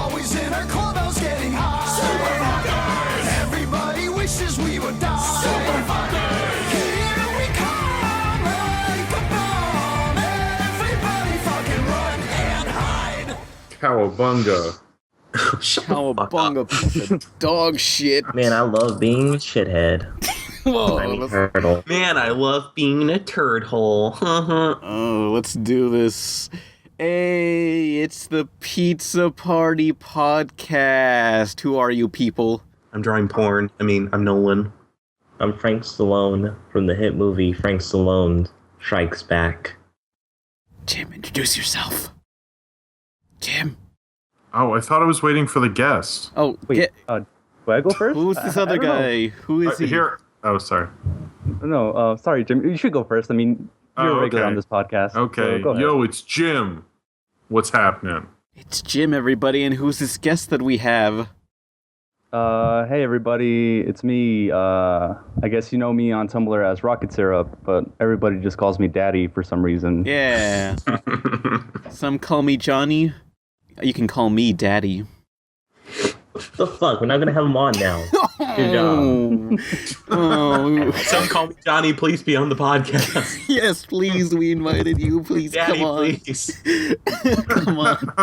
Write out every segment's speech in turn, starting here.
always in our clubhouse getting high. Super fuckers! Everybody wishes we would die. Super fuckers! Here we come like a bomb. Everybody fucking run and hide. Cowabunga. Cowabunga, piece of dog shit. Man, I love being a shithead. Whoa, I mean, turtle. Man, I love being a turd hole. oh, let's do this. Hey, it's the Pizza Party Podcast. Who are you people? I'm drawing porn. I'm Nolan. I'm Frank Stallone from the hit movie Frank Stallone Strikes Back. Jim, introduce yourself. Jim. Oh, I thought I was waiting for the guest. Oh, Wait, do I go first? who's this other guy? Who is he? Here. Oh, sorry. No, sorry, Jim. You should go first. I mean, you're a regular okay. on this podcast. Okay. So go ahead. Yo, it's Jim. What's happening? It's Jim, everybody, and who's this guest that we have? Hey, everybody. It's me. I guess you know me on Tumblr as Rocket Syrup, but everybody just calls me Daddy for some reason. Yeah. Some call me Johnny. You can call me Daddy. What the fuck? We're not gonna have him on now. Good job. Oh. Some call me Johnny. Please be on the podcast. Yes, please. We invited you. Please Daddy, come on. please. Come on.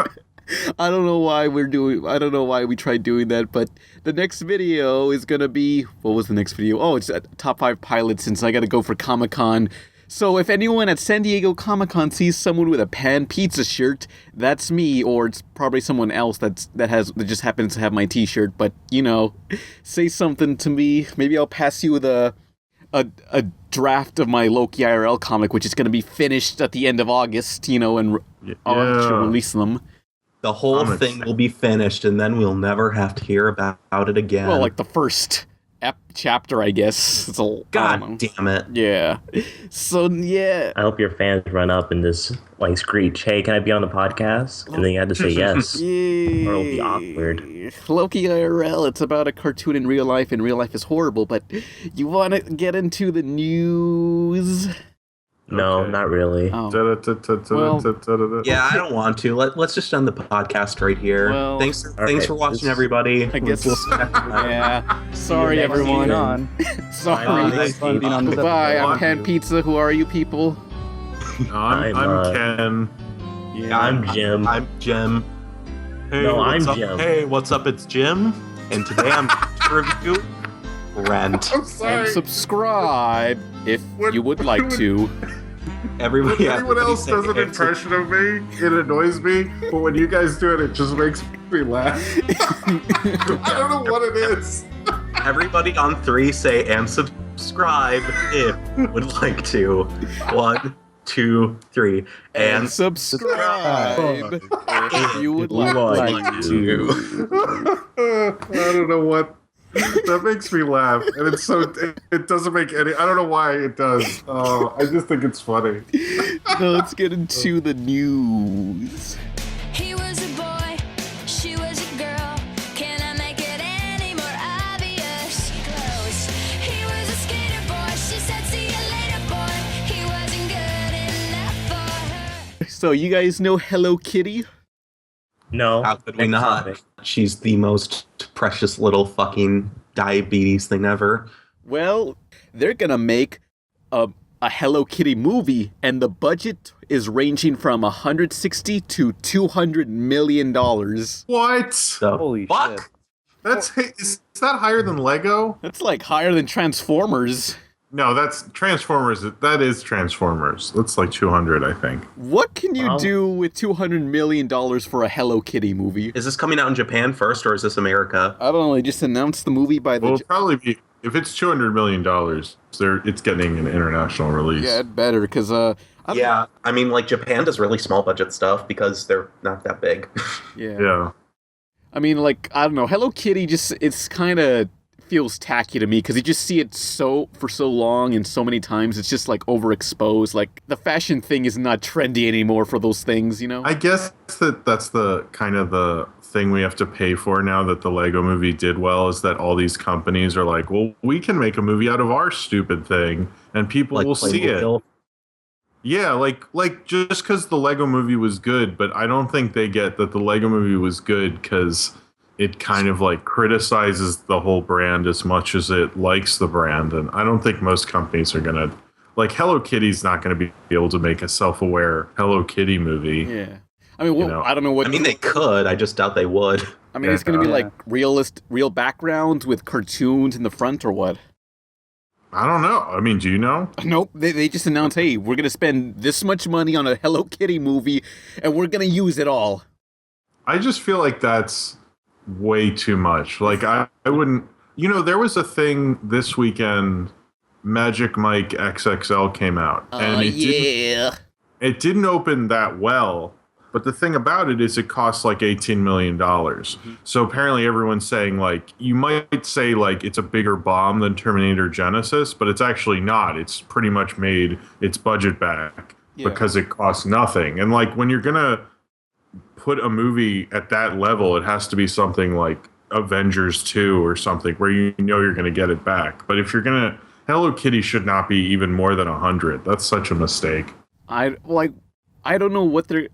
I don't know why we tried doing that, but the next video is gonna be, what was the next video? Oh, it's top 5 pilots since I gotta go for Comic-Con. So if anyone at San Diego Comic-Con sees someone with a Pan Pizza shirt, that's me, or it's probably someone else that just happens to have my t-shirt, but, you know, say something to me. Maybe I'll pass you with a draft of my Loki IRL comic, which is going to be finished at the end of August, you know, and I'll actually release them. The whole thing will be finished, and then we'll never have to hear about it again. Well, like the first chapter, I guess. It's a God damn it. Yeah. So, yeah. I hope your fans run up and just like screech, "Hey, can I be on the podcast?" And then you have to say yes. Yeah. Or it'll be awkward. Loki IRL, it's about a cartoon in real life, and real life is horrible, but you want to get into the news? No, not really. Oh. Yeah, I don't want to. Let's just end the podcast right here. Well, thanks for watching, everybody. I guess. Yeah. Sorry, everyone. Sorry. Goodbye. I'm Pan Pizza. Who are you people? I'm Ken. Yeah. I'm Jim. I'm Jim. Hey, no, I'm up? Jim. Hey, what's up? It's Jim. And today I'm to review Rent. I'm sorry. And subscribe if you would like to. When anyone else does an impression of me, it annoys me. But when you guys do it, it just makes me laugh. I don't know what it is. Everybody on 3 say and subscribe if you would like to. 1, 2, 3. And subscribe if you would like to. I don't know what. That makes me laugh, and it doesn't make any. I don't know why it does. I just think it's funny. Now let's get into the news. He was a boy, she was a girl. Can I make it any more obvious? Close. He was a skater boy, she said see you later boy. He wasn't good enough for her. So you guys know Hello Kitty? No. How could we not? She's the most precious little fucking diabetes thing ever. Well, they're gonna make a Hello Kitty movie, and the budget is ranging from $160 to $200 million. What? The Holy fuck? shit. Is that higher than Lego? That's like higher than Transformers. No, that's Transformers. That is Transformers. That's like 200, I think. What can you do with $200 million for a Hello Kitty movie? Is this coming out in Japan first, or is this America? I don't know, they just announced the movie by the... Well, it'll probably be, if it's $200 million, it's getting an international release. Yeah, it better, because, Yeah, I mean, like, Japan does really small budget stuff because they're not that big. Yeah. I mean, like, I don't know, Hello Kitty it's kind of feels tacky to me, because you just see it for so long and so many times, it's just, like, overexposed. Like, the fashion thing is not trendy anymore for those things, you know? I guess that's the kind of the thing we have to pay for now that the Lego movie did well, is that all these companies are like, well, we can make a movie out of our stupid thing, and people will see it. Yeah, like just because the Lego Movie was good, but I don't think they get that the Lego Movie was good because it kind of like criticizes the whole brand as much as it likes the brand, and I don't think most companies are gonna like Hello Kitty's not gonna be able to make a self-aware Hello Kitty movie. Yeah. I mean, know. I don't know what. I mean, they could. I just doubt they would. I mean, it's going to be Yeah. like real backgrounds with cartoons in the front or what? I don't know. I mean, do you know? Nope. They just announced, hey, we're going to spend this much money on a Hello Kitty movie, and we're going to use it all. I just feel like that's way too much. Like I wouldn't. You know, there was a thing this weekend. Magic Mike XXL came out, and it didn't open that well. But the thing about it is it costs like $18 million. So apparently everyone's saying like, you might say like it's a bigger bomb than Terminator Genesis, but it's actually not. It's pretty much made its budget back because it costs nothing. And like when you're going to put a movie at that level, it has to be something like Avengers 2 or something where you know you're going to get it back. But if you're going to, Hello Kitty should not be even more than 100. That's such a mistake. I don't know what they're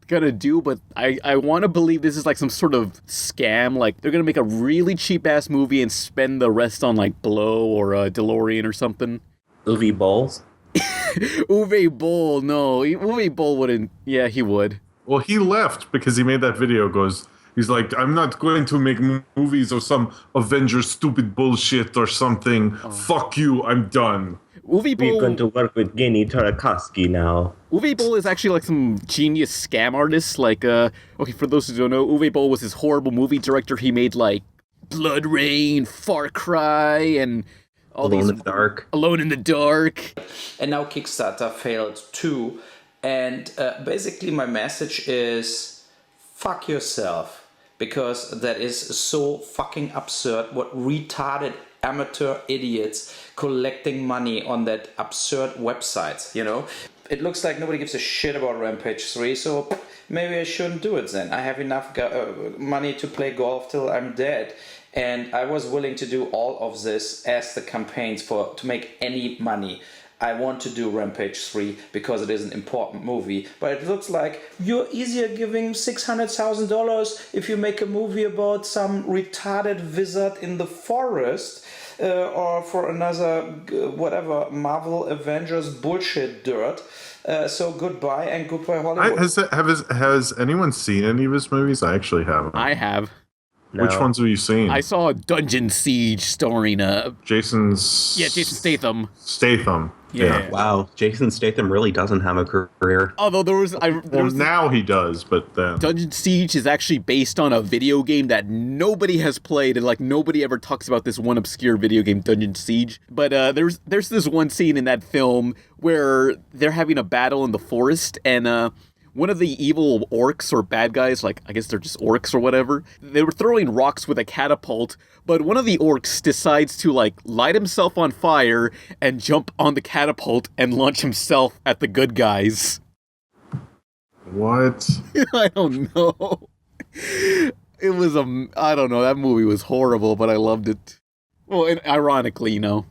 gonna do, but I want to believe this is like some sort of scam. Like they're gonna make a really cheap ass movie and spend the rest on like Blow or DeLorean or something. Uwe Bolls. Uwe Boll, no, Uwe Boll wouldn't. Yeah, he would. Well, he left because he made that video. He's like, I'm not going to make movies or some Avengers stupid bullshit or something. Fuck you, I'm done. Uwe We're going Boll. to work with Gini Tartakovsky now. Uwe Boll is actually like some genius scam artist. Like, okay, for those who don't know, Uwe Boll was this horrible movie director. He made like Blood Rain, Far Cry, and all Alone these in the Dark. Alone in the Dark. And now Kickstarter failed too. And basically my message is fuck yourself, because that is so fucking absurd what retarded amateur idiots collecting money on that absurd websites, you know? It looks like nobody gives a shit about Rampage 3, so maybe I shouldn't do it then. I have enough money to play golf till I'm dead. And I was willing to do all of this as the campaigns to make any money. I want to do Rampage 3 because it is an important movie, but it looks like you're easier giving $600,000 if you make a movie about some retarded wizard in the forest, or for another whatever Marvel Avengers bullshit dirt. So goodbye and goodbye Hollywood. Has anyone seen any of his movies? I actually haven't. I have. No. Which ones have you seen? I saw Dungeon Siege starring Jason Statham. Statham. Yeah. Wow, Jason Statham really doesn't have a career. Although there was Now he does, but then Dungeon Siege is actually based on a video game that nobody has played, and like nobody ever talks about this one obscure video game, Dungeon Siege. But there's this one scene in that film where they're having a battle in the forest, and one of the evil orcs or bad guys, like I guess they're just orcs or whatever, they were throwing rocks with a catapult, but one of the orcs decides to like light himself on fire and jump on the catapult and launch himself at the good guys. what? I don't know. It was I don't know. That movie was horrible, but I loved it. Well, and ironically, you know,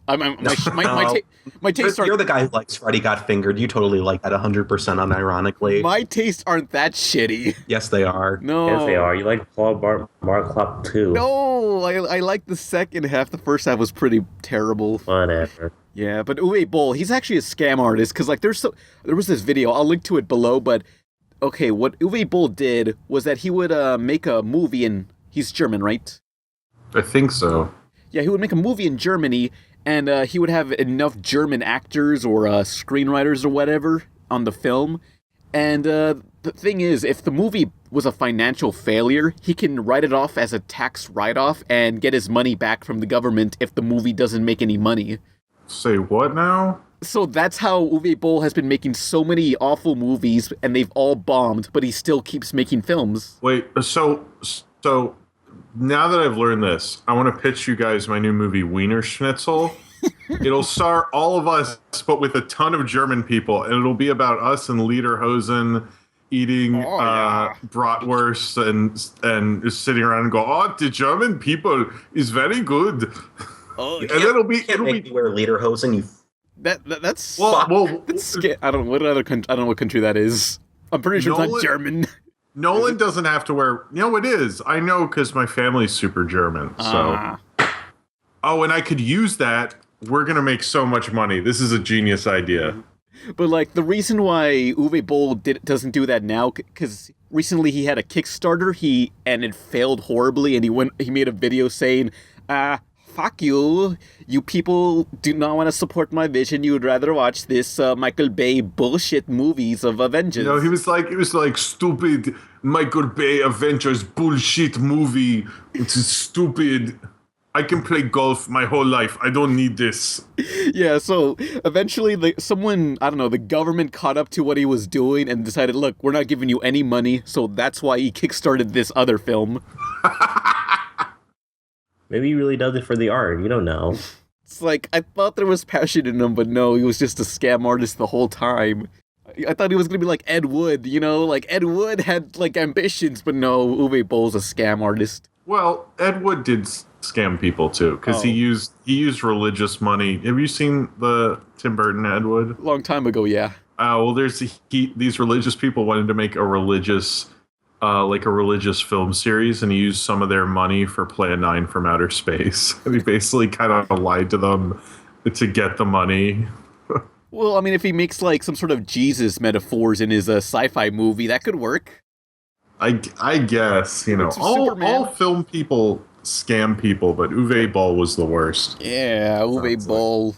my tastes You're are the guy who likes Freddy Got Fingered. You totally like that 100% unironically. my tastes aren't that shitty. Yes, they are. No, Yes, they are. You like Paul Marclop too. No, I like the second half. The first half was pretty terrible. Whatever. Yeah, but Uwe Boll, he's actually a scam artist because like there was this video. I'll link to it below. But okay, what Uwe Boll did was that he would make a movie, and he's German, right? I think so. Yeah, he would make a movie in Germany, and he would have enough German actors or screenwriters or whatever on the film. And the thing is, if the movie was a financial failure, he can write it off as a tax write-off and get his money back from the government if the movie doesn't make any money. Say what now? So that's how Uwe Boll has been making so many awful movies, and they've all bombed, but he still keeps making films. Wait, so now that I've learned this, I want to pitch you guys my new movie, Wiener Schnitzel. It'll star all of us, but with a ton of German people, and it'll be about us in Lederhosen eating bratwurst and sitting around and go, oh, the German people is very good. Oh, And it'll be Can't make me wear lederhosen, you That's Well, I don't know what other country. I don't know what country that is. I'm pretty sure it's not Nolan- German. Nolan doesn't have to wear. No, it is. I know because my family's super German. So. Ah. Oh, and I could use that. We're gonna make so much money. This is a genius idea. But like the reason why Uwe Boll doesn't do that now, because recently he had a Kickstarter, and it failed horribly, and he made a video saying, fuck you, you people do not want to support my vision. You would rather watch this Michael Bay bullshit movies of Avengers. You know, it was like stupid Michael Bay Avengers bullshit movie. It's stupid. I can play golf my whole life. I don't need this. Yeah, so eventually someone, I don't know, the government caught up to what he was doing and decided, look, we're not giving you any money, so that's why he kickstarted this other film. Maybe he really does it for the art. You don't know. It's like, I thought there was passion in him, but no, he was just a scam artist the whole time. I thought he was gonna be like Ed Wood, you know? Like, Ed Wood had, like, ambitions, but no, Uwe Boll's a scam artist. Well, Ed Wood did scam people too, because he used religious money. Have you seen the Tim Burton Ed Wood? Long time ago, yeah. Well, there's these religious people wanted to make a religious film series, and he used some of their money for Plan 9 from Outer Space. And he basically kind of lied to them to get the money. Well, I mean, if he makes, like, some sort of Jesus metaphors in his sci-fi movie, that could work. I guess, you know, It's all Superman. film people scam people, but Uwe Boll was the worst. Yeah, Uwe Boll,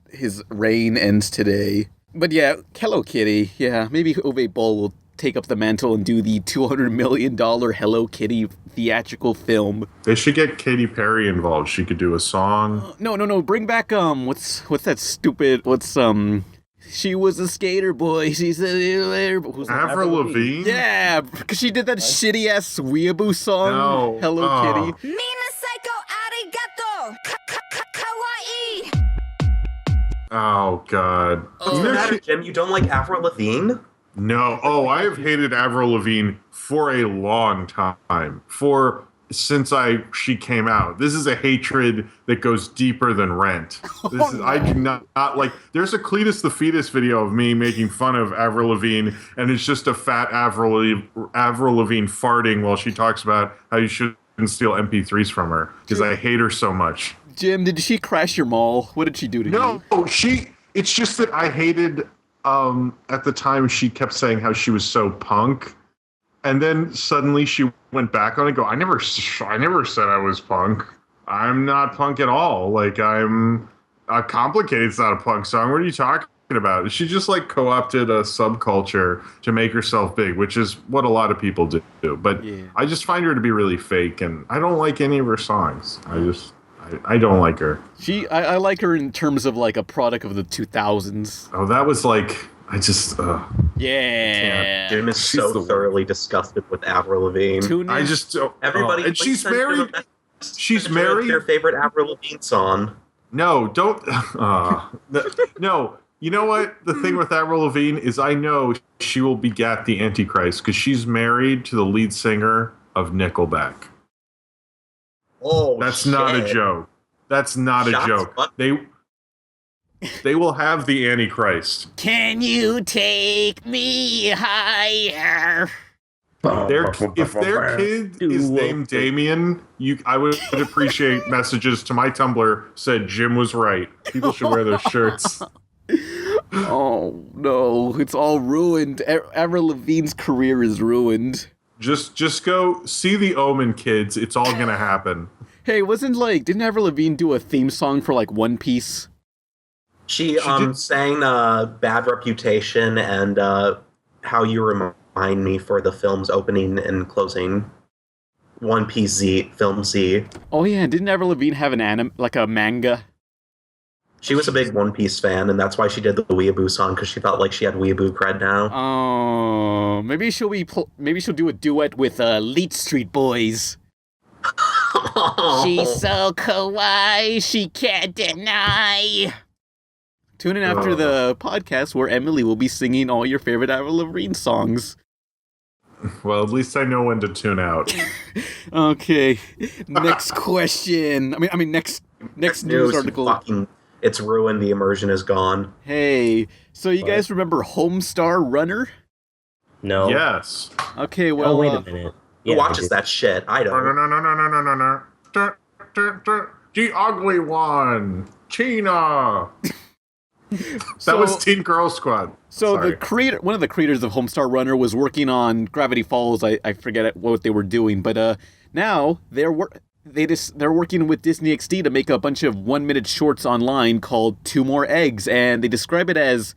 his reign ends today. But yeah, Hello Kitty, yeah, maybe Uwe Boll will take up the mantle and do the $200 million Hello Kitty theatrical film. They should get Katy Perry involved. She could do a song. No, bring back, what's that stupid, she was a skater boy, she's a little... who's that? Avril Lavigne? Yeah, because she did that shitty-ass weeaboo song, No. Hello Oh. Kitty. Mina psycho arigato. Kawaii. Oh, God. What's You the know matter, she- Jim? You don't like Avril Lavigne? No. Oh, I have hated Avril Lavigne for a long time. Since she came out. This is a hatred that goes deeper than Rent. I do not like. There's a Cletus the Fetus video of me making fun of Avril Lavigne, and it's just a fat Avril Lavigne farting while she talks about how you shouldn't steal MP3s from her because I hate her so much. Jim, did she crash your mall? What did she do to you? No, it's just that I hated. At the time, she kept saying how she was so punk. And then suddenly she went back on it and go, I never said I was punk. I'm not punk at all. Like, I'm Complicated's not a punk song. What are you talking about? She just like co-opted a subculture to make herself big, which is what a lot of people do. But Yeah. I just find her to be really fake, and I don't like any of her songs. I don't like her. I like her in terms of like a product of the 2000s. Oh, that was like, I just, Yeah. Jim is She's so the worst. thoroughly disgusted with Avril Lavigne. Tune in. I just, Everybody, and please she's send them a married. message She's with married. Their favorite Avril Lavigne song. No, don't. No, you know what? The thing with Avril Lavigne is I know she will begat the Antichrist because she's married to the lead singer of Nickelback. Oh, That's not a shit. joke. That's not a Shots joke. fired. They will have the Antichrist. Can you take me higher? If their kid is named Damien, I would appreciate messages to my Tumblr said Jim was right. People should wear those shirts. Oh no, it's all ruined. Avril Lavigne's career is ruined. Just go see the Omen, kids. It's all gonna happen. Hey, didn't Avril Lavigne do a theme song for like One Piece? She did- sang Bad Reputation and How You Remind Me for the film's opening and closing. One Piece Z, Film Z. Oh yeah, didn't Avril Lavigne have an a manga? She was a big One Piece fan, and that's why she did the Weeaboo song, because she felt like she had Weeaboo cred now. Oh, maybe she'll do a duet with Leech Street Boys. She's so kawaii, she can't deny. Tune in after the podcast where Emily will be singing all your favorite Avril Lavigne songs. Well, at least I know when to tune out. Okay, next question. I mean, next news article. Fucking It's ruined. The immersion is gone. Hey, so you What? guys remember Homestar Runner? No. Yes. Okay, well, Oh, wait a minute. Who Yeah, watches I did. that shit? I No, no, don't. no, no, no, no, no, no, no. The ugly one, Tina. That was Teen Girl Squad. So Sorry. the creator, one of the creators of Homestar Runner, was working on Gravity Falls. I forget what they were doing, but now they're working with Disney XD to make a bunch of 1-minute shorts online called Two More Eggs, and they describe it as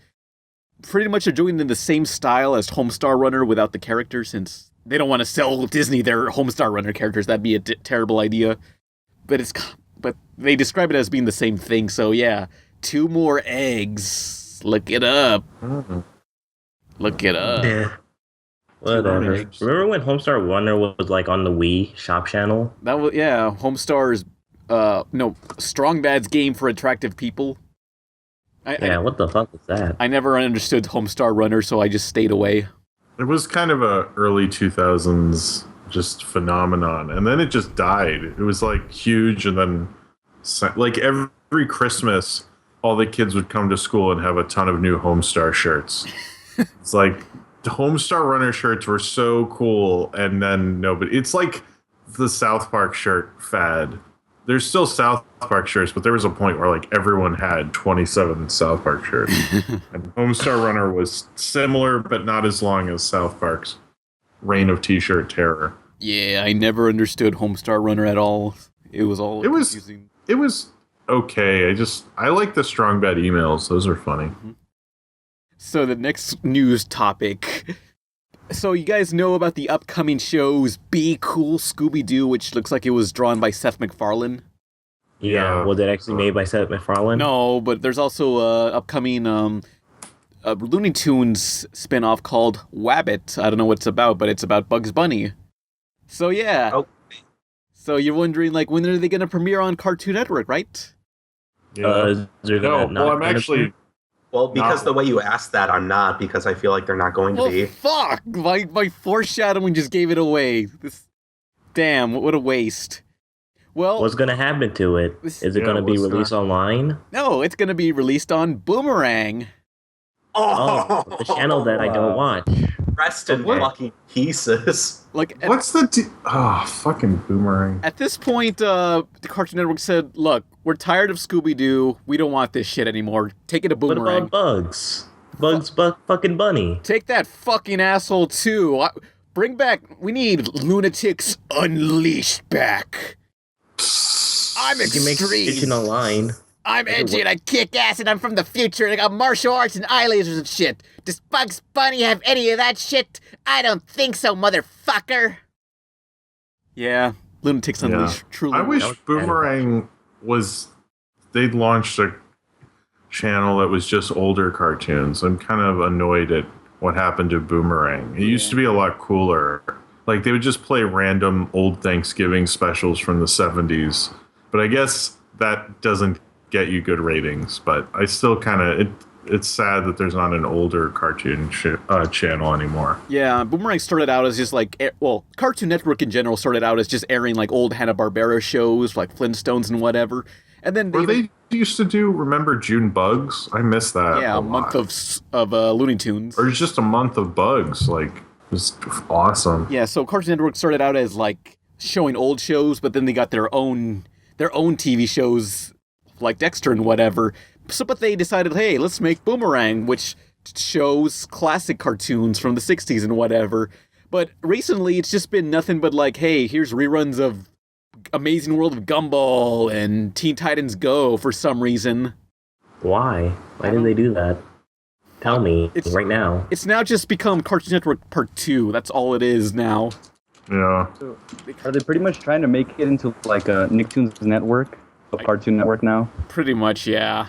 pretty much they're doing it in the same style as Homestar Runner without the characters, since they don't want to sell Disney their Homestar Runner characters. That'd be a terrible idea. But they describe it as being the same thing. So yeah, Two More Eggs. Look it up. Look it up. Yeah. Whatever. Eggs. Remember when Homestar Runner was like on the Wii Shop channel? That was Homestar's Strong Bad's game for attractive people. Yeah, what the fuck was that? I never understood Homestar Runner, so I just stayed away. It was kind of a early 2000s just phenomenon, and then it just died. It was like huge, and then like every Christmas, all the kids would come to school and have a ton of new Homestar shirts. It's like the Homestar Runner shirts were so cool, and then nobody. It's like the South Park shirt fad. There's still South Park shirts, but there was a point where like everyone had 27 South Park shirts. And Homestar Runner was similar, but not as long as South Park's reign of T-shirt terror. Yeah, I never understood Homestar Runner at all. It was all confusing. It was okay. I like the Strong Bad emails. Those are funny. So the next news topic. So you guys know about the upcoming shows Be Cool Scooby-Doo, which looks like it was drawn by Seth MacFarlane. Yeah, was it actually made by Seth MacFarlane? No, but there's also a upcoming Looney Tunes spin-off called Wabbit. I don't know what it's about, but it's about Bugs Bunny. So yeah. Oh. So you're wondering, like, when are they going to premiere on Cartoon Network, right? Yeah. Is there No, not well, I'm gonna actually. be? Well, because No. the way you asked that, I'm not, because I feel like they're not going to Well, be. fuck! My foreshadowing just gave it away. Damn, what a waste. Well, What's gonna happen to it? This- Is it Yeah, gonna be what's released online? no, it's going to be released on Boomerang. Oh, the channel that I don't watch. Rest in What? fucking pieces. Like, What's the? Fucking Boomerang. at this point, the Cartoon Network said, look, we're tired of Scooby-Doo. We don't want this shit anymore. Take it to What Boomerang. about Bugs? Fucking Bunny. Take that fucking asshole, too. Bring back... We need Lunatics Unleashed back. I'm You can make extreme. fiction online. I'm edgy and I kick ass and I'm from the future and I got martial arts and eye lasers and shit. Does Bugs Bunny have any of that shit? I don't think so, motherfucker. Yeah, Lunatics Unleashed. Truly. I wish That was Boomerang was. They'd launched a channel that was just older cartoons. I'm kind of annoyed at what happened to Boomerang. It used to be a lot cooler. Like they would just play random old Thanksgiving specials from the 70s. But I guess that doesn't get you good ratings. But I still kind of it's sad that there's not an older cartoon channel anymore. Yeah, Boomerang started out as just like, Cartoon Network in general started out as just airing like old Hanna-Barbera shows, like Flintstones and whatever. And then Were they used to do Remember June Bugs? I miss that. yeah, a month of Looney Tunes. Or just a month of Bugs. Like it was awesome. Yeah, so Cartoon Network started out as like showing old shows, but then they got their own TV shows like Dexter and whatever. So, but they decided, hey, let's make Boomerang, which shows classic cartoons from the 60s and whatever. But recently, it's just been nothing but like, hey, here's reruns of Amazing World of Gumball and Teen Titans Go for some reason. Why? Why did they do that? Tell me It's- right now. It's now just become Cartoon Network Part 2. That's all it is now. Yeah. Are they pretty much trying to make it into like a Nicktoons network, a Cartoon Network now? Pretty much, yeah.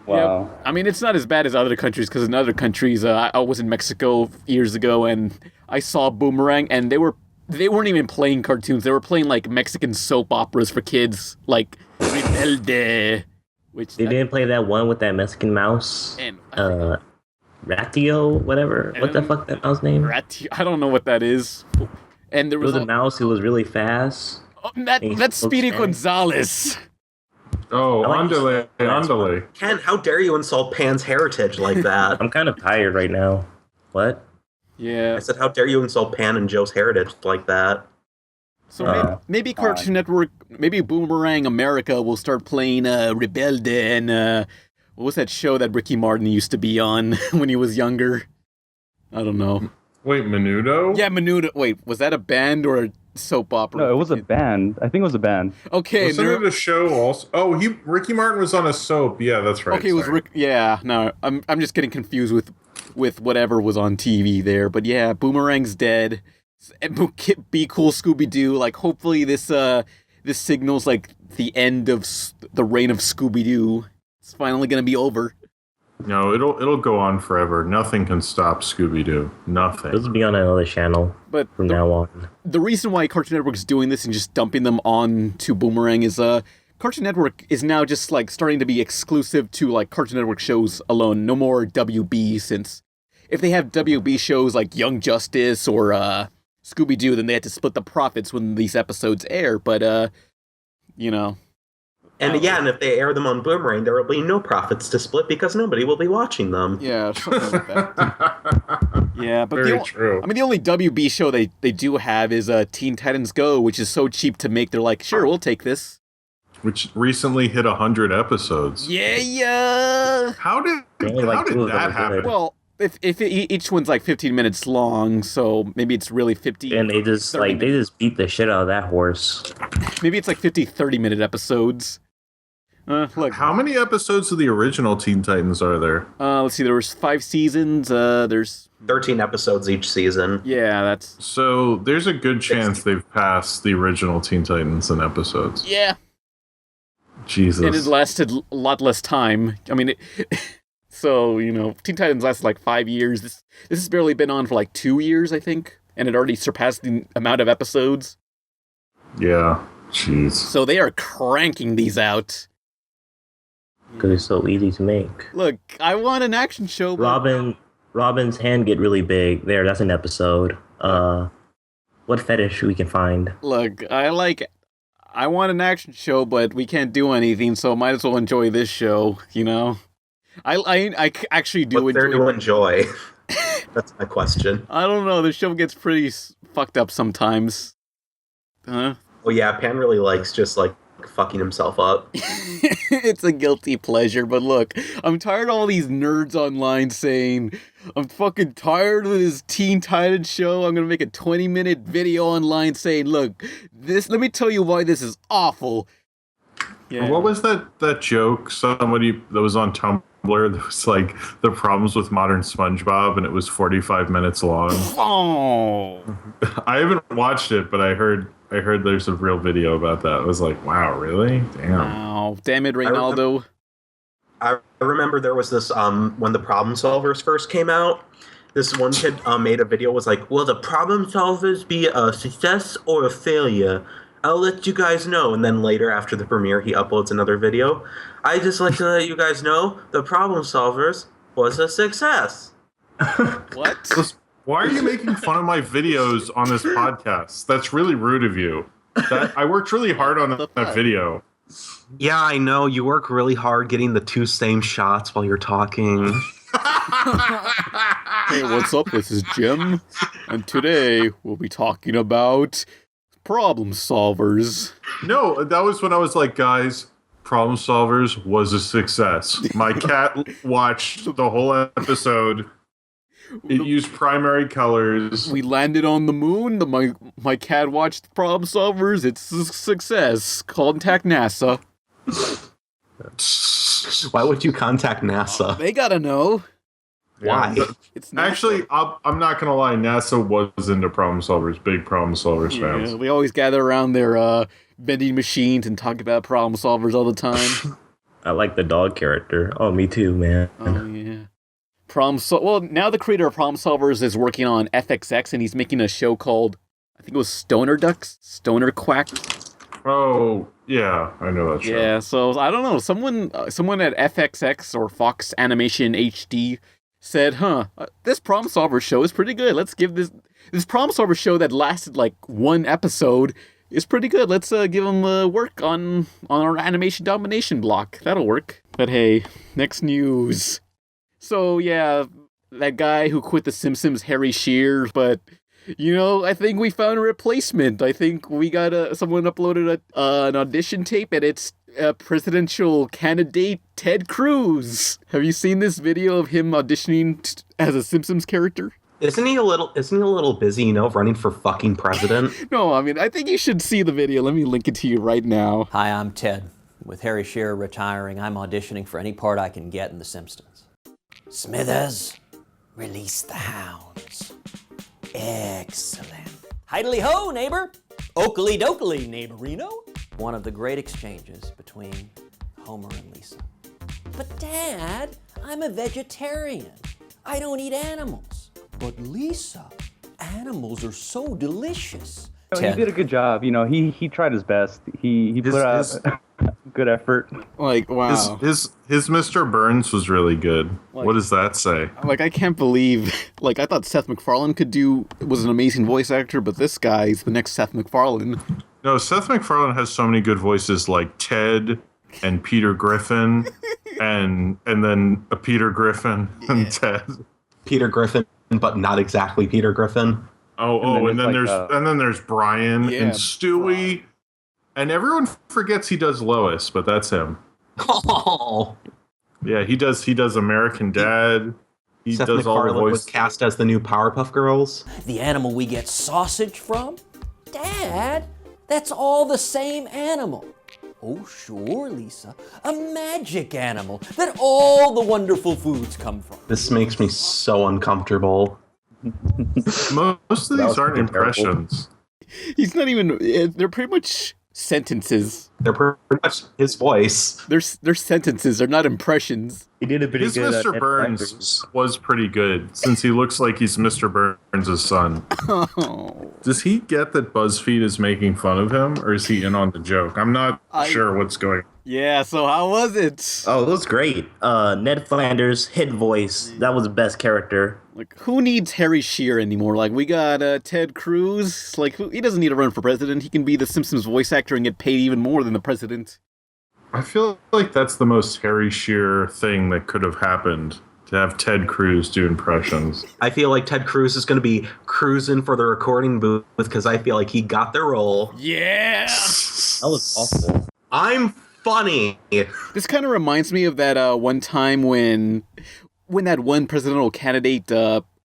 Wow. Yep. I mean, it's not as bad as other countries, because in other countries, I was in Mexico years ago, and I saw Boomerang, and they weren't even playing cartoons. They were playing, like, Mexican soap operas for kids, like Rebelde, which... They didn't play that one with that Mexican mouse. And Ratio, whatever. What the fuck that mouse name? I don't know what that is. And there It was... was a mouse who was really fast. that's Hey, Speedy okay. Gonzales. Oh, I like andale, this one. andale. Ken, how dare you insult Pan's heritage like that? I'm kind of tired right now. What? Yeah. I said, how dare you insult Pan and Joe's heritage like that? So maybe Cartoon Network, maybe Boomerang America will start playing Rebelde and what was that show that Ricky Martin used to be on when he was younger? I don't know. Wait, Menudo? Yeah, Menudo. Wait, was that a band or a soap opera? No, it was a band. I think it was a band. Okay, Wasn't it a show also? Oh, Ricky Martin was on a soap. Yeah, that's right. okay, it was sorry. Rick. Yeah, no, I'm just getting confused with whatever was on TV there. But yeah, Boomerang's dead. Be Cool Scooby Doo. Like, hopefully this signals like the end of the reign of Scooby Doo. It's finally gonna be over. No, it'll go on forever. Nothing can stop Scooby Doo. Nothing. This will be on another channel But from now on. the reason why Cartoon Network is doing this and just dumping them on to Boomerang is Cartoon Network is now just like starting to be exclusive to like Cartoon Network shows alone. No more WB, since if they have WB shows like Young Justice or Scooby Doo, then they had to split the profits when these episodes air. But you know, And and if they air them on Boomerang, there will be no profits to split because nobody will be watching them. yeah, something like that. Yeah, but Very true. I mean, the only WB show they do have is Teen Titans Go, which is so cheap to make. They're like, sure, we'll take this. Which recently hit 100 episodes. Yeah. How did Only like 2 of them that are happen? good. Well, if each one's like 15 minutes long, so maybe it's really 50. And they just 30 they just beat the shit out of that horse. Maybe it's like 50 30-minute episodes. Look, How many episodes of the original Teen Titans are there? let's see. There was 5 seasons. There's 13 episodes each season. that's So there's a good chance they've passed the original Teen Titans in episodes. yeah. Jesus. And it lasted a lot less time. I mean, so Teen Titans lasted like 5 years. This has barely been on for like 2 years, I think, and it already surpassed the amount of episodes. Yeah. Jeez. So they are cranking these out. Because it's so easy to make. Look, I want an action show. But Robin's hand get really big. There, that's an episode. What fetish we can find? Look, I want an action show, but we can't do anything, so might as well enjoy this show, I actually do What's there enjoy to enjoy? That's my question. I don't know, the show gets pretty fucked up sometimes. Huh? Oh yeah, Pan really likes just like fucking himself up. It's a guilty pleasure, but look, I'm tired of all these nerds online saying, I'm fucking tired of this Teen Titans show. I'm gonna make a 20-minute video online saying, look, let me tell you why this is awful. Yeah. What was that joke somebody that was on Tumblr that was like the problems with modern SpongeBob, and it was 45 minutes long? Oh. I haven't watched it, but I heard there's a real video about that. I was like, wow, really? Damn. Wow. Damn it, Reynaldo. I remember there was this when the Problem Solvers first came out. This one kid made a video, was like, will the Problem Solvers be a success or a failure? I'll let you guys know. And then later, after the premiere, he uploads another video. I just like to let you guys know the Problem Solvers was a success. What? Why are you making fun of my videos on this podcast? That's really rude of you. I worked really hard on that video. Yeah, I know. You work really hard getting the 2 same shots while you're talking. Hey, what's up? This is Jim, and today we'll be talking about Problem Solvers. No, that was when I was like, guys, Problem Solvers was a success. My cat watched the whole episode. It used primary colors. We landed on the moon. My cat watched Problem Solvers. It's a success. Contact NASA. Why would you contact NASA? They gotta know. Why? It's NASA. Actually, I'm not gonna lie. NASA was into Problem Solvers, big Problem Solvers fans. Yeah, we always gather around their vending machines and talk about Problem Solvers all the time. I like the dog character. Oh, me too, man. Oh yeah. Well, now the creator of Problem Solvers is working on FXX, and he's making a show called, I think it was Stoner Ducks, Stoner Quack. Oh yeah, I know that show. Yeah, so I don't know. Someone at FXX or Fox Animation HD said, this Problem Solver show is pretty good. Let's give this Problem Solver show that lasted like 1 episode It's pretty good. Let's give him work on our animation domination block. That'll work. But hey, next news. So yeah, that guy who quit The Simpsons, Harry Shearer, but I think we found a replacement. I think we got someone uploaded an audition tape, and it's presidential candidate Ted Cruz. Have you seen this video of him auditioning as a Simpsons character? Isn't he a little busy, running for fucking president? No, I mean, I think you should see the video. Let me link it to you right now. Hi, I'm Ted. With Harry Shearer retiring, I'm auditioning for any part I can get in The Simpsons. Smithers, release the hounds. Excellent. Heidely ho, neighbor. Oakley dokley, neighborino. One of the great exchanges between Homer and Lisa. But Dad, I'm a vegetarian. I don't eat animals. But Lisa, animals are so delicious. He did a good job. He tried his best. He put out good effort. Like, wow. His Mr. Burns was really good. Like, what does that say? Like, I can't believe, I thought Seth MacFarlane was an amazing voice actor, but this guy's the next Seth MacFarlane. No, Seth MacFarlane has so many good voices like Ted and Peter Griffin and then a Peter Griffin and Ted. Peter Griffin, but not exactly Peter Griffin. And then there's Brian and Stewie. And everyone forgets he does Lois, but that's him. Oh. Yeah, he does American Dad. He Seth does all the MacFarlane voices. was cast as the new Powerpuff Girls. The animal we get sausage from? Dad, that's all the same animal. Oh, sure, Lisa. A magic animal that all the wonderful foods come from. This makes me so uncomfortable. Most of these aren't impressions. He's not even. They're pretty much sentences. They're pretty much his voice. They're sentences. They're not impressions. He did a pretty His good. Mr. Burns was pretty good, since he looks like he's Mr. Burns' son. Oh. Does he get that BuzzFeed is making fun of him, or is he in on the joke? I'm not sure what's going on. Yeah, so how was it? Oh, it was great. Ned Flanders, hit voice. That was the best character. Like, who needs Harry Shearer anymore? Like, we got Ted Cruz. Like, he doesn't need to run for president. He can be the Simpsons voice actor and get paid even more than the president. I feel like that's the most Harry Shearer thing that could have happened, to have Ted Cruz do impressions. I feel like Ted Cruz is going to be cruising for the recording booth because I feel like he got the role. Yeah! That was awful. I'm funny. This kind of reminds me of that one time when that one presidential candidate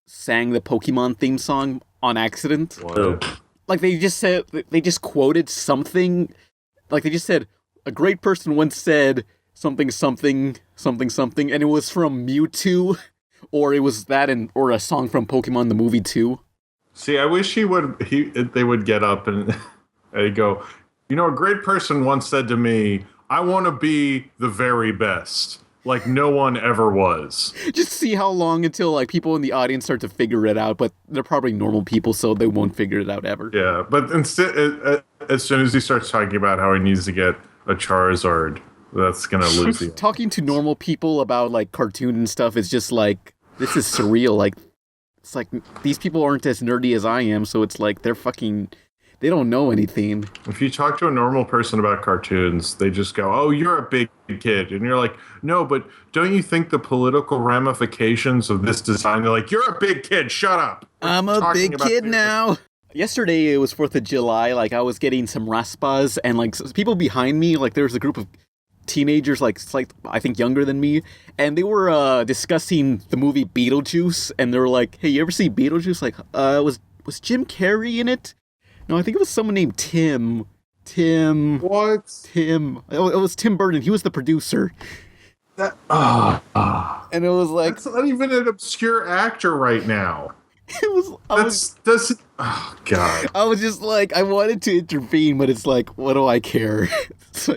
sang the Pokemon theme song on accident. What? Like, they just quoted something. Like, they just said, a great person once said something, something, something, something, and it was from Mewtwo, or it was that, or a song from Pokemon the movie too. See, I wish they would get up and they'd go, a great person once said to me, I want to be the very best. Like no one ever was. Just see how long until people in the audience start to figure it out, but they're probably normal people, so they won't figure it out ever. Yeah, but instead, as soon as he starts talking about how he needs to get a Charizard, that's gonna lose you. Talking to normal people about cartoon and stuff is just this is surreal. It's like these people aren't as nerdy as I am, so it's like they don't know anything. If you talk to a normal person about cartoons, they just go, oh, you're a big kid. And you're like, no, but don't you think the political ramifications of this design? They're like, you're a big kid, shut up. I'm a big kid now. Yesterday, it was 4th of July. I was getting some raspas, and people behind me, there was a group of teenagers, I think younger than me, and they were discussing the movie Beetlejuice, and they were like, hey, you ever see Beetlejuice? Was Jim Carrey in it? No, I think it was someone named Tim. What? Tim. Oh, it was Tim Burton. He was the producer. And it was that's not even an obscure actor right now. It was. Oh God. I was just I wanted to intervene, but it's what do I care? It's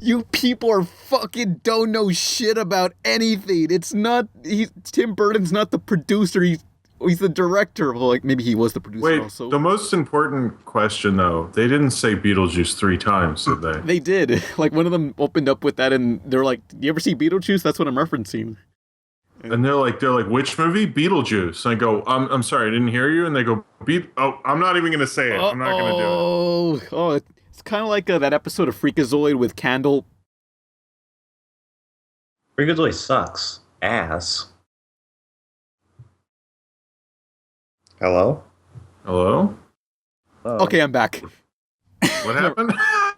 you people are fucking don't know shit about anything. It's not. Tim Burton's not the producer. He's the director. Well, maybe he was the producer. Wait, also. The most important question though, they didn't say Beetlejuice 3 times, did they? They did. One of them opened up with that, and they're like, "You ever see Beetlejuice?" That's what I'm referencing. And they're like, which movie? Beetlejuice. And I go, I'm sorry, I didn't hear you. And they go, I'm not even gonna say it. I'm not gonna do it. Oh, it's kind of like that episode of Freakazoid with Candle. Freakazoid sucks. Ass. Hello? Hello? Okay, I'm back. What happened?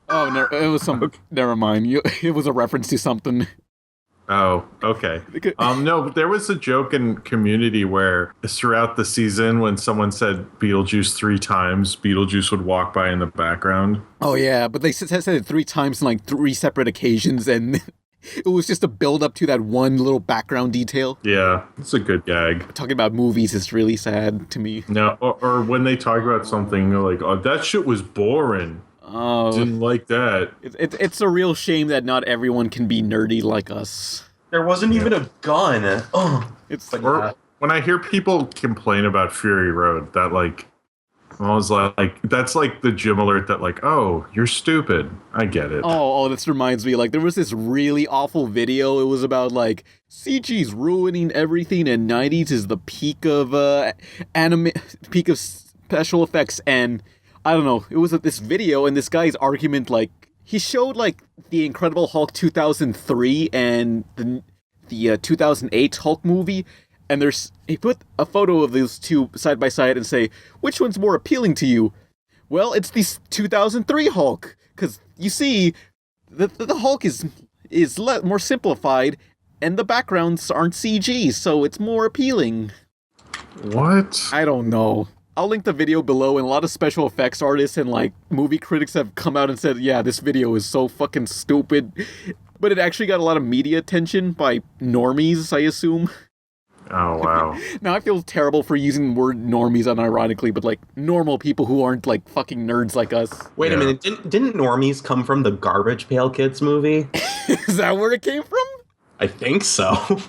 Oh, no, it was some. Never mind. It was a reference to something. Oh, okay. No, but there was a joke in Community where throughout the season, when someone said Beetlejuice 3 times, Beetlejuice would walk by in the background. Oh yeah, but they said it 3 times on like 3 separate occasions, and it was just a build up to that one little background detail. Yeah, it's a good gag. Talking about movies is really sad to me. No, or when they talk about something, they're like, "Oh, that shit was boring. Oh, Didn't like that." it's a real shame that not everyone can be nerdy like us. There wasn't even a gun. Oh, It's Or when I hear people complain about Fury Road, that like, I was like, that's like the Jim alert that like, oh, you're stupid. I get it. Oh, this reminds me. Like, there was this really awful video. It was about, like, CG's ruining everything, and 90s is the peak of, peak of special effects, and, I don't know, it was this video, and this guy's argument, like, he showed, like, the Incredible Hulk 2003 and the 2008 Hulk movie, and he put a photo of those two side by side and say, which one's more appealing to you? Well, it's the 2003 Hulk, because you see, the Hulk is more simplified, and the backgrounds aren't CG, so it's more appealing. What? I don't know. I'll link the video below, and a lot of special effects artists and like movie critics have come out and said, yeah, this video is so fucking stupid. But it actually got a lot of media attention by normies, I assume. Oh, wow. Now I feel terrible for using the word normies unironically, but like normal people who aren't like fucking nerds like us. wait a minute. Didn't Normies come from the Garbage Pail Kids movie? Is that where it came from? I think so.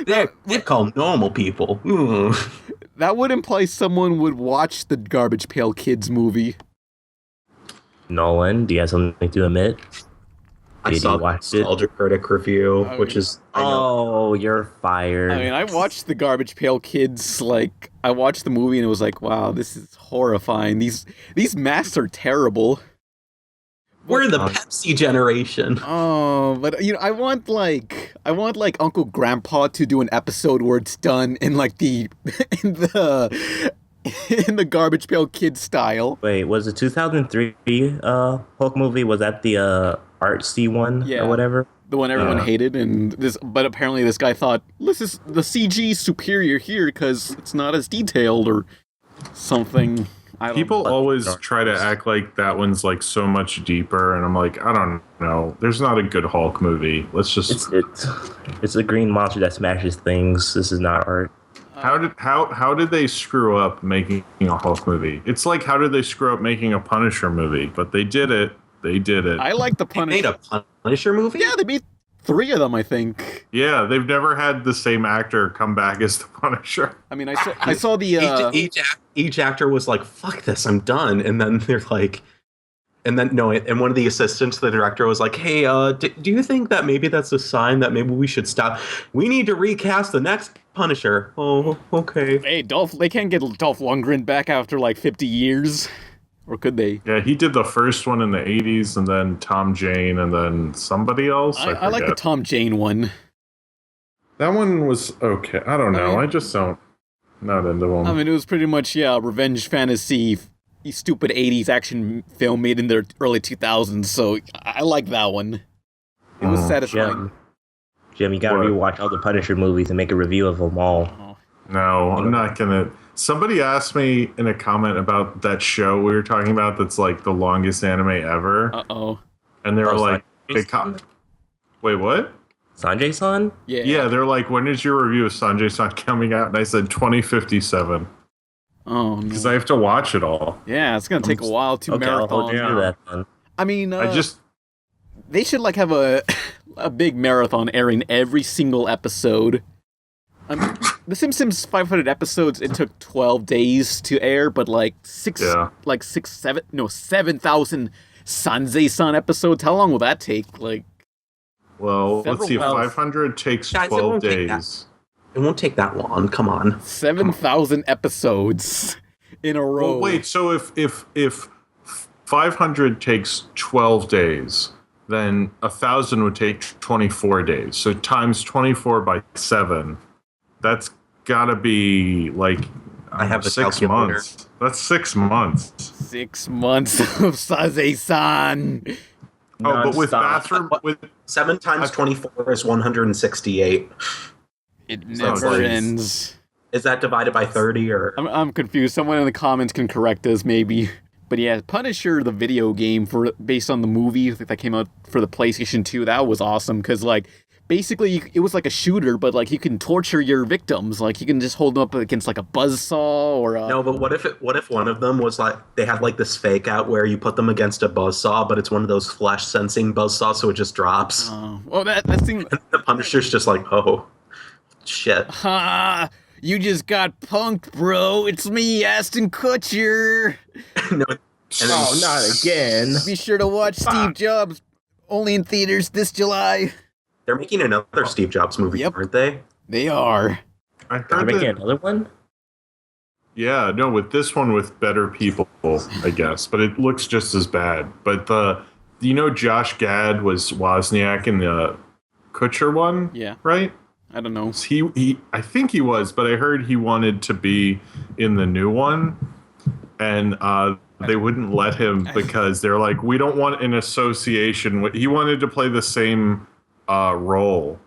They're called normal people. That would imply someone would watch the Garbage Pail Kids movie. Nolan, do you have something to admit? I saw the Nostalgia Critic review, which is... Oh, you're fired. I mean, I watched the Garbage Pail Kids, like, I watched the movie and it was like, wow, this is horrifying. These masks are terrible. We're the Pepsi generation. Oh, but, you know, I want Uncle Grandpa to do an episode where it's done in, like, in the Garbage Pail Kids style. Wait, was the 2003 Hulk movie, was that the artsy one or whatever? The one everyone hated, but apparently this guy thought, the CG is superior here because it's not as detailed or something. People always try to act like that one's like so much deeper, and I'm like, I don't know. There's not a good Hulk movie. Let's just. It's a green monster that smashes things. This is not art. How did they screw up making a Hulk movie? It's like, how did they screw up making a Punisher movie? But they did it. They did it. I like the Punisher. They made a Punisher movie? Yeah, they made 3 of them, I think. Yeah, they've never had the same actor come back as the Punisher. I mean, I saw the each actor was like, "Fuck this, I'm done," and then they're like, and one of the assistants to the director was like, "Hey, do you think that maybe that's a sign that maybe we should stop? We need to recast the next Punisher." Oh, okay. Hey, they can't get Dolph Lundgren back after like 50 years. Or could they? Yeah, he did the first one in the 80s, and then Tom Jane, and then somebody else. I like the Tom Jane one. That one was okay. I don't know. I just don't. Not into them. I mean, it was pretty much, revenge fantasy, stupid 80s action film made in the early 2000s, so I like that one. It was satisfying. Jim, you gotta rewatch all the Punisher movies and make a review of them all. No, I'm not gonna. Somebody asked me in a comment about that show we were talking about that's like the longest anime ever. Uh-oh. And they were like, wait, what? Sanjay-san? Yeah. Yeah, they're like, when is your review of Sanjay-san coming out? And I said 2057. Oh, no. Because I have to watch it all. Yeah, it's going to take a while to marathon. I'll hold you to that then. I mean, they should like have a big marathon airing every single episode. The Simpsons 500 episodes, it took 12 days to air, but 7,000 Sanjay-san episodes, how long will that take? Like, Well, let's Several see. If months. 500 takes Guys, it 12 won't take days. It won't take that long. Come on. 7,000 episodes in a row. Well, wait. So if 500 takes 12 days, then 1,000 would take 24 days. So times 24 by 7. That's gotta be like I have the 6 calculator. months. That's 6 months. 6 months of Saze-san. Oh, but with Non-stop. bathroom with 7 times 24 is 168. It So never it's- ends. Is that divided by 30 or? I'm confused. Someone in the comments can correct us, maybe. But yeah, Punisher, the video game based on the movie that came out for the PlayStation 2, that was awesome because like basically it was like a shooter, but like you can torture your victims. Like you can just hold them up against like a buzzsaw or a... No, but what if one of them was like they had like this fake out where you put them against a buzzsaw, but it's one of those flesh sensing buzzsaws, so it just drops. Well, that seemed... The Punisher's just like, oh, shit. Ha! You just got punked, bro. It's me, Aston Kutcher. No, Oh, not again. Be sure to watch Steve Jobs, only in theaters this July. they're making another Steve Jobs movie, Yep. aren't they? They are. I Are heard we making that, another one? yeah, no, with this one with better people, I guess, but it looks just as bad. But Josh Gad was Wozniak in the Kutcher one, Yeah. right? I don't know. He I think he was, but I heard he wanted to be in the new one, and they wouldn't let him because they're like, we don't want an association with. He wanted to play the same role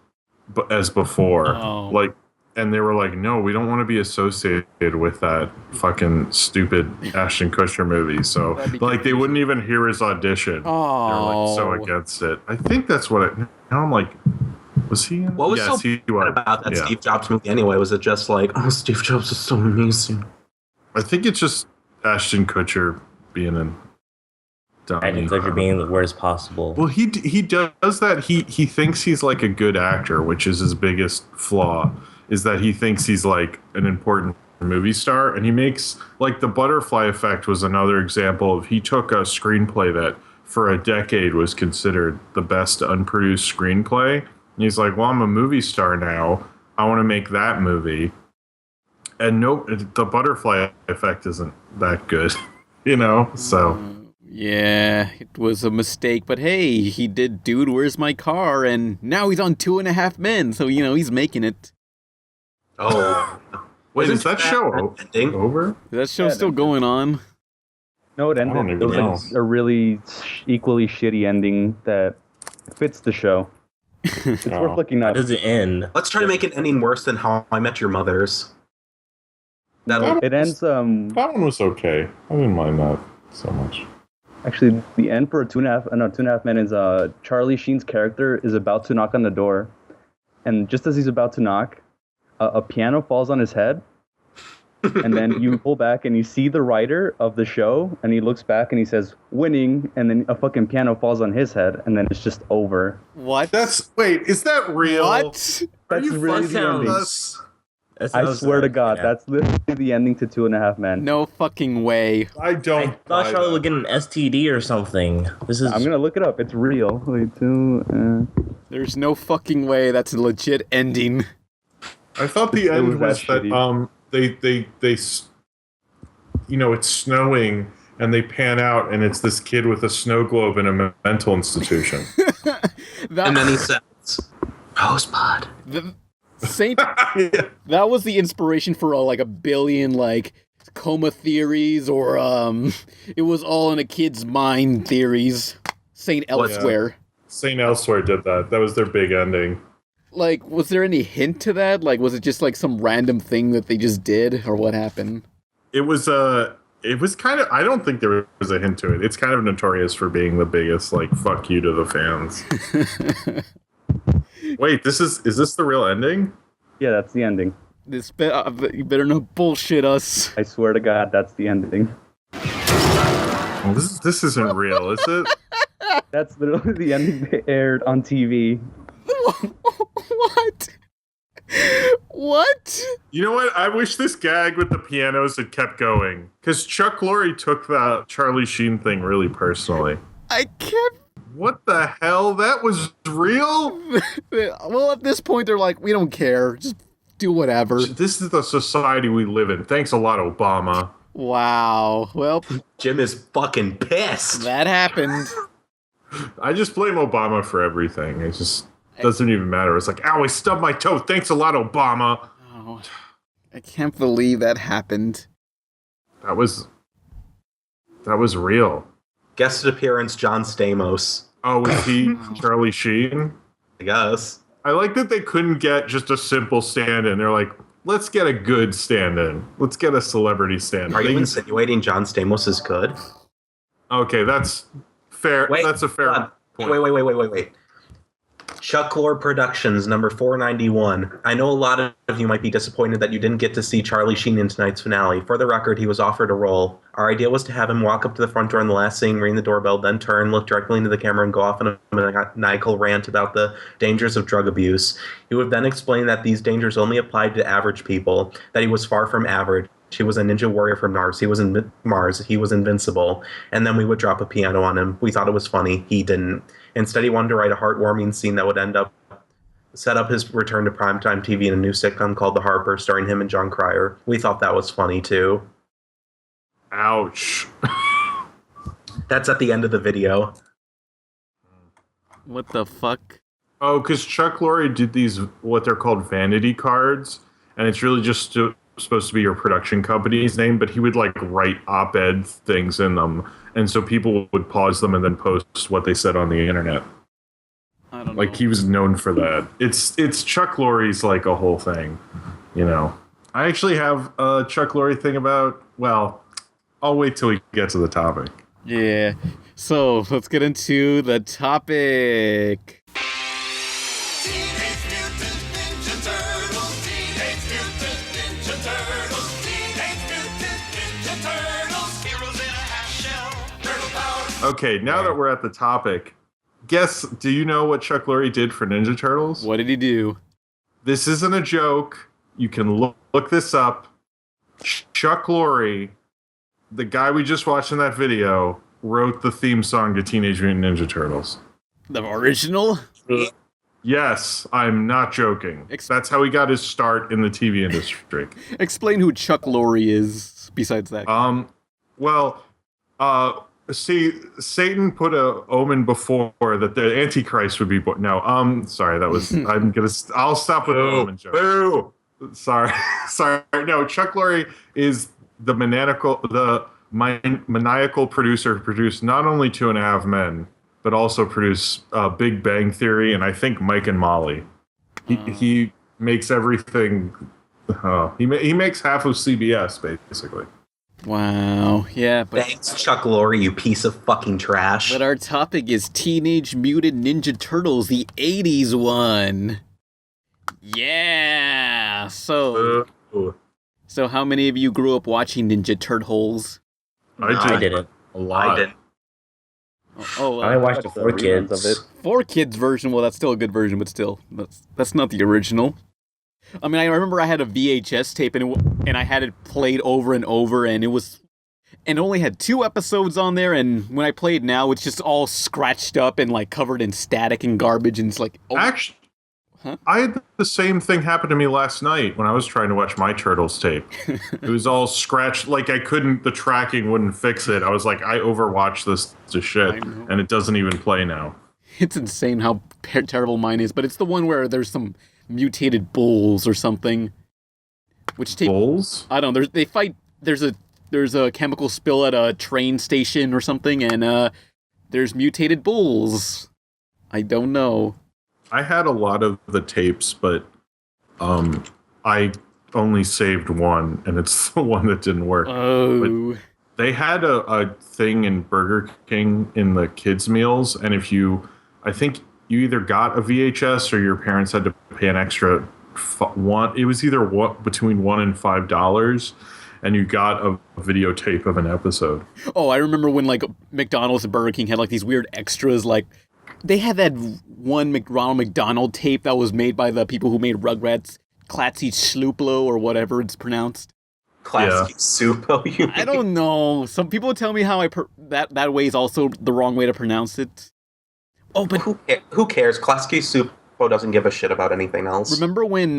as before, Oh. like, and they were like, no, we don't want to be associated with that fucking stupid Ashton Kutcher movie. So That'd be like, they wouldn't even hear his audition. They're like so Oh. against it. I think that's what. Now I'm like. Was he in? What was yes, so he was. about that Yeah. Steve Jobs movie anyway? Was it just like, oh, Steve Jobs is so amazing? I think it's just Ashton Kutcher being in. I think Kutcher being the worst possible. Well, he does that. He thinks he's like a good actor, which is his biggest flaw. Is that he thinks he's like an important movie star, and he makes like The Butterfly Effect was another example of he took a screenplay that for a decade was considered the best unproduced screenplay. And he's like, well, I'm a movie star now. I want to make that movie. And no, The Butterfly Effect isn't that good, So Yeah, it was a mistake, but hey, he did Dude, Where's My Car? And now he's on 2.5 Men, so, he's making it. Oh, wait, is Wasn't that show ending? over? That show's still going on. No, it ended. don't even It was know. like a really equally shitty ending that fits the show. It's Oh. worth looking How up. does it end? Let's try to make it ending worse than How I Met Your Mother's. That'll It ends. That one was okay. I didn't mind that so much. Actually, the end for 2.5 Men is Charlie Sheen's character is about to knock on the door, and just as he's about to knock, a piano falls on his head, and then you pull back and you see the writer of the show, and he looks back and he says "winning," and then a fucking piano falls on his head, and then it's just over. What? Wait, is that real? What? Are That's you really fucking the ending. with us? That I sounds swear to like- God, yeah. that's literally the ending to 2.5 Men. No fucking way. I don't. I thought buy Charlotte that. would get an STD or something. This is. I'm gonna look it up. It's real. Wait, There's no fucking way that's a legit ending. I thought the It was end was that that shitty. it's snowing and they pan out and it's this kid with a snow globe in a mental institution. and then he says, Rosebud. the, Saint. Yeah. That was the inspiration for like a billion like coma theories or it was all in a kid's mind theories. Saint Elsewhere. St. Elsewhere did that. That was their big ending. Like, was there any hint to that? Like, was it just like some random thing that they just did, or what happened? It was kind of, I don't think there was a hint to it. It's kind of notorious for being the biggest like fuck you to the fans. Wait, is this the real ending? Yeah, that's the ending. You better not bullshit us. I swear to God, that's the ending. Well, this isn't real, is it? That's literally the ending they aired on TV. What? What? You know what? I wish this gag with the pianos had kept going. Because Chuck Lorre took that Charlie Sheen thing really personally. I can't. What the hell? That was real? Well, at this point, they're like, we don't care. Just do whatever. This is the society we live in. Thanks a lot, Obama. Wow. Well, Jim is fucking pissed. that happened. I just blame Obama for everything. It just doesn't even matter. It's like, ow, I stubbed my toe. Thanks a lot, Obama. Oh, I can't believe that happened. That was real. Guest appearance, John Stamos. Oh, was he Charlie Sheen? I guess. I like that they couldn't get just a simple stand-in. They're like, let's get a good stand-in. Let's get a celebrity stand-in. Are you insinuating John Stamos is good? Okay, that's fair. Wait, That's a fair hold on. point. Wait. Chuck Lorre Productions, number 491. I know a lot of you might be disappointed that you didn't get to see Charlie Sheen in tonight's finale. For the record, he was offered a role. Our idea was to have him walk up to the front door in the last scene, ring the doorbell, then turn, look directly into the camera, and go off on a maniacal rant about the dangers of drug abuse. He would then explain that these dangers only applied to average people, that he was far from average. He was a ninja warrior from Mars. He was invincible. And then we would drop a piano on him. We thought it was funny. He didn't. Instead, he wanted to write a heartwarming scene that would set up his return to primetime TV in a new sitcom called The Harper, starring him and John Cryer. We thought that was funny, too. Ouch. That's at the end of the video. What the fuck? Oh, because Chuck Lorre did these, what they're called vanity cards, and it's really just supposed to be your production company's name, but he would like write op-ed things in them, and so people would pause them and then post what they said on the internet. I don't know. Like, he was known for that. It's Chuck Lorre's like a whole thing, you know. I actually have a Chuck Lorre thing about, well, I'll wait till we get to the topic. Yeah. So, let's get into the topic. Teenage Mutant Ninja Turtles. Teenage Mutant Ninja Turtles. Teenage Mutant Ninja Turtles. Heroes in a half shell. Turtle power. Okay, now that we're at the topic, do you know what Chuck Lorre did for Ninja Turtles? What did he do? This isn't a joke. You can look this up. Chuck Lorre, the guy we just watched in that video, wrote the theme song to Teenage Mutant Ninja Turtles. The original? Yes, I'm not joking. That's how he got his start in the TV industry. Explain who Chuck Lorre is, besides that. See, Satan put a omen before that the Antichrist would be born. No, sorry, that was, I'll stop with the omen joke. Boo! Sorry. No, Chuck Lorre is the maniacal producer who produced not only 2.5 Men, but also produced Big Bang Theory and I think Mike and Molly. He makes everything. He makes half of CBS basically. Wow. Yeah, but Thanks, Chuck Lorre, you piece of fucking trash. our topic is Teenage Mutant Ninja Turtles, the 80s one. Yeah. So how many of you grew up watching Ninja Turtles? I didn't. A lot. I didn't. Oh, I watched the the 4Kids. reruns of it. 4Kids version. Well, that's still a good version, but still, that's not the original. I mean, I remember I had a VHS tape and I had it played over and over, and it only had 2 episodes on there. And when I play it now, it's just all scratched up and like covered in static and garbage, and it's like, oh, Actually, Huh? I had the same thing happen to me last night when I was trying to watch my Turtles tape. It was all scratched. Like the tracking wouldn't fix it. I was like, I overwatched this to shit, I know. and it doesn't even play now. it's insane how terrible mine is. But it's the one where there's some mutated bulls or something. Which take Bulls? I don't know. They fight. There's a chemical spill at a train station or something, and there's mutated bulls. I don't know. I had a lot of the tapes, but I only saved one, and it's the one that didn't work. Oh. They had a thing in Burger King in the kids' meals, and I think you either got a VHS or your parents had to pay an extra one. It was either between $1 and $5, and you got a videotape of an episode. Oh, I remember when like McDonald's and Burger King had like these weird extras. Like they had that one Ronald McDonald tape that was made by the people who made Rugrats, Clatsy Slooplo or whatever it's pronounced. Classic Supo, you mean? I don't know. Some people tell me how that way is also the wrong way to pronounce it. Oh, but Who cares? Klasky Supo doesn't give a shit about anything else. remember when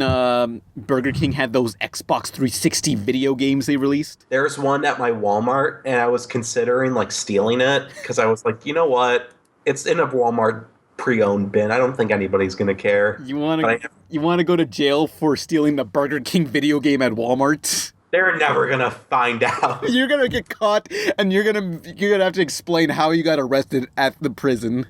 Burger King had those Xbox 360 video games they released? There's one at my Walmart, and I was considering like stealing it because I was like, you know what? It's in a Walmart pre-owned bin. I don't think anybody's gonna care. You want But to go to jail for stealing the Burger King video game at Walmart? They're never gonna find out. You're gonna get caught, and you're gonna have to explain how you got arrested at the prison.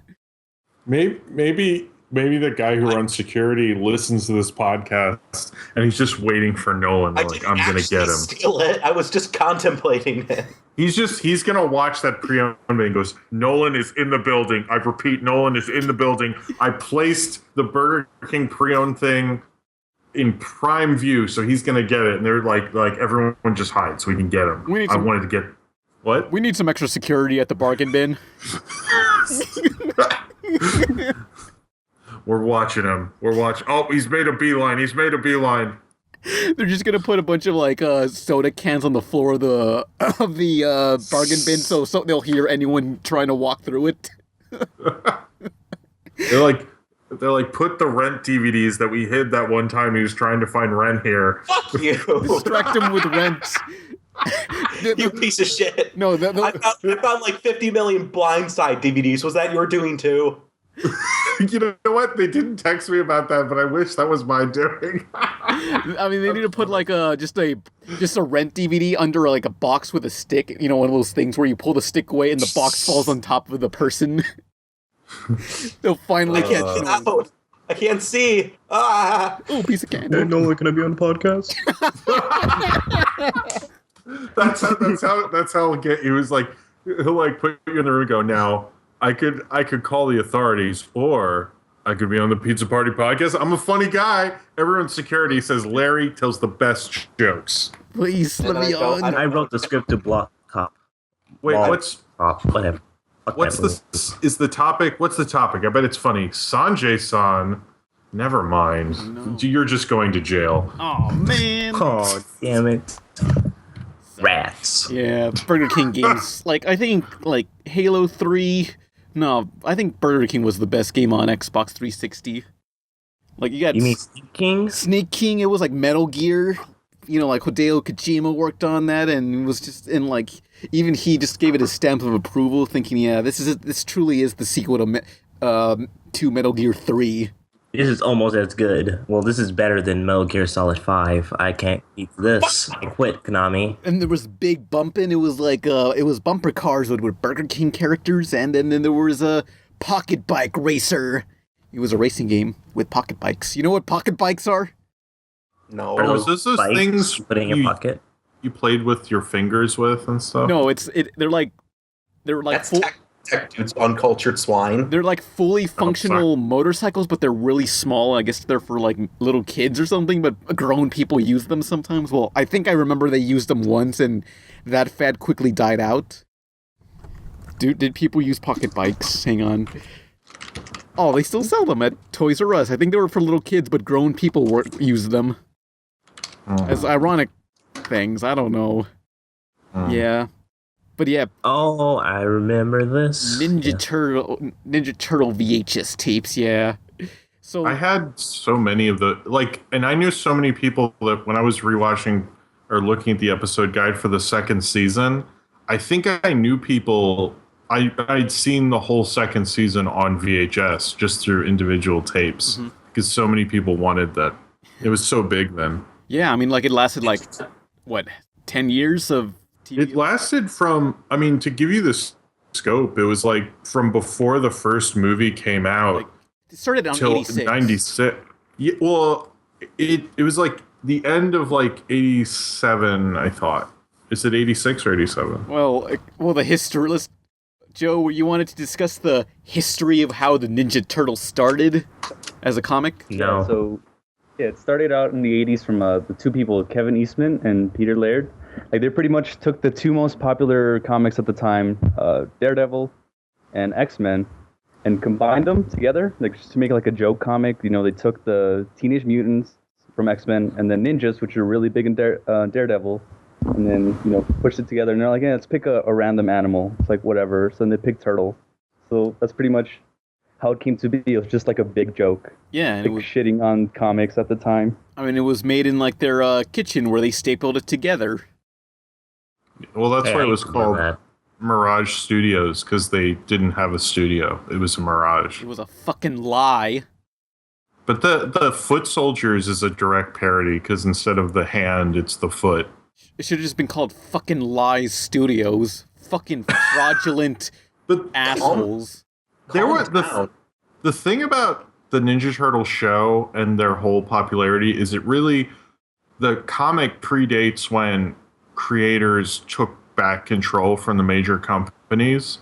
Maybe the guy who runs security listens to this podcast and he's just waiting for Nolan. I Like, didn't I'm gonna actually get him. steal it. I was just contemplating it. He's gonna watch that pre-owned and goes, Nolan is in the building. I repeat, Nolan is in the building. I placed the Burger King pre-owned thing in prime view, so he's gonna get it. And they're like everyone just hides so we can get him. We need I some- wanted to get what? We need some extra security at the bargain bin. We're watching him. Oh, he's made a beeline. They're just gonna put a bunch of like soda cans on the floor of the bargain bin, so they'll hear anyone trying to walk through it. They're like, put the Rent DVDs that we hid that one time he was trying to find Rent here. Fuck you. Distract them with Rent. You piece of shit. No, I found like 50 million Blindside DVDs. Was that your doing too? You know what? They didn't text me about that, but I wish that was my doing. I mean, they need to put like just a Rent DVD under like a box with a stick. You know, one of those things where you pull the stick away and the box falls on top of the person. They'll finally catch Get you. out. I can't see. Ah. Oh, piece of candy. Nolan, can I be on the podcast? That's how he'll get you. Is like he'll like put you in the room and go, now I could call the authorities, or I could be on the Pizza Party podcast. I'm a funny guy. Everyone's security says Larry tells the best jokes. Please let And me I go, on. I wrote the script to block cop. Wait, Well, what's Whatever. Fuck What's that movie. is the topic? What's the topic? I bet it's funny. Sanjay-san. Never mind. No. You're just going to jail. Oh man. Oh, damn it. Rats. Yeah, Burger King games. Like I think like Halo 3. No, I think Burger King was the best game on Xbox 360. Like you got You mean Sneak Kings? Snake King. It was like Metal Gear. You know, like Hideo Kojima worked on that, and it was just in like even he just gave it a stamp of approval, thinking, yeah, this truly is the sequel to Metal Gear 3. This is almost as good. Well, this is better than Metal Gear Solid 5. I can't eat this. I quit, Konami. And there was big bumping. It was like it was bumper cars with Burger King characters, and then there was a Pocket Bike Racer. It was a racing game with pocket bikes. You know what pocket bikes are? No. Oh, is this those Bikes things you put in your you- pocket? You played with your fingers with and stuff? No, they're like That's tech dudes, uncultured swine. they're like fully functional motorcycles, but they're really small. I guess they're for like little kids or something, but grown people use them sometimes. Well, I think I remember they used them once, and that fad quickly died out. Did people use pocket bikes? Hang on. Oh, they still sell them at Toys R Us. I think they were for little kids, but grown people used them. As ironic things. I don't know. Yeah. But yeah, Oh, I remember this. Ninja Turtle VHS tapes, yeah. So I had so many of the and I knew so many people that when I was rewatching or looking at the episode guide for the second season, I think I knew people. I'd seen the whole second season on VHS just through individual tapes because so many people wanted that. It was so big then. yeah, I mean, like it lasted like what 10 years of TV. It lasted from, I mean, to give you this scope, it was like from before the first movie came out It started on till 86. 96. Yeah, well, it was like the end of like 87, I thought. Is it 86 or 87? Well, the history. Joe, you wanted to discuss the history of how the Ninja Turtle started as a comic? No. So, yeah, it started out in the 80s from the two people, Kevin Eastman and Peter Laird. Like, they pretty much took the two most popular comics at the time, Daredevil and X-Men, and combined them together, like just to make like a joke comic. You know, they took the Teenage Mutants from X-Men and the Ninjas, which are really big in Daredevil, and then, you know, pushed it together. And they're like, yeah, let's pick a random animal. It's like, whatever. So then they picked Turtle. So that's pretty much how it came to be. It was just like a big joke. Yeah, and it Like was, shitting on comics at the time. I mean, it was made in like their kitchen where they stapled it together. Well, that's Hey, why I it was hate to hear called that. Mirage Studios, because they didn't have a studio. It was a mirage. It was a fucking lie. But the Foot Soldiers is a direct parody, because instead of the hand, it's the foot. It should have just been called fucking Lies Studios. Fucking fraudulent But assholes. there were Calm down. the thing about the Ninja Turtle show and their whole popularity is the comic predates when creators took back control from the major companies,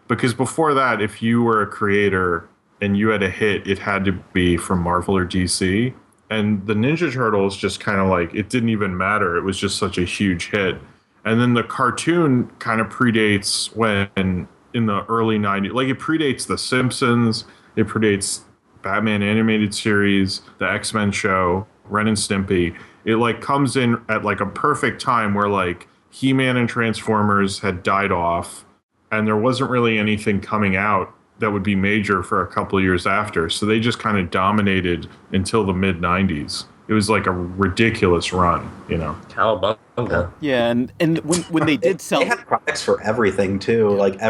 because before that, if you were a creator and you had a hit, it had to be from Marvel or DC, and the Ninja Turtles just kind of like, it didn't even matter, it was just such a huge hit. And then the cartoon kind of predates when in the early 90s, like it predates The Simpsons, it predates Batman animated series, the X-Men show, Ren and Stimpy. It like comes in at like a perfect time where like He-Man and Transformers had died off and there wasn't really anything coming out that would be major for a couple of years after. So they just kind of dominated until the mid 90s. It was like a ridiculous run, you know. Cowabunga. Yeah, and when they did sell, They had products for everything too. Like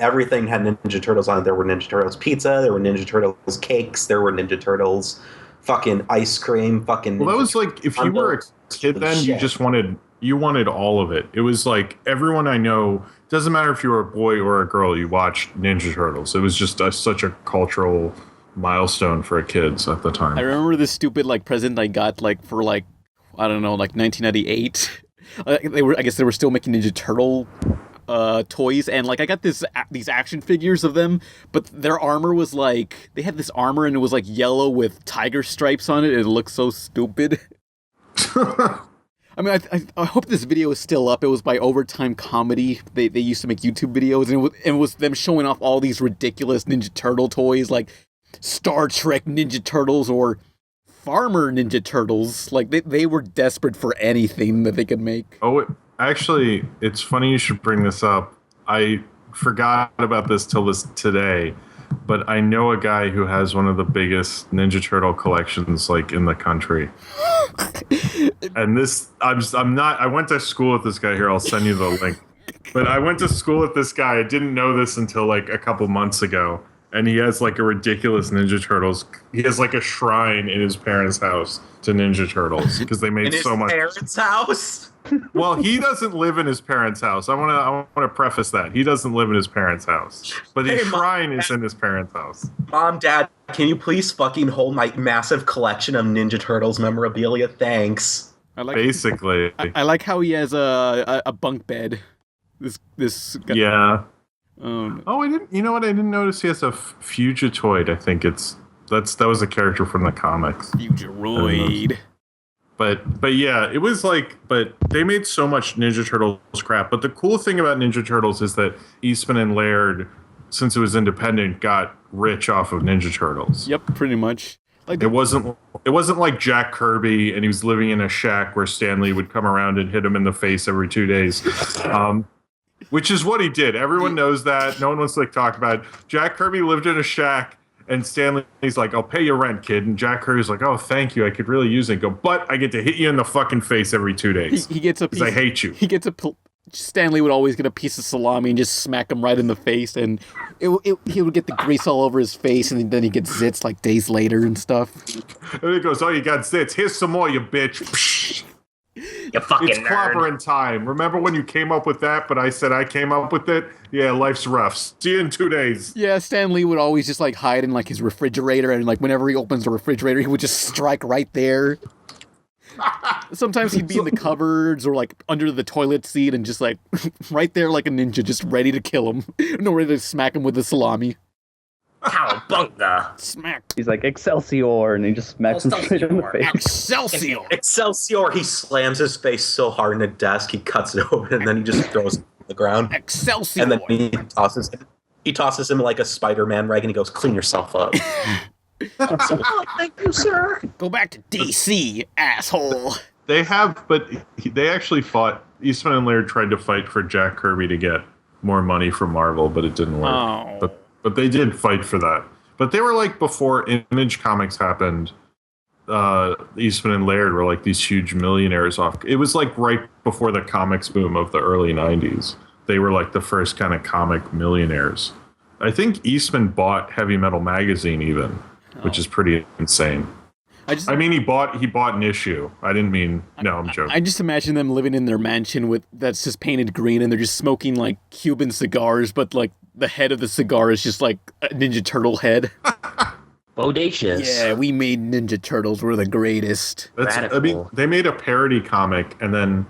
everything had Ninja Turtles on it. There were Ninja Turtles pizza. There were Ninja Turtles cakes. There were Ninja Turtles fucking ice cream. Fucking. Well, that Ninja was like, if you were a kid then, you Shit. just wanted all of it. It was like everyone I know, doesn't matter if you were a boy or a girl, you watched Ninja Turtles. It was just such a cultural milestone for kids at the time. I remember this stupid like present I got like for like, I don't know, like 1998. I guess they were still making Ninja Turtle toys, and like I got these action figures of them, but their armor was like, they had this armor and it was like yellow with tiger stripes on it, and it looked so stupid. I mean, I hope this video is still up. It was by Overtime Comedy. They used to make YouTube videos, and it was them showing off all these ridiculous Ninja Turtle toys, like Star Trek Ninja Turtles or Farmer Ninja Turtles. Like, they were desperate for anything that they could make. Oh, actually, it's funny you should bring this up. I forgot about this till today, but I know a guy who has one of the biggest Ninja Turtle collections like in the country. And I went to school with this guy here. I'll send you the link. But I went to school with this guy. I didn't know this until like a couple months ago. And he has like a ridiculous Ninja Turtles. He has like a shrine in his parents' house to Ninja Turtles because they made in his so much. parents' house. Well, he doesn't live in his parents' house. I want to preface that he doesn't live in his parents' house, but his Hey, Mom. shrine is in his parents' house. Mom, Dad, can you please fucking hold my massive collection of Ninja Turtles memorabilia? Thanks. I like Basically, I like how he has a bunk bed. This guy, yeah. um, Oh, I didn't. You know what? I didn't notice he has a Fugitoid. I think that was a character from the comics. Futuroid. But yeah, it was like, but they made so much Ninja Turtles crap. But the cool thing about Ninja Turtles is that Eastman and Laird, since it was independent, got rich off of Ninja Turtles. Yep, pretty much. Like It wasn't like Jack Kirby and he was living in a shack where Stanley would come around and hit him in the face every 2 days. Which is what he did. Everyone knows that. No one wants to talk about it. Jack Kirby lived in a shack and Stanley's like, I'll pay your rent, kid. And Jack Kirby's like, oh, thank you. I could really use it. Go, but I get to hit you in the fucking face every 2 days. he gets a piece. Because I hate you. He gets Stanley would always get a piece of salami and just smack him right in the face, and he would get the grease all over his face, and then he gets zits like days later and stuff. And he goes, oh, you got zits. Here's some more, you bitch. You fucking It's nerd. clobbering time. Remember when you came up with that, but I said I came up with it? Yeah, life's rough. See you in 2 days. Yeah, Stanley would always just like hide in like his refrigerator, and like whenever he opens the refrigerator, he would just strike right there. Sometimes he'd be in the cupboards or like under the toilet seat and just like right there like a ninja, just ready to kill him. No, ready to smack him with the salami. Cowabunga. Smack. He's like, Excelsior, and he just smacks him straight in the face. Excelsior! Excelsior! He slams his face so hard in the desk, he cuts it open, and then he just throws it on the ground. Excelsior! And then he tosses him like a Spider-Man rag, and he goes, "Clean yourself up." Go back to DC, asshole. They have, but they actually fought. Eastman and Laird tried to fight for Jack Kirby to get more money from Marvel, but it didn't work. Oh. But they did fight for that But they were like before Image Comics happened. Eastman and Laird were like these huge millionaires off. It was like right before the comics boom of the early 90s. They were like the first kind of comic millionaires. I think Eastman bought Heavy Metal Magazine even, which is pretty insane. I mean, he bought an issue. I didn't mean, no, I'm joking. I just imagine them living in their mansion that's just painted green, and they're just smoking like Cuban cigars, but like the head of the cigar is just like a Ninja Turtle head. Bodacious. Yeah, we made Ninja Turtles. We're the greatest. I mean, they made a parody comic, and then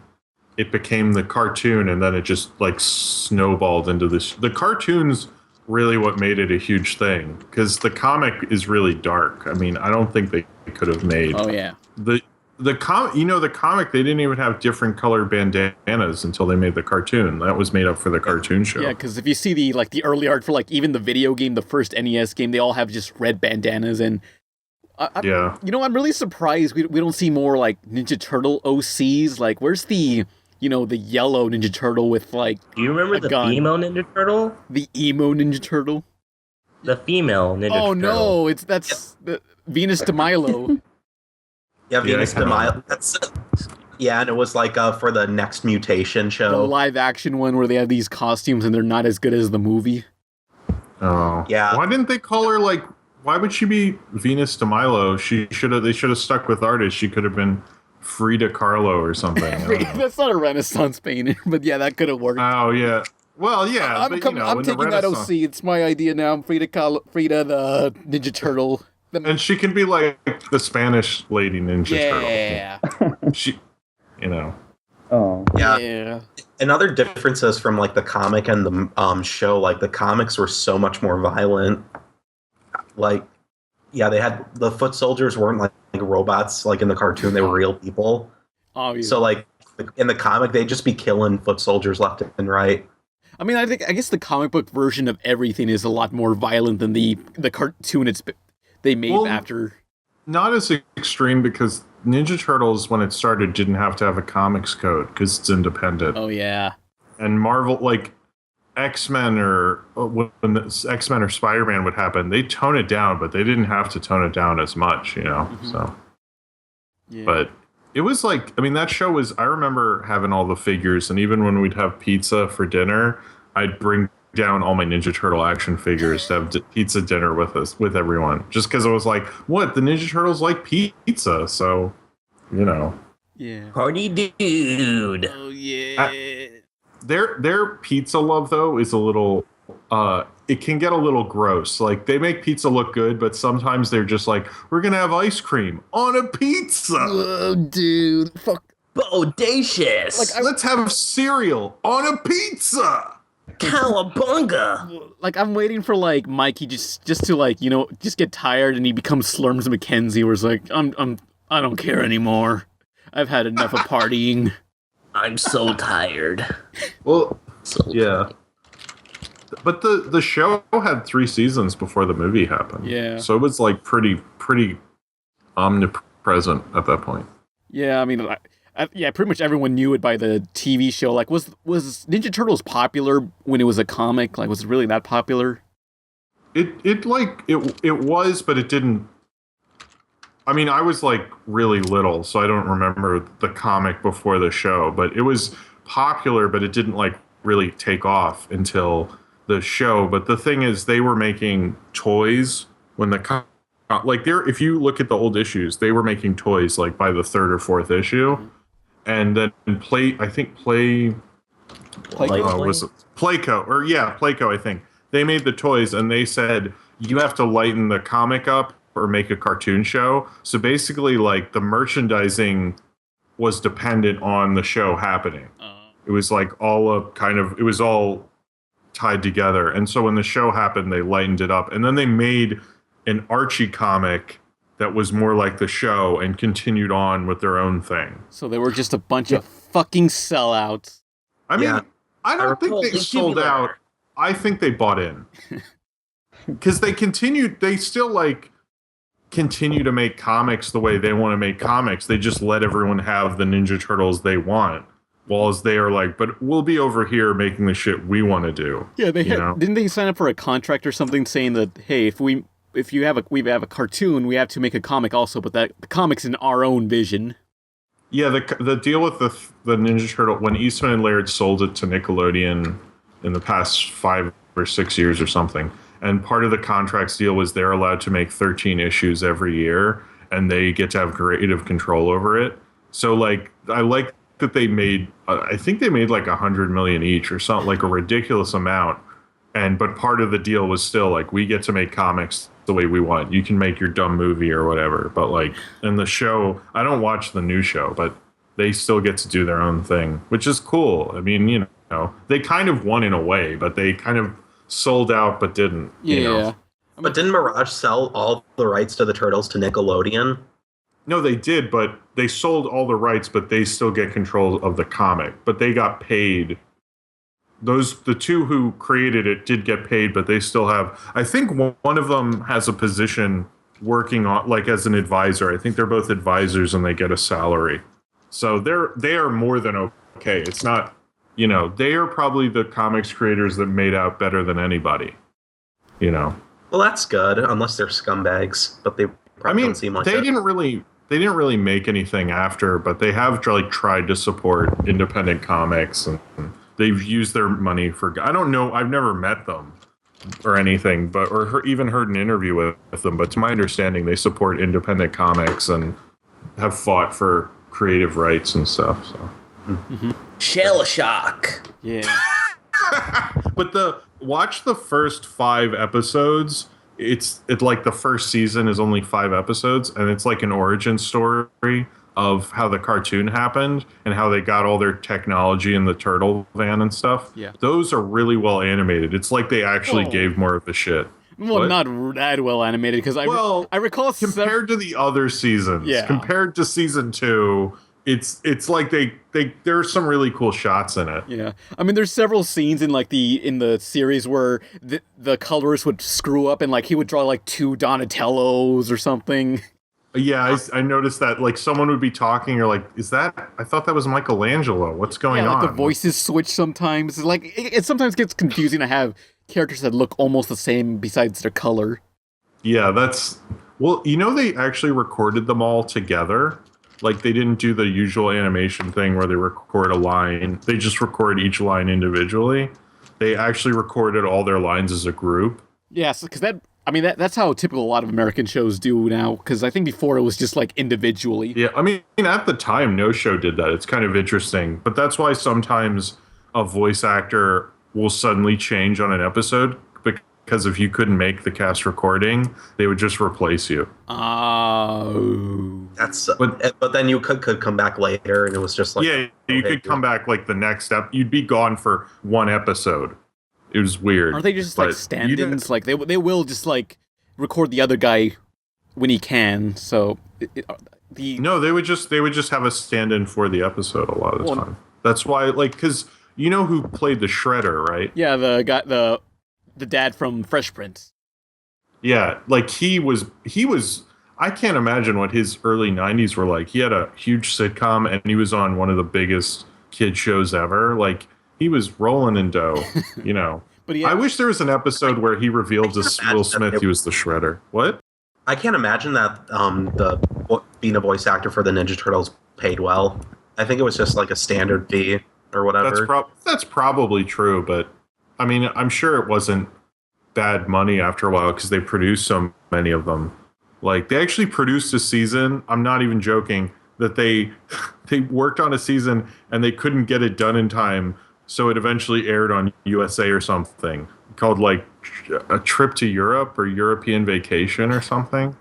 it became the cartoon, and then it just like snowballed into this. The cartoon's really what made it a huge thing, because the comic is really dark. I mean, I don't think they could have made. Oh yeah. The comic, they didn't even have different color bandanas until they made the cartoon. That was made up for the cartoon show. Yeah, because if you see the early art for like even the video game, the first NES game, they all have just red bandanas, and yeah. You know, I'm really surprised we don't see more like Ninja Turtle OCs. Like, where's the the yellow Ninja Turtle with like? Do you remember the gun? emo Ninja Turtle? The emo Ninja Turtle. The female Ninja Turtle. Oh no, that's the Venus de Milo. Yeah, Venus de Milo. Yeah, and it was like for the Next Mutation The show. live action one where they have these costumes and they're not as good as the movie. Oh. Yeah. Why didn't they call her like? Why would she be Venus de Milo? They should have stuck with artists. She could have been Frida Kahlo or something. I don't know. That's not a Renaissance painter, but yeah, that could have worked. Oh yeah. Well, yeah. I'm but, I'm taking that OC. It's my idea now. I'm Frida the Ninja Turtle. And she can be like the Spanish lady Ninja Yeah. Turtle. She, Oh. Yeah. And other differences from like the comic and the show, like the comics were so much more violent. Like, yeah, they had the foot soldiers weren't like robots like in the cartoon; they were real people. Obviously. So like in the comic, they'd just be killing foot soldiers left and right. I mean, I guess the comic book version of everything is a lot more violent than the cartoon they made after. Not as extreme, because Ninja Turtles, when it started, didn't have to have a comics code because it's independent. Oh yeah. And Marvel, like X-Men or when X-Men or Spider-Man would happen, they tone it down, but they didn't have to tone it down as much, Mm-hmm. So. Yeah. But it was like, I mean, that show was. I remember having all the figures, and even when we'd have pizza for dinner, I'd bring down all my Ninja Turtle action figures to have pizza dinner with everyone, just because I was like, what, the Ninja Turtles like pizza, so Yeah. Party dude. Oh yeah. Their pizza love though is a little it can get a little gross. Like, they make pizza look good, but sometimes they're just like, we're gonna have ice cream on a pizza. Oh dude, fuck. Bodacious. Let's have cereal on a pizza. Cowabunga. Like, I'm waiting for like Mikey just to like just get tired and he becomes Slurms McKenzie, where it's like I don't care anymore. I've had enough of partying. I'm so tired. Well, So yeah. But the show had 3 seasons before the movie happened. Yeah. So it was like pretty omnipresent at that point. Yeah, I mean, pretty much everyone knew it by the TV show. Like, was Ninja Turtles popular when it was a comic? Like, was it really that popular? It was, but it didn't. I mean, I was like really little, so I don't remember the comic before the show. But it was popular, but it didn't like really take off until the show. But the thing is, they were making toys when if you look at the old issues, they were making toys like by the 3rd or 4th issue, and then Playco, I think they made the toys, and they said you have to lighten the comic up or make a cartoon show. So basically, like, the merchandising was dependent on the show happening. It was like it was all tied together. And so when the show happened, they lightened it up. And then they made an Archie comic that was more like the show and continued on with their own thing. So they were just a bunch of fucking sellouts. I mean, Yeah. I don't think they sold out. I think they bought in. Because they still like continue to make comics the way they want to make comics. They just let everyone have the Ninja Turtles they want. While they are like, but we'll be over here making the shit we want to do. Yeah, didn't they sign up for a contract or something saying that, hey, if we if you have we have a cartoon, we have to make a comic also, but the comic's in our own vision. Yeah, the deal with the Ninja Turtle, when Eastman and Laird sold it to Nickelodeon in the past 5 or 6 years or something, and part of the contract's deal was they're allowed to make 13 issues every year, and they get to have creative control over it. So, like, I like that they made, I think they made like 100 million each or something, like a ridiculous amount. But part of the deal was still like, we get to make comics the way we want. You can make your dumb movie or whatever, but like in the show, I don't watch the new show, but they still get to do their own thing, which is cool. I mean, you know, they kind of won in a way, but they kind of sold out but didn't. Yeah. You know? But didn't Mirage sell all the rights to the Turtles to Nickelodeon? No, they did, but they sold all the rights, but they still get control of the comic. But they got paid. The two who created it did get paid, but they still have. I think one of them has a position working on, like, as an advisor. I think they're both advisors, and they get a salary. So they are more than okay. It's not, you know, they are probably the comics creators that made out better than anybody. You know. Well, that's good, unless they're scumbags. But they probably don't seem like they that. didn't really make anything after, but they have like tried to support independent comics, and they've used their money for. I don't know. I've never met them or anything, but even heard an interview with them. But to my understanding, they support independent comics and have fought for creative rights and stuff. So. Shell shock. Yeah. But watch the first 5 episodes. It's like the first season is only 5 episodes, and it's like an origin story of how the cartoon happened and how they got all their technology in the turtle van and stuff. Yeah. Those are really well animated. It's like they actually gave more of a shit. Well, What? not that well animated, because I recall compared to the other seasons. Yeah. Compared to season 2, it's like there are some really cool shots in it. Yeah, I mean, there's several scenes in the series where the colorist would screw up and like he would draw like 2 Donatellos or something. Yeah, I noticed that, like, someone would be talking, or like, I thought that was Michelangelo. What's going Like on? the voices switch sometimes. Like it sometimes gets confusing to have characters that look almost the same besides their color. Yeah, well, you know, they actually recorded them all together. Like, they didn't do the usual animation thing where they record a line. They just record each line individually. They actually recorded all their lines as a group. Yes, because that's how typical a lot of American shows do now. Because I think before it was just like individually. Yeah, I mean, at the time, no show did that. It's kind of interesting. But that's why sometimes a voice actor will suddenly change on an episode, because if you couldn't make the cast recording, they would just replace you. Oh. But then you could come back later, and it was just like, yeah, you could come back like the next step. You'd be gone for 1 episode. It was weird. Aren't they just like stand-ins? Like they will just like record the other guy when he can. So no, they would just have a stand-in for the episode a lot of the time. That's why, like, because you know who played the Shredder, right? Yeah, the guy, the dad from Fresh Prince. Yeah, like he was. I can't imagine what his early 90s were like. He had a huge sitcom, and he was on one of the biggest kid shows ever. Like, he was rolling in dough, you know. But I wish there was an episode where he revealed to Will Smith he was the Shredder. What? I can't imagine that being a voice actor for the Ninja Turtles paid well. I think it was just like a standard fee or whatever. That's probably true, but I mean, I'm sure it wasn't bad money after a while because they produced so many of them. Like, they actually produced a season, I'm not even joking, that they worked on a season and they couldn't get it done in time, so it eventually aired on USA or something, called like A Trip to Europe or European Vacation or something.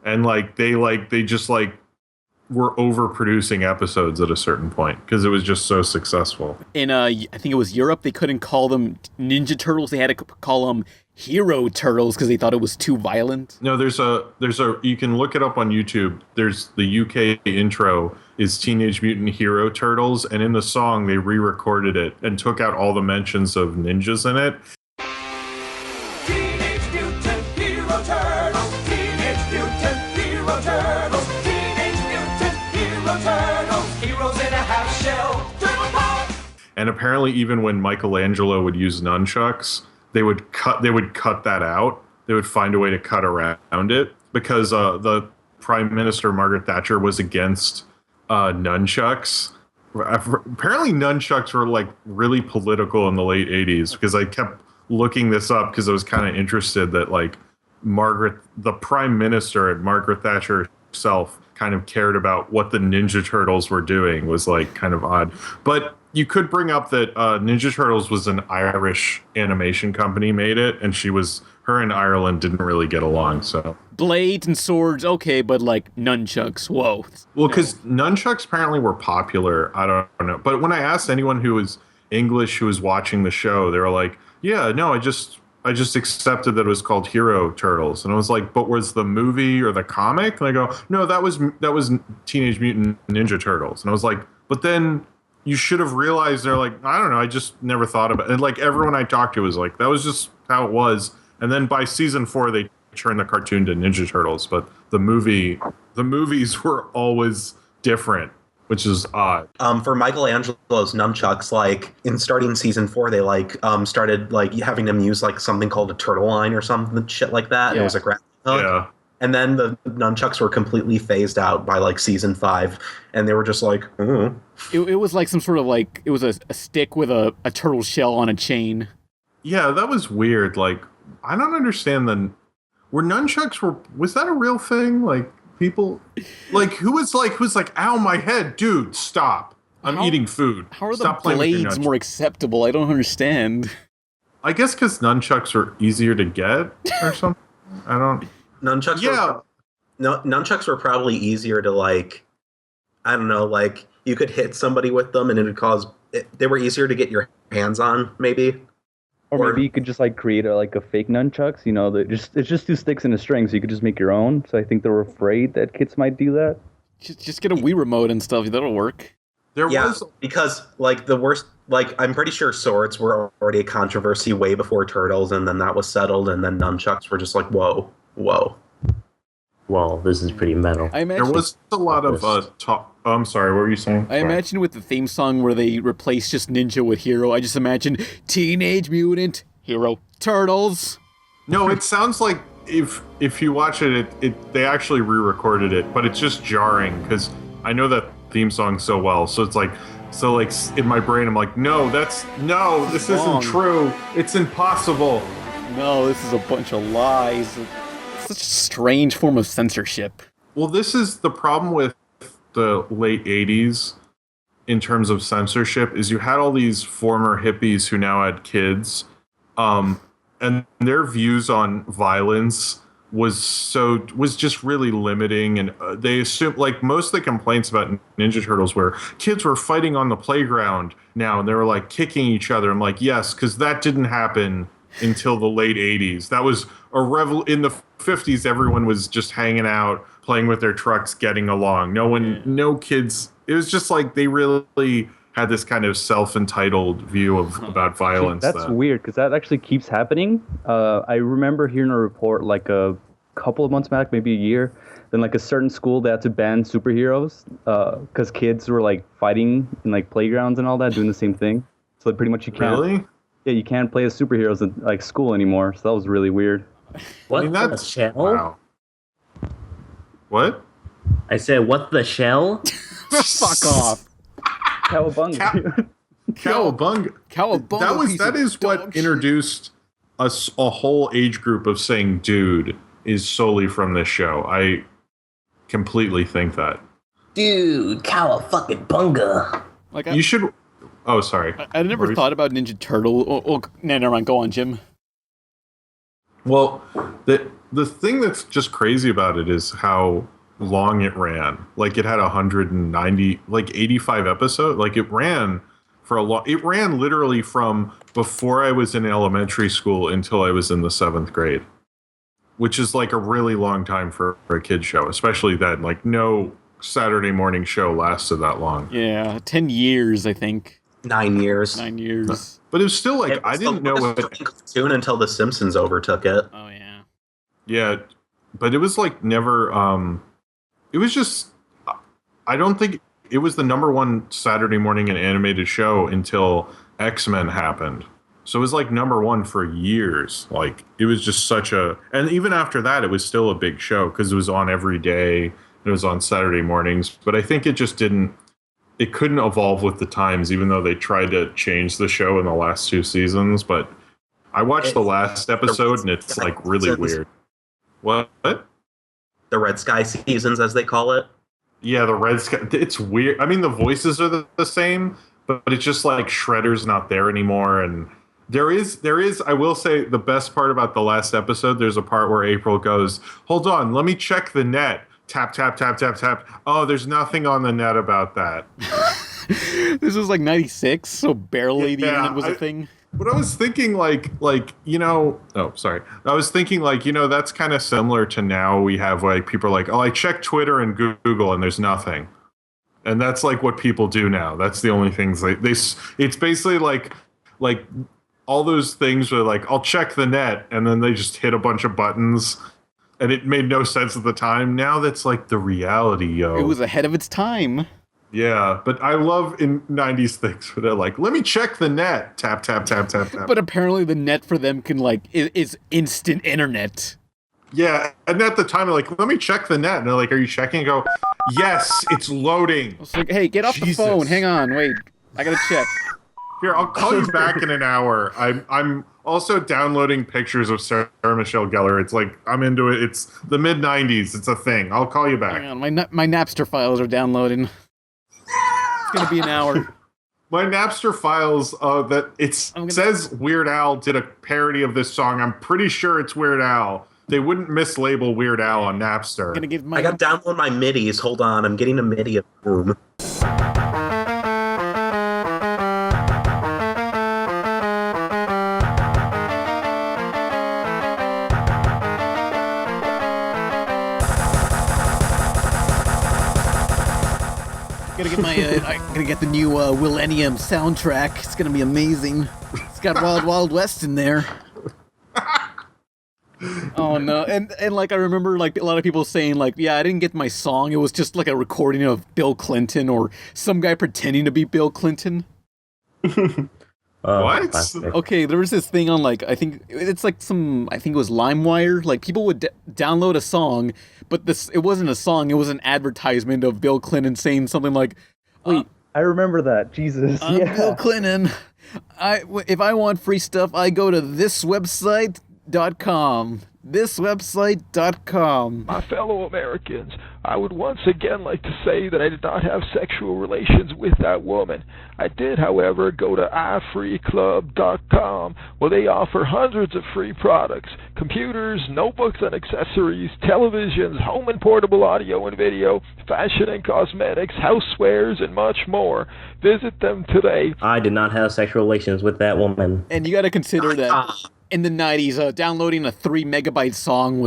And they just were overproducing episodes at a certain point because it was just so successful. In I think it was Europe, they couldn't call them Ninja Turtles. They had to call them Hero Turtles because they thought it was too violent. No, there's a you can look it up on YouTube. There's the UK intro is Teenage Mutant Hero Turtles, and in the song they re-recorded it and took out all the mentions of ninjas in it. Teenage Mutant Hero Turtles. Teenage Mutant Hero Turtles. Teenage Mutant Hero Turtles. Heroes in a half shell. Turtle Power. And apparently, even when Michelangelo would use nunchucks, they would cut that out. they would find a way to cut around it because the Prime Minister Margaret Thatcher was against nunchucks. Apparently, nunchucks were like really political in the late 80s because I kept looking this up because I was kind of interested that like the Prime Minister and Margaret Thatcher herself kind of cared about what the Ninja Turtles were doing was like kind of odd. But you could bring up that Ninja Turtles was an Irish animation company made it, and her and Ireland didn't really get along. So Blades and swords, okay, but like nunchucks, whoa. well, because nunchucks apparently were popular. I don't know, but when I asked anyone who was English who was watching the show, they were like, "Yeah, no, I just accepted that it was called Hero Turtles," and I was like, "But was the movie or the comic?" And I go, "No, that was Teenage Mutant Ninja Turtles," and I was like, "But then." You should have realized they're like, I don't know, I just never thought about it. And like everyone I talked to was like, that was just how it was. And then by season 4, they turned the cartoon to Ninja Turtles. But the movies were always different, which is odd. For Michelangelo's nunchucks, like in starting season 4, they like started like having them use like something called a turtle line or something shit like that. Yeah. It was a grappling hook. Yeah. And then the nunchucks were completely phased out by like season 5, and they were just like, ooh. It was like some sort of like, it was a stick with a turtle shell on a chain. Yeah, that was weird. Like, I don't understand was that a real thing? Like, people, like, who's like, ow, my head, dude, stop. I'm eating food. How are Stop the playing with your blades nunchucks." more acceptable? I don't understand. I guess because nunchucks are easier to get or something. I don't. Nunchucks nunchucks were probably easier to like, I don't know, like you could hit somebody with them and it would they were easier to get your hands on, maybe. Or maybe you could just like create a fake nunchucks, you know, it's just 2 sticks and a string, so you could just make your own. So I think they were afraid that kids might do that. Just get a Wii remote and stuff. That'll work. Because like the worst, like I'm pretty sure swords were already a controversy way before Turtles, and then that was settled, and then nunchucks were just like, whoa. Well, this is pretty metal. I imagine There was a lot of talk. Oh, I'm sorry, what were you saying? I imagine with the theme song where they replace just Ninja with Hero, I just imagine Teenage Mutant Hero Turtles. No, it sounds like if you watch it they actually re-recorded it, but it's just jarring because I know that theme song so well. So it's like in my brain I'm like, no, this isn't true. It's impossible. No, this is a bunch of lies. It's such a strange form of censorship. Well, this is the problem with the late 80s in terms of censorship is you had all these former hippies who now had kids, and their views on violence was just really limiting, and they assumed, like, most of the complaints about Ninja Turtles were kids were fighting on the playground now, and they were like kicking each other. I'm like, yes, because that didn't happen until the late 80s. That was in the 50s, everyone was just hanging out, playing with their trucks, getting along. No kids. It was just like they really had this kind of self-entitled view about violence. That's weird because that actually keeps happening. I remember hearing a report like a couple of months back, maybe a year, then like a certain school they had to ban superheroes because kids were like fighting in like playgrounds and all that, doing the same thing. So pretty much you can't. Really? Yeah, you can't play as superheroes in like school anymore. So that was really weird. What the shell? Wow. What? I said, what the shell? Fuck off. Cowabunga. Cowabunga. Cowabunga. That is what introduced us a whole age group of saying dude is solely from this show. I completely think that. Dude, cowabunga. Like You should. Oh, sorry. I never thought about Ninja Turtle. Oh, no, never mind. Go on, Jim. Well, the thing that's just crazy about it is how long it ran. Like it had 190, like 85 episodes. Like it ran for a long. It ran literally from before I was in elementary school until I was in the 7th grade, which is like a really long time for a kid show, especially then. Like no Saturday morning show lasted that long. Yeah, 10 years, I think. 9 years. 9 years. But it was still like It was I didn't know the what. cartoon until The Simpsons overtook it. Oh, yeah. Yeah, but it was like never. It was just. I don't think it was the #1 Saturday morning and animated show until X-Men happened. So it was like number one for years. Like it was just such a, and even after that, it was still a big show because it was on every day. It was on Saturday mornings, but I think it just didn't, it couldn't evolve with the times, even though they tried to change the show in the last 2 seasons. But I watched the last episode and it's like really weird. What? The Red Sky seasons, as they call it. Yeah, the Red Sky. It's weird. I mean, the voices are the same, but it's just like Shredder's not there anymore. And there is. I will say the best part about the last episode. There's a part where April goes, "Hold on, let me check the net." Tap tap tap tap tap. Oh, there's nothing on the net about that. This was like 96, so barely the internet was a thing. But I was thinking like, you know, oh, sorry. I was thinking like, you know, that's kind of similar to now we have like people are like, oh, I check Twitter and Google and there's nothing. And that's like what people do now. That's the only things they it's basically like all those things where like, I'll check the net and then they just hit a bunch of buttons and it made no sense at the time. Now that's like the reality, yo. It was ahead of its time. Yeah, but I love in 90s things where they're like, let me check the net. Tap, tap, tap, tap, tap. But apparently the net for them can like, is instant internet. Yeah, and at the time, they're like, let me check the net. And they're like, are you checking? I go, yes, it's loading. It's like, hey, get off the phone. Hang on, wait. I gotta check. Here, I'll call you back in an hour. I'm also downloading pictures of Sarah Michelle Gellar. It's like, I'm into it. It's the mid-90s. It's a thing. I'll call you back. Hang on, my Napster files are downloading. It's gonna be an hour. My Napster files, says Weird Al did a parody of this song. I'm pretty sure it's Weird Al. They wouldn't mislabel Weird Al on Napster. I got to download my MIDIs. Hold on, I'm getting a MIDI of Boom. I'm gonna get the new Millennium soundtrack. It's gonna be amazing. It's got Wild Wild West in there. Oh no! And like I remember like a lot of people saying like, yeah, I didn't get my song. It was just like a recording of Bill Clinton or some guy pretending to be Bill Clinton. What? Okay, there was this thing on like I think it was LimeWire. Like people would download a song, but it wasn't a song. It was an advertisement of Bill Clinton saying something like, "Wait, I remember that." Jesus, I'm Bill Clinton. If I want free stuff, I go to thiswebsite.com. Thiswebsite.com. My fellow Americans, I would once again like to say that I did not have sexual relations with that woman. I did, however, go to ifreeclub.com, where they offer hundreds of free products: computers, notebooks and accessories, televisions, home and portable audio and video, fashion and cosmetics, housewares, and much more. Visit them today. I did not have sexual relations with that woman. And you got to consider that in the 90s, downloading a 3 megabyte song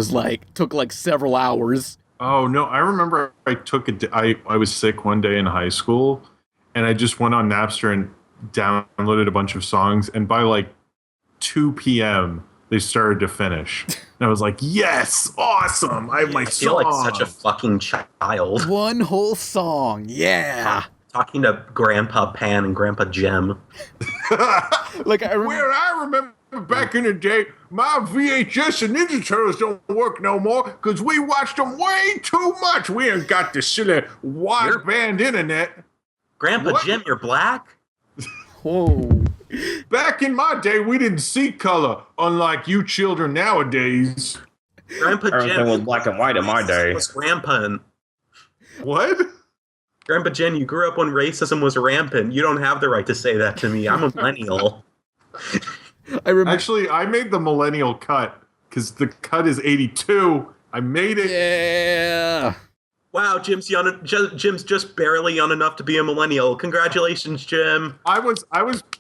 took like several hours. Oh no, I remember I was sick one day in high school and I just went on Napster and downloaded a bunch of songs, and by like 2 p.m. they started to finish. And I was like, yes, awesome. I have my song. I feel like such a fucking child. One whole song. Yeah. Talking to Grandpa Pan and Grandpa Jem. Like I remember back in the day, my VHS and Ninja Turtles don't work no more because we watched them way too much. We ain't got the silly wideband internet. Grandpa Jim, you're black? Whoa. Back in my day, we didn't see color, unlike you children nowadays. Grandpa Jim. Everything was black and white in my day. Was rampant. What? Grandpa Jen, you grew up when racism was rampant. You don't have the right to say that to me. I'm a millennial. Actually, I made the millennial cut because the cut is 82. I made it. Yeah. Wow, Jim's just barely young enough to be a millennial. Congratulations, Jim. I was.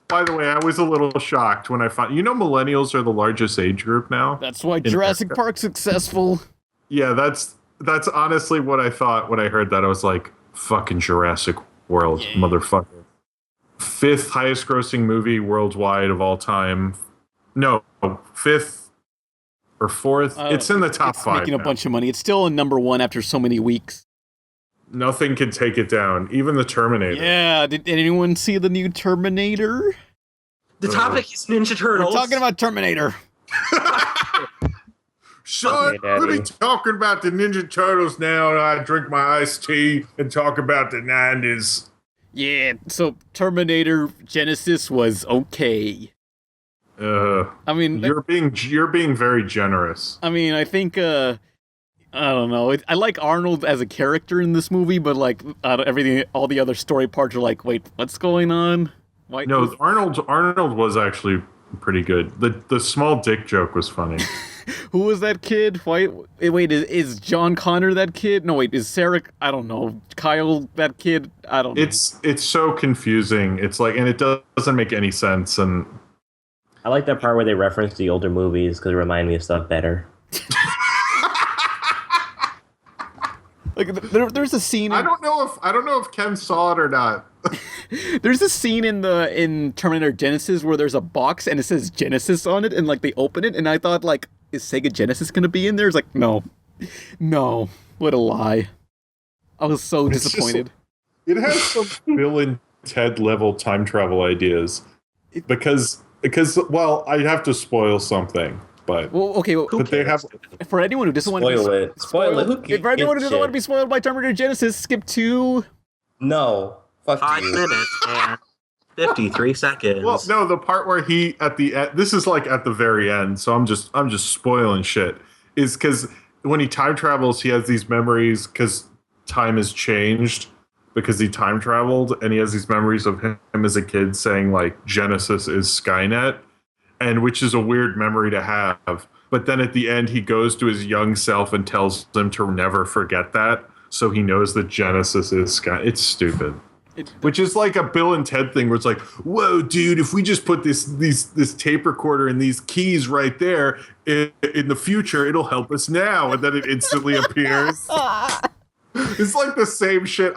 By the way, I was a little shocked when I found. You know, millennials are the largest age group now. That's why Jurassic Park's successful. Yeah, that's honestly what I thought when I heard that. I was like, fucking Jurassic World, motherfucker. 5th highest grossing movie worldwide of all time. No, 5th or 4th. It's in the top 5. Making a bunch of money. It's still a number 1 after so many weeks. Nothing can take it down, even the Terminator. Yeah, did anyone see the new Terminator? The topic is Ninja We're Turtles. talking about Terminator. Son, Okay, Daddy. we'll be talking about the Ninja Turtles now, and I drink my iced tea and talk about the 90s. Yeah, so Terminator Genesis was okay. I mean, You're being very generous. I think, I don't know. I like Arnold as a character in this movie, but like everything, all the other story parts are like, wait, what's going on? Why? No, Arnold was actually pretty good. The small dick joke was funny. Who was that kid? Why? Wait, is John Connor that kid? No, wait, is Sarah? I don't know. Kyle that kid? I don't know. It's so confusing. It's like, and it doesn't make any sense. And I like that part where they reference the older movies because it remind me of stuff better. Like there's a scene. I don't know if Ken saw it or not. There's a scene in Terminator Genesis where there's a box and it says Genesis on it, and like they open it, and I thought like, is Sega Genesis gonna be in there? It's like, no, what a lie. I was so It's just- disappointed. It has some Bill and Ted level time travel ideas because well, I have to spoil something, but Well, okay, well, but they have. for anyone who doesn't want to Spoil be it. Spoil it. Who for anyone who gives doesn't want to be shit? spoiled by Terminator Genesis, skip to. No. Fuck 5 you. minutes and 53 seconds. Well, no, the part where he at the end. This is like at the very end, so I'm just spoiling shit. Is because when he time travels, he has these memories because time has changed because he time traveled, and he has these memories of him as a kid saying like Genesis is Skynet, and which is a weird memory to have. But then at the end, he goes to his young self and tells him to never forget that, so he knows that Genesis is Skynet. It's stupid. Which is like a Bill and Ted thing where it's like, whoa, dude, if we just put this tape recorder and these keys right there in the future, it'll help us now. And then it instantly appears. It's like the same shit.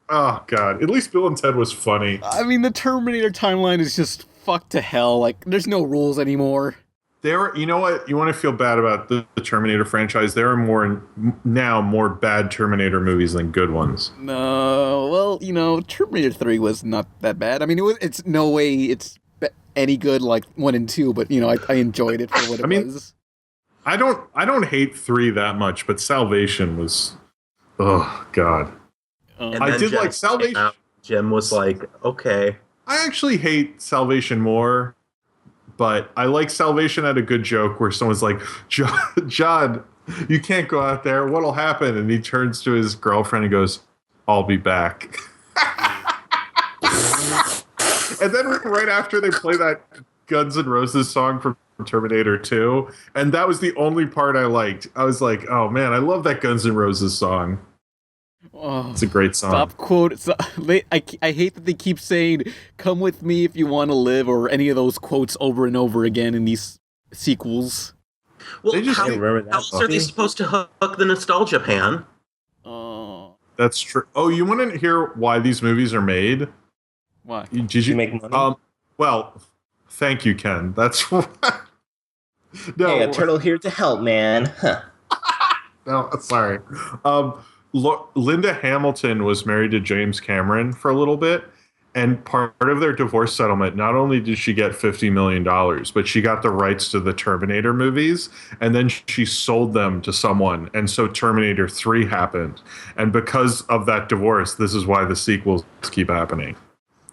Oh, God. At least Bill and Ted was funny. I mean, the Terminator timeline is just fucked to hell. Like, there's no rules anymore. You know what? You want to feel bad about the Terminator franchise. There are more bad Terminator movies than good ones. No, well, Terminator 3 was not that bad. I mean, it's no way it's any good like 1 and 2, but I enjoyed it for what it was. I don't hate 3 that much, but Salvation was, oh God. And I then did Jim like Salvation. came out. Jim was like, okay. I actually hate Salvation more, but I like Salvation had a good joke where someone's like, John, you can't go out there. What'll happen? And he turns to his girlfriend and goes, I'll be back. And then right after they play that Guns N' Roses song from Terminator 2, and that was the only part I liked. I was like, oh man, I love that Guns N' Roses song. Oh, It's a great song. stop quote. I hate that they keep saying "Come with me if you want to live" or any of those quotes over and over again in these sequels. Well, They just how don't remember that else are they movie. supposed to hook the nostalgia pan? Oh, That's true. Oh, you want to hear why these movies are made? why? Did you You make money? Well, thank you, Ken. That's no, Hey, a turtle here to help, man. Huh. no, sorry. Linda Hamilton was married to James Cameron for a little bit, and part of their divorce settlement, not only did she get $50 million, but she got the rights to the Terminator movies, and then she sold them to someone, and so Terminator 3 happened. And because of that divorce, this is why the sequels keep happening.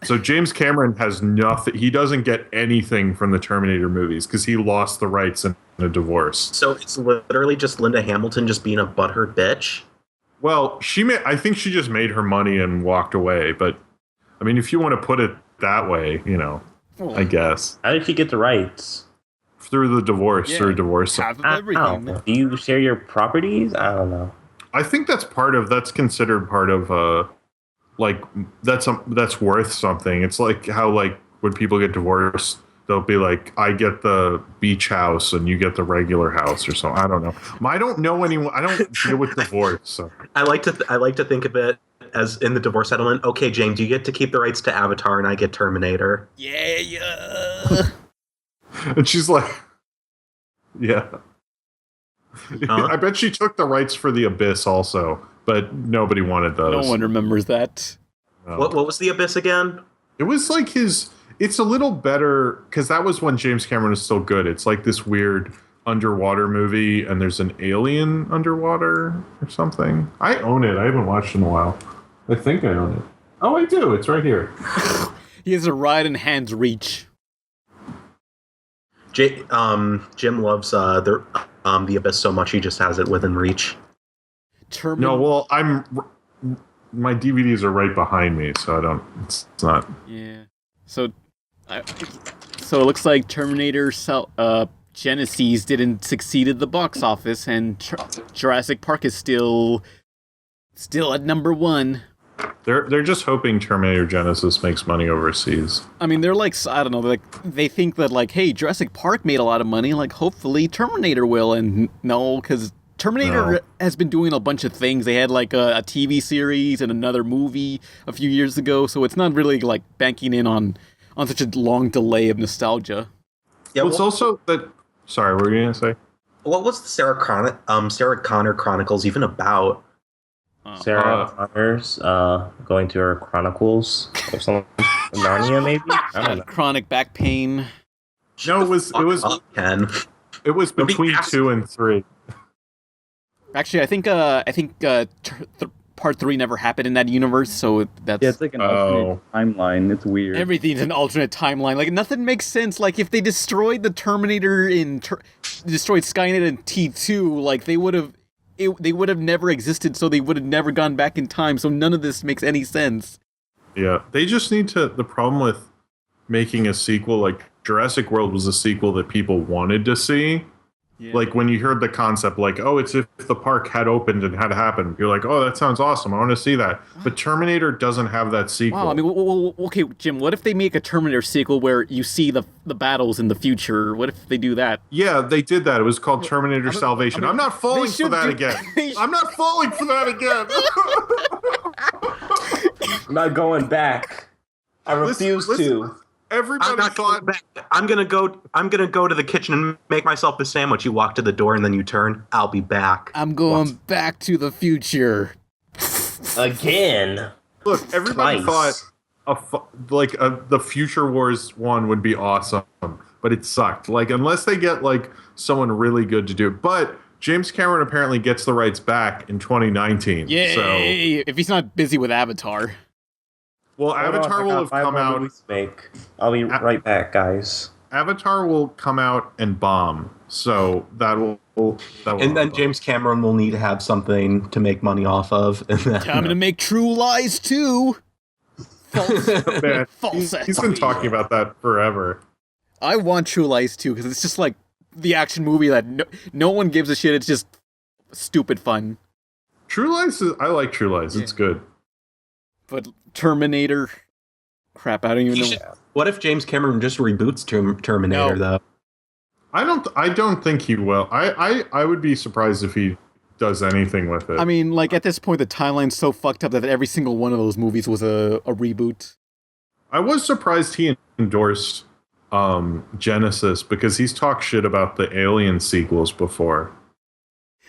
So James Cameron has nothing. He doesn't get anything from the Terminator movies because he lost the rights in a divorce. So it's literally just Linda Hamilton just being a butthurt bitch. Well, I think she just made her money and walked away. But I mean, if you want to put it that way, I guess How did she get the rights? through the divorce, Yeah, through divorce. Half of I everything. don't know. Do you share your properties? I don't know. I think that's considered part of like that's worth something. It's like how like when people get divorced, they'll be like, I get the beach house and you get the regular house or something. I don't know. I don't know anyone. I don't deal with divorce. So. I like to think of it as in the divorce settlement. Okay, James, you get to keep the rights to Avatar, and I get Terminator. Yeah. And she's like, yeah. Huh? I bet she took the rights for The Abyss also, but nobody wanted those. No one remembers that. No. What was the Abyss again? It was like it's a little better because that was when James Cameron was still good. It's like this weird underwater movie, and there's an alien underwater or something. I own it. I haven't watched it in a while. I think I own it. Oh, I do. It's right here. He has a ride in hand's reach. Jim loves the Abyss so much he just has it within reach. No, well, my DVDs are right behind me, so I don't. It's not. Yeah. So it looks like Terminator Genesis didn't succeed at the box office, and Jurassic Park is still at number 1. They're just hoping Terminator Genesis makes money overseas. I mean, they're like, I don't know, they think that like, hey, Jurassic Park made a lot of money, like hopefully Terminator will, and no, because Terminator has been doing a bunch of things. They had like a TV series and another movie a few years ago, so it's not really like banking in on such a long delay of nostalgia. Yeah, well, it's also that. Sorry, what were you gonna say? What was the Sarah Connor Chronicles even about? Sarah Connor's going to her chronicles or something. Narnia, maybe? I don't know. Chronic back pain. No, it was between 2 and 3. Actually, I think part 3 never happened in that universe, so that's... Yeah, it's like an alternate timeline. It's weird. Everything's an alternate timeline. Like, nothing makes sense. Like, if they destroyed the Terminator destroyed Skynet in T2, like, they would have never existed, so they would have never gone back in time, so none of this makes any sense. Yeah, they just need to... The problem with making a sequel, like, Jurassic World was a sequel that people wanted to see. Yeah. Like, when you heard the concept, like, oh, it's if the park had opened and had happened. You're like, oh, that sounds awesome. I want to see that. But Terminator doesn't have that sequel. Wow, I mean, well, okay, Jim, what if they make a Terminator sequel where you see the battles in the future? What if they do that? Yeah, they did that. It was called Terminator Salvation. I'm not falling for that again. I'm not falling for that again. I'm not going back. I refuse to. Everybody thought I'm gonna go to the kitchen and make myself a sandwich. You walk to the door and then you turn. I'll be back. I'm going back to the future again. Look, everybody thought the Future Wars one would be awesome, but it sucked. Like, unless they get like someone really good to do it. But James Cameron apparently gets the rights back in 2019. Yeah, so if he's not busy with Avatar. Well, Avatar will have come out. I'll be right back, guys. Avatar will come out and bomb, so that will and then James Cameron will need to have something to make money off of. And then, I'm gonna make True Lies 2. He's been talking about that forever. I want True Lies 2 because it's just like the action movie that no one gives a shit. It's just stupid fun. True Lies I like True Lies. Yeah. It's good. But Terminator, crap, I don't even know. What if James Cameron just reboots Terminator though? I don't think he will. I would be surprised if he does anything with it. I mean, like at this point, the timeline's so fucked up that every single one of those movies was a reboot. I was surprised he endorsed Genesis because he's talked shit about the Alien sequels before.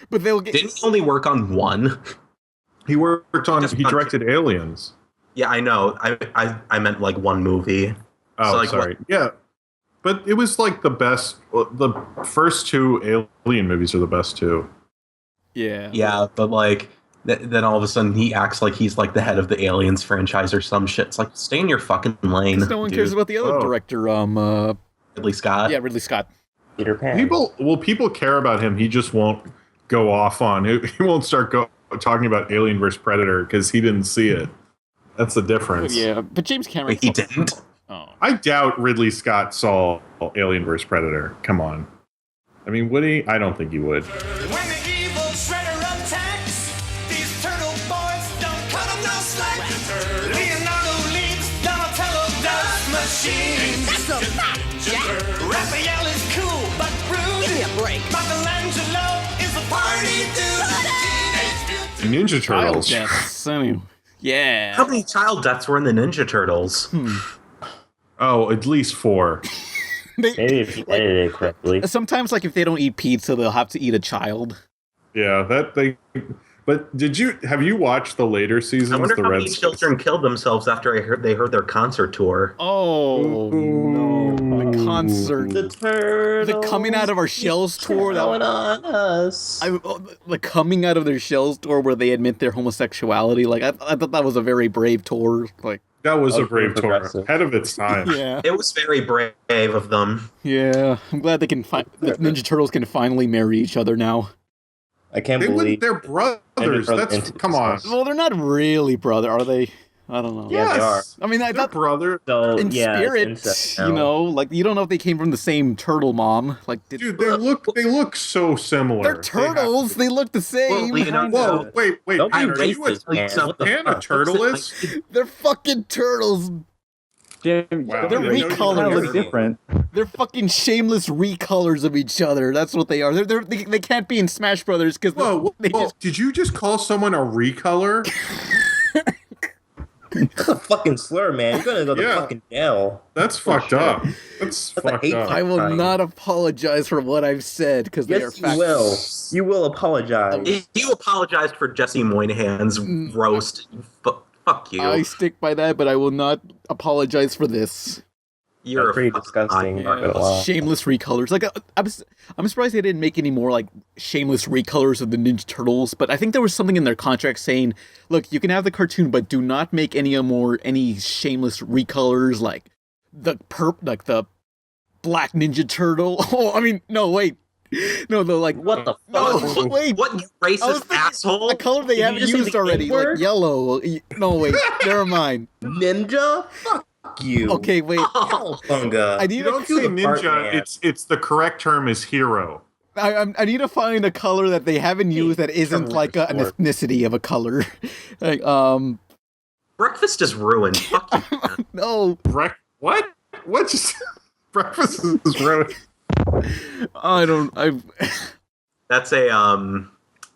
But didn't he only work on one? He directed Aliens. Yeah, I know. I meant like one movie. Oh, so, like, sorry. Yeah. But it was like the best. The first 2 Alien movies are the best 2. Yeah. Yeah, but like then all of a sudden he acts like he's like the head of the Aliens franchise or some shit. It's like, stay in your fucking lane. No one cares about the other director. Ridley Scott. Yeah, Ridley Scott. Peter Pan. People care about him. He just won't go off on. He won't start talking about Alien vs. Predator because he didn't see it. That's the difference. Yeah, but James Cameron... Wait, he didn't? Oh. I doubt Ridley Scott saw Alien vs. Predator. Come on. I mean, would he? I don't think he would. When the evil shredder attacks, these turtle boys don't cut him no slack. Leonardo leads Donatello does machines. That's a fact, Jack. Raphael is cool but rude. Give me a break. Michelangelo is a party dude. Ninja Turtles. Yeah. How many child deaths were in the Ninja Turtles? Oh, at least 4. Maybe if you edited it correctly. Sometimes, like, if they don't eat pizza, they'll have to eat a child. Yeah, But have you watched the later seasons? I wonder the how Red many Skies? children killed themselves after they heard their concert tour. Oh no! The concert, The turtles. the coming out of our shells tour. Going on us. The coming out of their shells tour where they admit their homosexuality. Like I thought that was a very brave tour. Like That was a Okay, brave tour, progressive. ahead of its time. yeah, It was very brave of them. yeah. I'm glad they can find the Ninja Turtles can finally marry each other now. I can't They believe wouldn't. They're brothers. That's come on. Well, they're not really brother, are they? I don't know. Yeah, they are. I mean, I They're thought brother. so. in Yeah, it's spirit, incest you now. know, like you don't know if they came from the same turtle mom. Like, Dude, they look so similar. they're turtles. They look the same. Well, you know, Whoa, wait. Don't be Are you racist, man. What the Pan a fuck? turtlist? They're fucking turtles. James, Wow, They're I didn't know you recolored. were kind of look here. different. They're fucking shameless recolors of each other. That's what they are. They can't be in Smash Brothers because Whoa, they whoa, just did you just call someone a recolor? That's a fucking slur, man. You're gonna go to Yeah. fucking jail. That's fucked up. That's That's a fucked hate up. I will Fine. not apologize for what I've said because they are Yes, you facts. will. You will apologize. You apologized for Jesse Moynihan's roast. Fuck you. I stick by that, but I will not apologize for this. You're That's a pretty fucking disgusting. liar. Not gonna lie. Shameless recolors. Like I'm surprised they didn't make any more like shameless recolors of the Ninja Turtles. But I think there was something in their contract saying, "Look, you can have the cartoon, but do not make any shameless recolors like the Black Ninja Turtle." Oh, I mean, no, wait, no, like What the no, fuck? wait. What, you I was racist thinking asshole? a color they Did you haven't just say used the already, like N-word? yellow. No, wait, never mind. Ninja? Fuck you. Okay, wait. Bunga. I need You to don't say ninja. man. It's the correct term is hero. I need to find a color that they haven't used that isn't like an ethnicity of a color. Like, Breakfast is ruined. Fuck you. man. no, What? What just breakfast is ruined? I That's a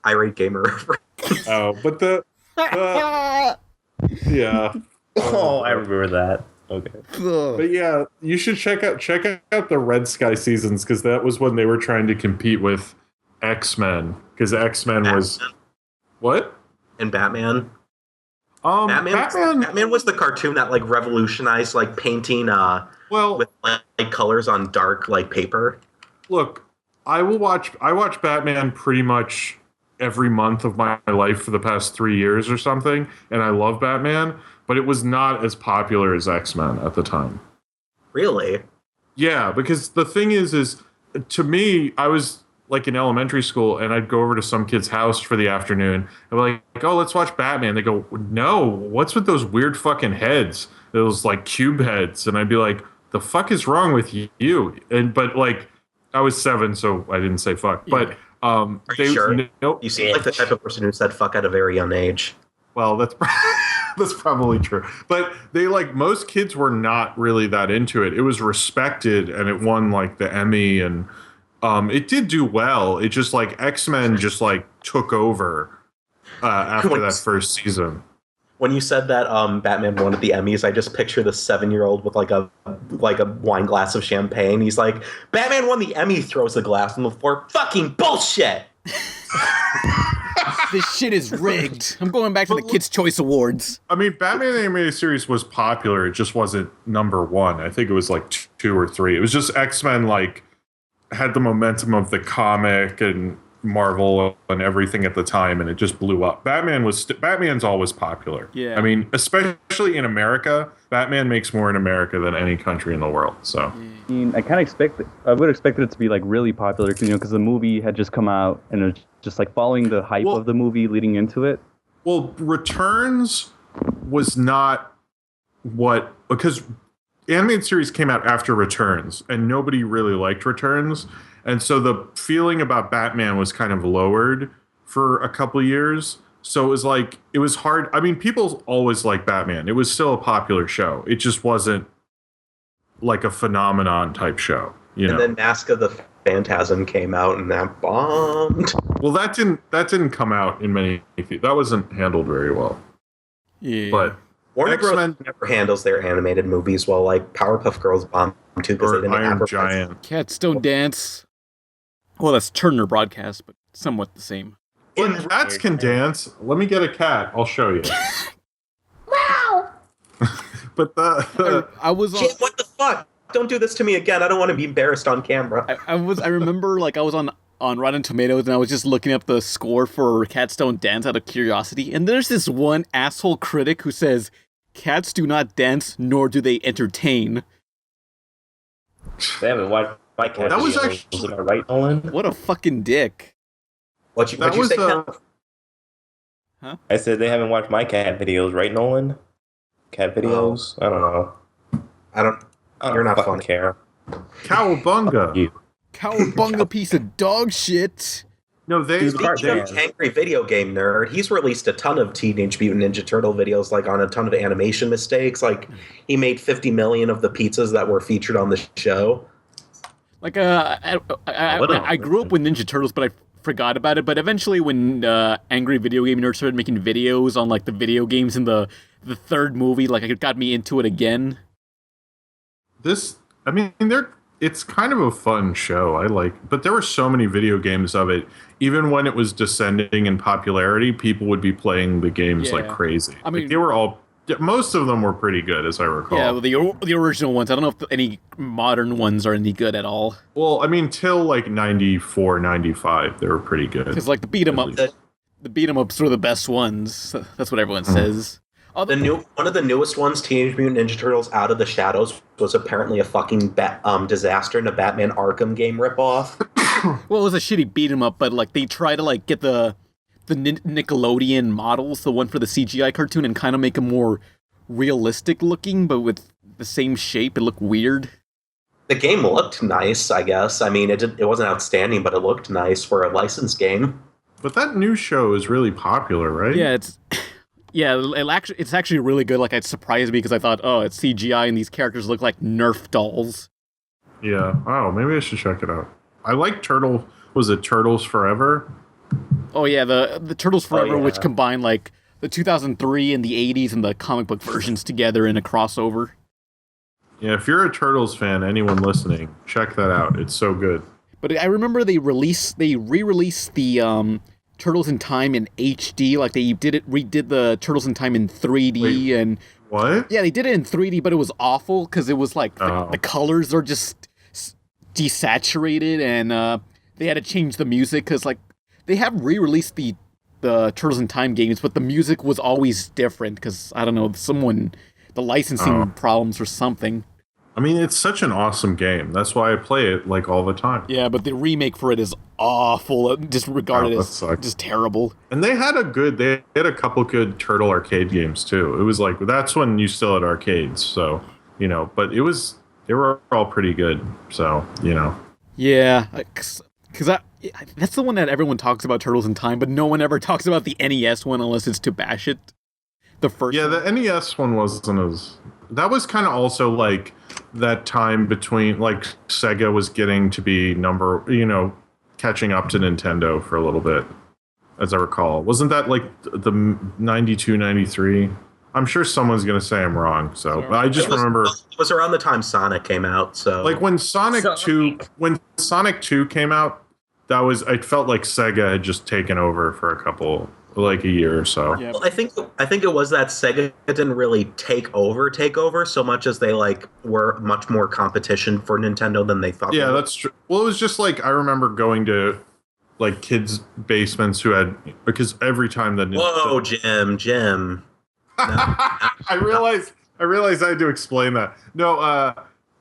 irate gamer reference. Oh, but the yeah. Oh, I remember that. Okay. But yeah, you should check out the Red Sky seasons because that was when they were trying to compete with X-Men because X-Men was what? And Batman. Batman. Batman was the cartoon that like revolutionized like painting Well, with like colors on dark like paper. look, I watch Batman pretty much every month of my life for the past 3 years or something, and I love Batman, but it was not as popular as X-Men at the time. Really? Yeah, because the thing is to me, I was like in elementary school and I'd go over to some kid's house for the afternoon and be like, oh, let's watch Batman. They go, no, what's with those weird fucking heads? Those like cube heads. And I'd be like, the fuck is wrong with you? But like, I was 7, so I didn't say fuck. But Are you sure? no, You seem like the type of person who said fuck at a very young age. well, that's that's probably true. But they like most kids were not really that into it. It was respected and it won like the Emmy and it did do well. It just like X-Men just like took over after that first season. When you said that Batman won at the Emmys, I just picture the 7-year-old with like a wine glass of champagne. He's like, Batman won the Emmy, throws the glass on the floor. Fucking bullshit! this shit is rigged. I'm going back to the Kids' Choice Awards. I mean, Batman the Animated Series was popular. It just wasn't number 1. I think it was like 2 or 3. It was just X-Men like had the momentum of the comic and Marvel and everything at the time, and it just blew up. Batman's always popular. Yeah. I mean, especially in America, Batman makes more in America than any country in the world. So I mean, I would expect it to be like really popular, because the movie had just come out and it was just like following the hype of the movie leading into it. Well, Returns was not because the animated series came out after Returns, and nobody really liked Returns, and so the feeling about Batman was kind of lowered for a couple years. So it was hard. I mean, people always liked Batman. It was still a popular show. It just wasn't like a phenomenon type show, you know. And then Mask of the Phantasm came out and that bombed. Well, that didn't come out in many. That wasn't handled very well. Yeah. But Warner X-Men- Bros. Never handles their animated movies well, like Powerpuff Girls bombed too because they or didn't Iron advertise. Giant. Cats Don't Dance. Well, that's Turner Broadcast, but somewhat the same. When cats can dance, let me get a cat. I'll show you. But I was on, Jim, what the fuck? Don't do this to me again. I don't want to be embarrassed on camera. I remember like I was on Rotten Tomatoes and I was just looking up the score for Cats Don't Dance out of curiosity, and there's this one asshole critic who says cats do not dance nor do they entertain. They haven't watched my cat That was videos. actually- Am I right, Nolan? What a fucking dick. What'd that you was say, Ken? I said they haven't watched my cat videos, right, Nolan? Cat videos? I don't know. I don't. You're not fucking funny. care. Cowabunga. You. Cowabunga piece of dog shit. No, they. Dude, part Speaking dance. of angry video game nerd, he's released a ton of Teenage Mutant Ninja Turtle videos, like on a ton of animation mistakes. Like he made 50 million of the pizzas that were featured on the show. Like I grew up with Ninja Turtles, but I forgot about it. But eventually, when angry video game nerds started making videos on like the video games in the third movie, like it got me into it again. It's kind of a fun show. I like, but there were so many video games of it. Even when it was descending in popularity, people would be playing the games like Yeah. crazy. I mean- they were all. Most of them were pretty good, as I recall. Yeah, well, the original ones. I don't know if any modern ones are any good at all. Well, I mean, till like 94, 95, they were pretty good. Because like the beat 'em up, the beat 'em ups were the best ones. That's what everyone says. One of the newest ones, Teenage Mutant Ninja Turtles: Out of the Shadows, was apparently a fucking disaster in a Batman Arkham game ripoff. Well, it was a shitty beat 'em up, but like they try to like get the Nickelodeon models, the one for the CGI cartoon, and kind of make them more realistic looking, but with the same shape. It looked weird. The game looked nice, I guess. I mean, it wasn't outstanding, but it looked nice for a licensed game. But that new show is really popular, right? Yeah, it's actually really good. Like it surprised me because I thought, oh, it's CGI and these characters look like Nerf dolls. Yeah. Oh, maybe I should check it out. I like Turtle. Was it Turtles Forever? Oh yeah, the Turtles Forever, yeah. which combine like the 2003 and the 80s and the comic book versions together in a crossover. Yeah, if you're a Turtles fan, anyone listening, check that out. It's so good. But I remember they re-released the Turtles in Time in HD. Like they redid the Turtles in Time in 3D. Wait. And What? yeah, they did it in 3D, but it was awful because it was like Oh. the colors are just desaturated, and they had to change the music because like they have re-released the Turtles in Time games, but the music was always different because I don't know, the licensing problems or something. I mean, it's such an awesome game. That's why I play it like all the time. Yeah, but the remake for it is awful. Just regarded that as sucks. just terrible. And they had a couple good Turtle arcade games too. It was like, that's when you still had arcades. So, but they were all pretty good. So, Yeah, because that's the one that everyone talks about, Turtles in Time, but no one ever talks about the NES one unless it's to bash it. The first Yeah, one. the NES one wasn't as. That was kind of also like that time between like Sega was getting to be catching up to Nintendo for a little bit, as I recall. Wasn't that like the 92, 93? I'm sure someone's going to say I'm wrong. So but I just remember. It was around the time Sonic came out, so Like when Sonic 2 came out, I felt like Sega had just taken over for a year or so. Yeah. Well, I think it was that Sega didn't really take over so much as they like were much more competition for Nintendo than they thought. Yeah, they were. that's true. Well, it was just like I remember going to like kids' basements because every time that Whoa, Jim. I realized I had to explain that. No,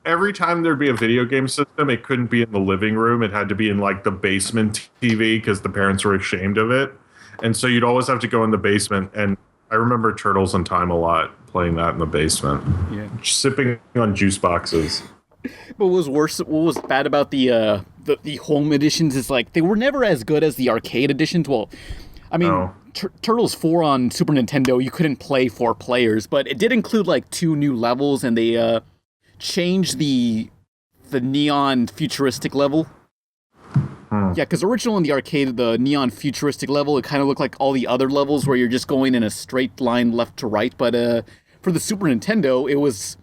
every time there'd be a video game system, it couldn't be in the living room. It had to be in like the basement TV because the parents were ashamed of it. And so you'd always have to go in the basement. And I remember Turtles in Time a lot, playing that in the basement. Yeah. Sipping on juice boxes. But what was bad about the home editions is like they were never as good as the arcade editions. Well, I mean, No. Turtles 4 on Super Nintendo, you couldn't play 4 players, but it did include like 2 new levels, and they changed the neon futuristic level. Yeah, because original in the arcade, the neon futuristic level, it kind of looked like all the other levels where you're just going in a straight line left to right. But for the Super Nintendo, it was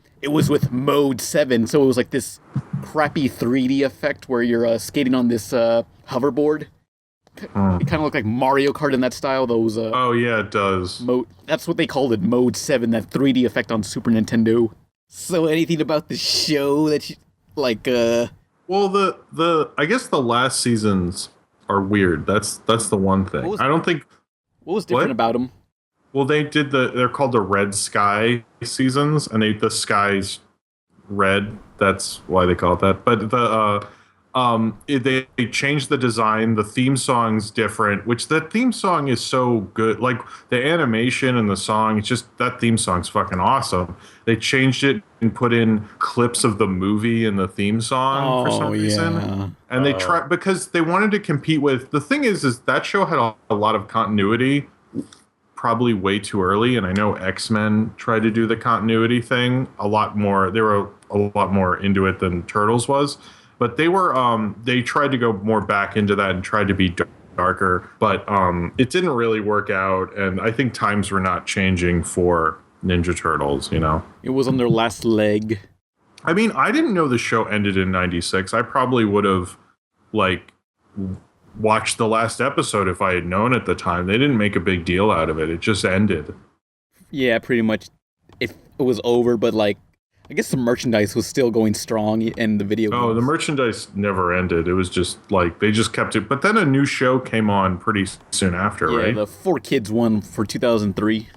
with Mode 7, so it was like this crappy 3D effect where you're skating on this hoverboard. It kind of looked like Mario Kart in that style. Those Oh yeah, it does. that's what they called it, Mode 7, that 3D effect on Super Nintendo. So anything about the show that you like? Well, the I guess the last seasons are weird. That's the one thing. I don't think. What was different about them? Well, they're called the Red Sky seasons, and the sky's red. That's why they call it that. But they changed the design. The theme song's different, which the theme song is so good. Like the animation and the song, it's just that theme song's fucking awesome. They changed it and put in clips of the movie in the theme song for some reason. And they tried because they wanted to compete with. The thing is that show had a lot of continuity, probably way too early. And I know X-Men tried to do the continuity thing a lot more. They were a lot more into it than Turtles was. But they tried to go more back into that and tried to be darker, but it didn't really work out. And I think times were not changing for Ninja Turtles, you know? It was on their last leg. I mean, I didn't know the show ended in 96. I probably would have, like, watched the last episode if I had known at the time. They didn't make a big deal out of it. It just ended. Yeah, pretty much. It was over, but, like, I guess the merchandise was still going strong in the video games. Oh, the merchandise never ended. It was just like they just kept it. But then a new show came on pretty soon after, right? Yeah, the 4Kids one for 2003.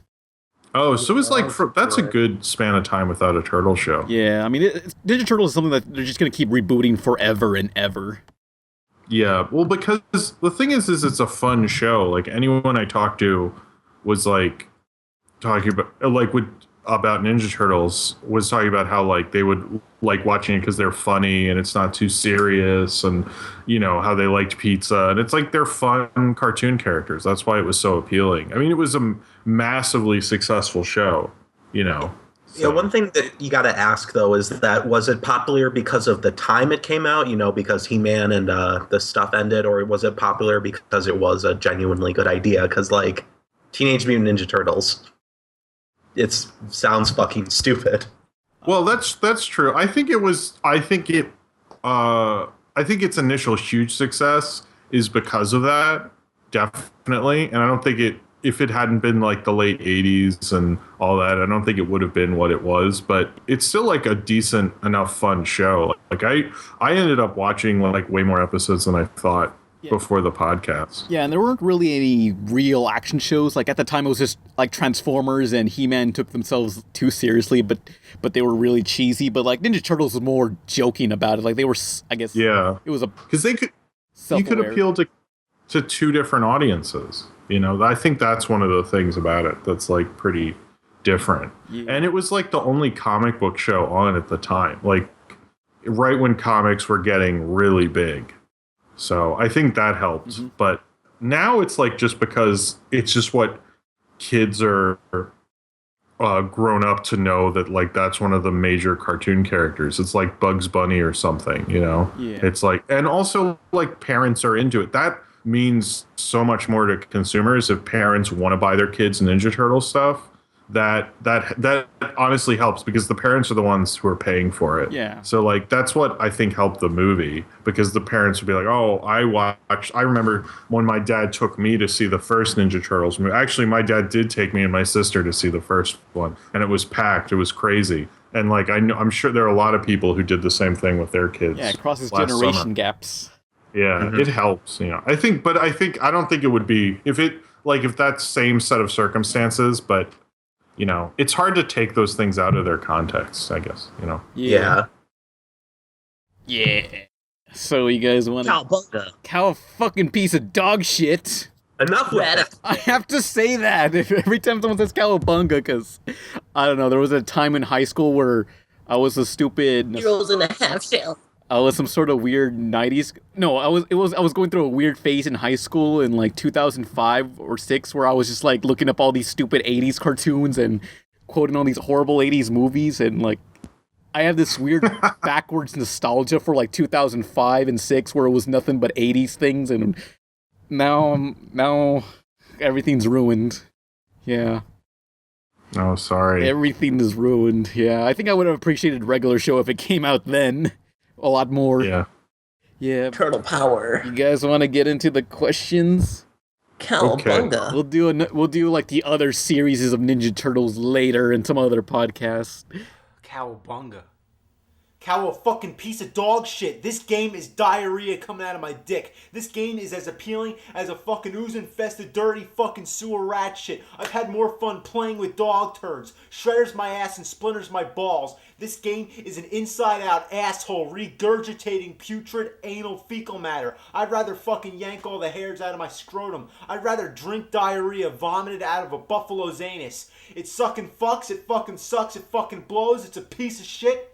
Oh, so it was like that's a good span of time without a turtle show. Yeah, I mean, Ninja Turtles is something that they're just going to keep rebooting forever and ever. Yeah, well, because the thing is it's a fun show. Like anyone I talked to was like talking about Ninja Turtles was talking about how like they would like watching it because they're funny and it's not too serious, and you know how they liked pizza, and it's like they're fun cartoon characters. That's why it was so appealing. I mean, it was a massively successful show, you know. So. Yeah, one thing that you got to ask though is that was it popular because of the time it came out? You know, because He-Man and the stuff ended, or was it popular because it was a genuinely good idea? Because like Teenage Mutant Ninja Turtles. It sounds fucking stupid. Well, that's true. I think its initial huge success is because of that, definitely. And I don't think if it hadn't been like the late 80s and all that, I don't think it would have been what it was. But it's still like a decent enough fun show. Like I ended up watching like way more episodes than I thought. Yeah. Before the podcast. Yeah, and there weren't really any real action shows. Like at the time, it was just like Transformers and He-Man took themselves too seriously, but they were really cheesy. But like Ninja Turtles was more joking about it. Like they were, I guess. Yeah, it was because you could appeal to two different audiences. You know, I think that's one of the things about it that's like pretty different. Yeah. And it was like the only comic book show on at the time, like right when comics were getting really big. So I think that helped. Mm-hmm. But now it's like just because it's just what kids are grown up to know that like that's one of the major cartoon characters. It's like Bugs Bunny or something, you know? Yeah. It's like, and also like parents are into it. That means so much more to consumers if parents want to buy their kids Ninja Turtle stuff. That honestly helps because the parents are the ones who are paying for it. Yeah. So like that's what I think helped the movie because the parents would be like, oh, I remember when my dad took me to see the first Ninja Turtles movie. Actually, my dad did take me and my sister to see the first one, and it was packed. It was crazy. And like I'm sure there are a lot of people who did the same thing with their kids. Yeah, it crosses generation gaps. Yeah, It helps. You know, I don't think it would be if that same set of circumstances, but. You know, it's hard to take those things out of their context, I guess, you know? Yeah. Yeah. So you guys want to... Cow fucking piece of dog shit. Enough with that. I have to say that every time someone says cowabunga, because, I don't know, there was a time in high school where I was a stupid... Heroes in a half shell. I was some sort of weird 90s... No, I was going through a weird phase in high school in like 2005 or 6 where I was just like looking up all these stupid 80s cartoons and quoting all these horrible 80s movies, and like I have this weird backwards nostalgia for like 2005 and 6 where it was nothing but 80s things, and now everything's ruined. Yeah. Oh, sorry. Everything is ruined. Yeah, I think I would have appreciated regular show if it came out then. A lot more. Yeah. Yeah. Turtle power. You guys want to get into the questions? Cowabunga. We'll do like the other series of Ninja Turtles later in some other podcast. Cowabunga. Cow a fucking piece of dog shit. This game is diarrhea coming out of my dick. This game is as appealing as a fucking ooze-infested, dirty fucking sewer rat shit. I've had more fun playing with dog turds. Shredders my ass and splinters my balls. This game is an inside-out asshole regurgitating putrid anal fecal matter. I'd rather fucking yank all the hairs out of my scrotum. I'd rather drink diarrhea vomited out of a buffalo's anus. It sucking fucks, it fucking sucks, it fucking blows, it's a piece of shit.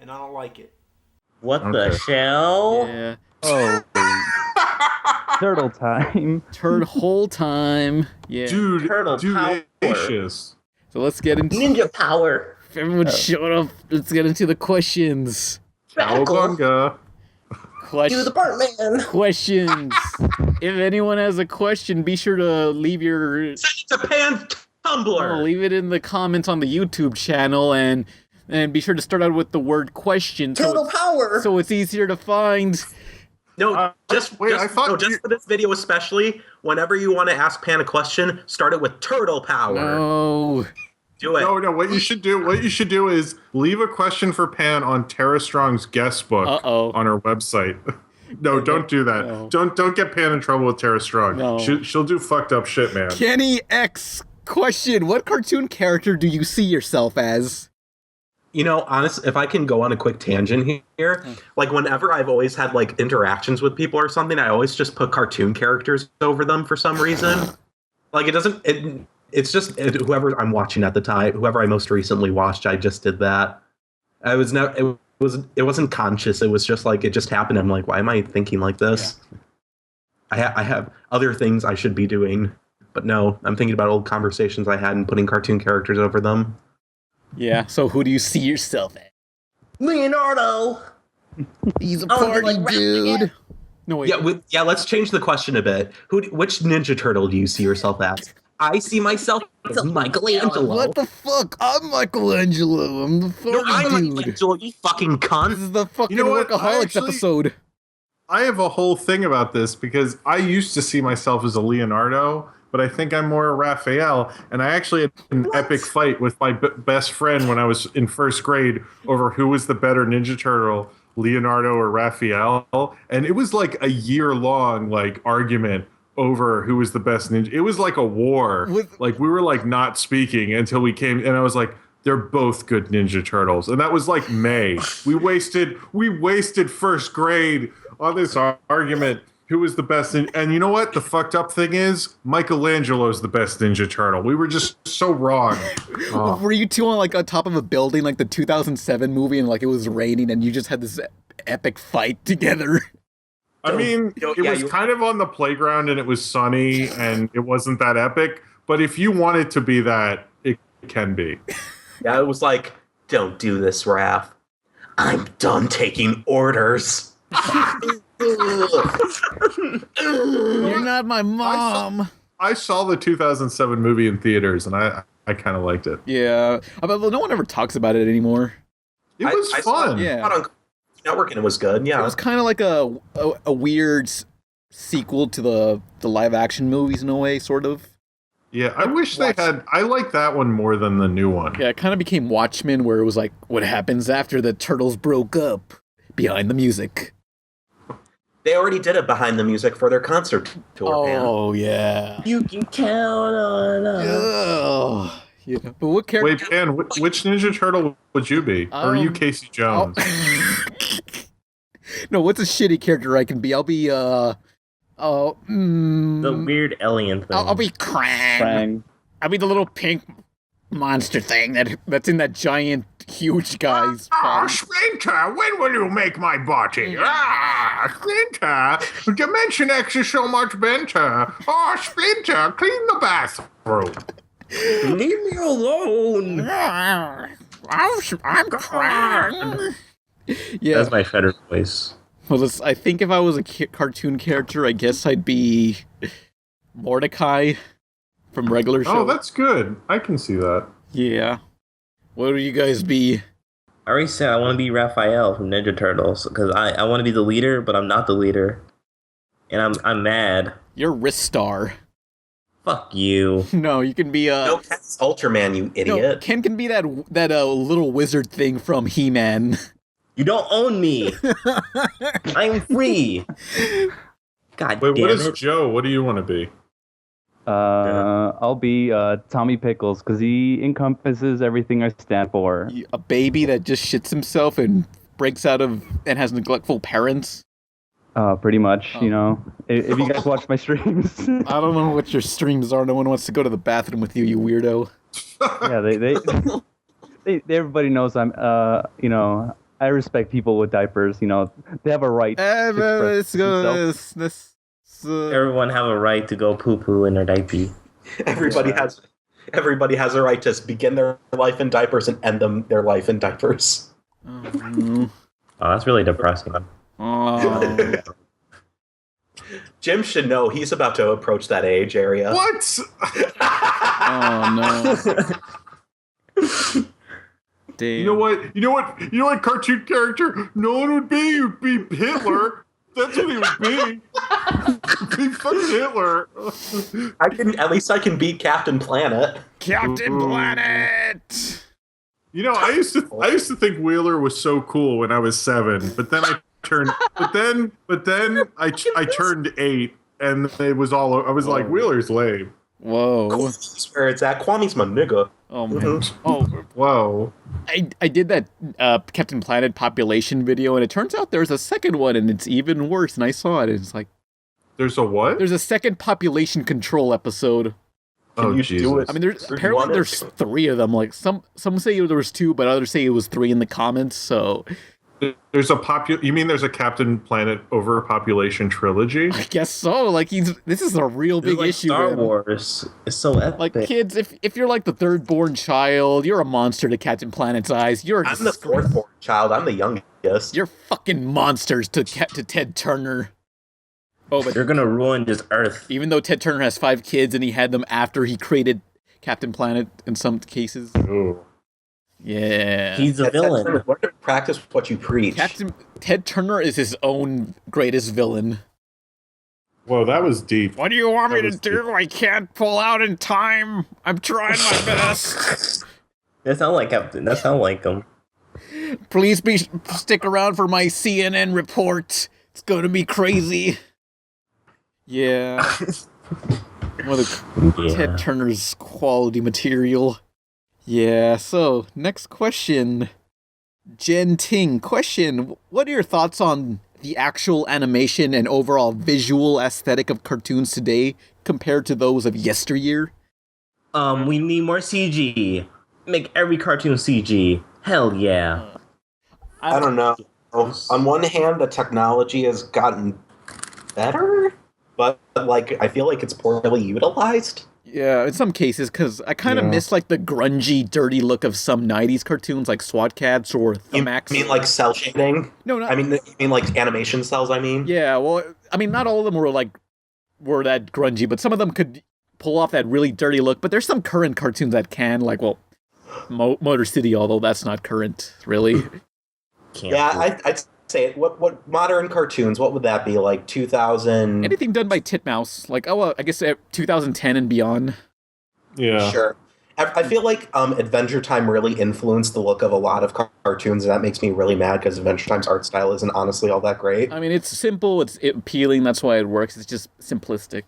And I don't like it. What the shell? Yeah. Oh. Turtle time. Turd whole time. Yeah. Dude, Turtle power. dudacious. So let's get into Ninja power. If everyone shut up, let's get into the questions. Cowabunga. Do the part, man. Questions. If anyone has a question, be sure to leave your Send it to Pan Tumblr. leave it in the comments on the YouTube channel and be sure to start out with the word question Turtle power. so it's easier to find. No, just for this video especially, whenever you want to ask Pan a question, start it with turtle power. No. Do it. No, what you should do is leave a question for Pan on Tara Strong's guest book on her website. No, don't do that. No. Don't get Pan in trouble with Tara Strong. No. She'll do fucked up shit, man. Kenny X question: what cartoon character do you see yourself as? You know, honestly, if I can go on a quick tangent here, like whenever I've always had like interactions with people or something, I always just put cartoon characters over them for some reason. Like it's just whoever I'm watching at the time, whoever I most recently watched, I just did that. It wasn't conscious. It was just like it just happened. I'm like, why am I thinking like this? Yeah. I have other things I should be doing, but no, I'm thinking about old conversations I had and putting cartoon characters over them. Yeah, so who do you see yourself as? Leonardo. He's a party dude. No, wait. Yeah, let's change the question a bit. Which Ninja Turtle do you see yourself as? I see myself as Michelangelo. What the fuck? I'm Michelangelo. I'm the party I'm dude. Michelangelo, you fucking cunt. This is the fucking You know what? Workaholics episode. I have a whole thing about this because I used to see myself as a Leonardo, but I think I'm more a Raphael. And I actually had an epic fight with my best friend when I was in first grade over who was the better Ninja Turtle, Leonardo or Raphael. And it was like a year-long argument over who was the best ninja. It was like a war. Like we were like not speaking until we came, and I was like, they're both good Ninja Turtles. And that was like May. We wasted first grade on this argument. Who was the best? And you know what? The fucked up thing is, Michelangelo's the best Ninja Turtle. We were just so wrong. Were you two on on top of a building like the 2007 movie and it was raining and you just had this epic fight together? I mean, it was kind of on the playground and it was sunny and it wasn't that epic. But if you want it to be that, it can be. Yeah, it was like, don't do this, Raph. I'm done taking orders. You're not my mom. I saw the 2007 movie in theaters and I kind of liked it. Yeah. But no one ever talks about it anymore. It was fun. Yeah. On Network and it was good. Yeah. It was kind of like a weird sequel to the live action movies in a way, sort of. Yeah, I wish they had. I like that one more than the new one. Yeah, it kind of became Watchmen, where it was like, what happens after the turtles broke up? Behind the music. They already did it behind the music for their concert tour. Oh, yeah. You can count on us. Oh, yeah. But what character? Wait, Dan, which Ninja Turtle would you be? Or are you Casey Jones? No, what's a shitty character I can be? I'll be, the weird alien thing. I'll be Krang. I'll be the little pink monster thing that's in that giant, huge guy's body. Splinter, when will you make my body? Splinter, Dimension X is so much better. Oh, Splinter, clean the bathroom. Leave me alone. I'm Krang. Yeah. That's my Federer voice. Well, I think if I was a cartoon character, I guess I'd be Mordecai from Regular Show. Oh, that's good. I can see that. Yeah. What would you guys be? I already said I want to be Raphael from Ninja Turtles because I want to be the leader, but I'm not the leader, and I'm mad. You're Ristar. Fuck you. No, you can be No, Ken's Ultraman, you no, idiot. Ken can be that little wizard thing from He-Man. You don't own me. I'm free. God Wait, damn what is it. Joe? What do you want to be? I'll be Tommy Pickles because he encompasses everything I stand for. A baby that just shits himself and breaks out of and has neglectful parents. Pretty much, you know. If you guys watch my streams, I don't know what your streams are. No one wants to go to the bathroom with you, you weirdo. yeah, everybody knows I'm, you know, I respect people with diapers. You know, they have a right. to express themselves. Everyone have a right to go poo poo in their diaper. Everybody has a right to begin their life in diapers and end their life in diapers. Oh, that's really depressing. Oh. Jim should know he's about to approach that age area. What? Oh no. Damn. You know what cartoon character no one would be? You'd be Hitler. That's what he would be. Be fucking Hitler. At least I can beat Captain Planet. Captain Planet. You know, I used to think Wheeler was so cool when I was 7, but then I turned I turned 8 and it was all I was like, Wheeler's lame. Whoa. That's where it's at. Kwame's my nigga. Oh man. Oh, whoa. I did that Captain Planet population video, and it turns out there's a second one, and it's even worse. And I saw it, and it's like, there's a what? There's a second population control episode. Oh, Jesus. I mean, there's 3 of them. Like some say there was 2, but others say it was 3 in the comments. So there's you mean there's a Captain Planet overpopulation trilogy? I guess so. Like this is a real big like issue. Star man. Wars. It's so epic. Like kids, if you're like the 3rd born child, you're a monster to Captain Planet's eyes. I'm the 4th born child. I'm the youngest. You're fucking monsters to Ted Turner. Oh, but you're gonna ruin this Earth. Even though Ted Turner has 5 kids and he had them after he created Captain Planet in some cases. Ooh. Yeah. He's a villain. Learn to practice what you preach. Ted Turner is his own greatest villain. Whoa, that was deep. What do you want me to do? I can't pull out in time. I'm trying my best. That sound like Captain. That sound like him. Please stick around for my CNN report. It's going to be crazy. Yeah. Ted Turner's quality material. Yeah, so next question. Jen Ting, question. What are your thoughts on the actual animation and overall visual aesthetic of cartoons today compared to those of yesteryear? We need more CG. Make every cartoon CG. Hell yeah. I don't know. On one hand, the technology has gotten better, but like I feel like it's poorly utilized. Yeah, in some cases, because I kind of miss like the grungy, dirty look of some '90s cartoons, like SWAT Cats or Themax. You mean like cell shading? No, not. I mean, you mean like animation cells. I mean. Yeah, well, I mean, not all of them were that grungy, but some of them could pull off that really dirty look. But there's some current cartoons that can, like, well, Motor City, although that's not current, really. I'd say it. What modern cartoons? What would that be like? 2000. Anything done by Titmouse, like I guess 2010 and beyond. Yeah, sure. I feel like Adventure Time really influenced the look of a lot of cartoons, and that makes me really mad because Adventure Time's art style isn't honestly all that great. I mean, it's simple, it's appealing, that's why it works. It's just simplistic.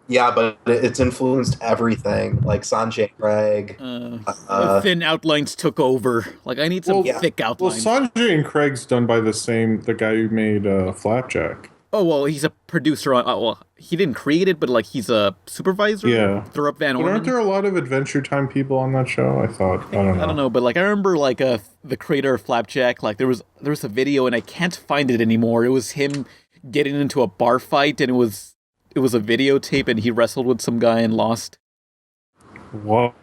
Yeah, but it's influenced everything, like Sanjay Craig. The thin outlines took over. Like, I need some thick outlines. Well, Sanjay and Craig's done by the guy who made Flapjack. Oh, well, he's a producer on... well, he didn't create it, but, like, he's a supervisor? Yeah. Thorup Van Orman. But aren't there a lot of Adventure Time people on that show? I thought. I don't know. But, like, I remember, like, the creator of Flapjack, like, there was a video, and I can't find it anymore. It was him getting into a bar fight, and it was a videotape, and he wrestled with some guy and lost. What?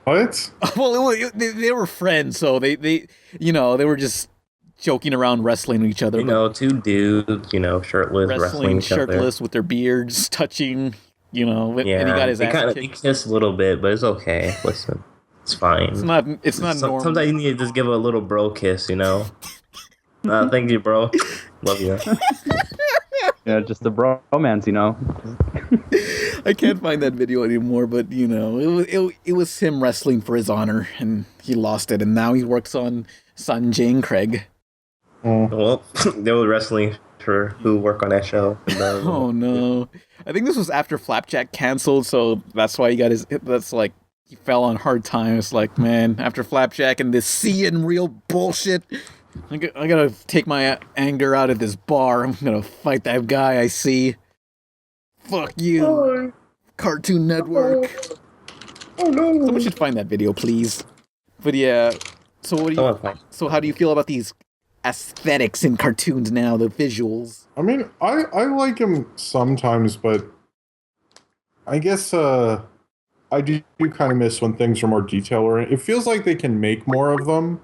Well, they were friends, so they were just joking around, wrestling each other. Two dudes, shirtless, wrestling each other. Shirtless with their beards touching, and he got his ass kicked. They kiss a little bit, but it's okay. Listen. It's fine. It's not. It's not normal. Sometimes you need to just give a little bro kiss, you know. Thank you, bro. Love you. Yeah, just the bromance, you know. I can't find that video anymore, but you know, it was him wrestling for his honor, and he lost it, and now he works on Sanjay and Craig. Well, they were wrestling for who work on that show. Oh no! I think this was after Flapjack canceled, so that's why he got his. That's like he fell on hard times. Like, man, after Flapjack and this sea and real bullshit, I gotta take my anger out at this bar. I'm gonna fight that guy I see. Fuck you, Cartoon Network. Oh no! Someone should find that video, please. But yeah, so what do you? So how do you feel about these aesthetics in cartoons now? The visuals. I mean, I like them sometimes, but I guess I do kind of miss when things are more detail oriented. It feels like they can make more of them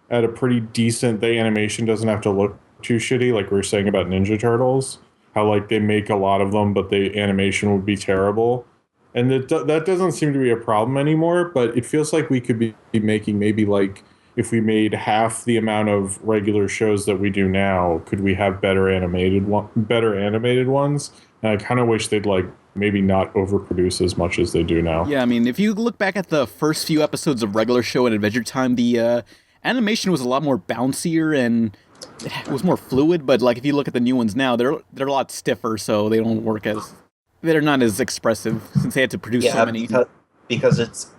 at a pretty decent. The animation doesn't have to look too shitty, like we were saying about Ninja Turtles. How like they make a lot of them, but the animation would be terrible, and that doesn't seem to be a problem anymore. But it feels like we could be making maybe like if we made half the amount of regular shows that we do now, could we have better animated ones? And I kind of wish they'd like maybe not overproduce as much as they do now. Yeah, I mean, if you look back at the first few episodes of Regular Show and Adventure Time, the animation was a lot more bouncier and it was more fluid. But like if you look at the new ones now, they're a lot stiffer, so they don't work as they're not as expressive since they had to produce so many. Because it's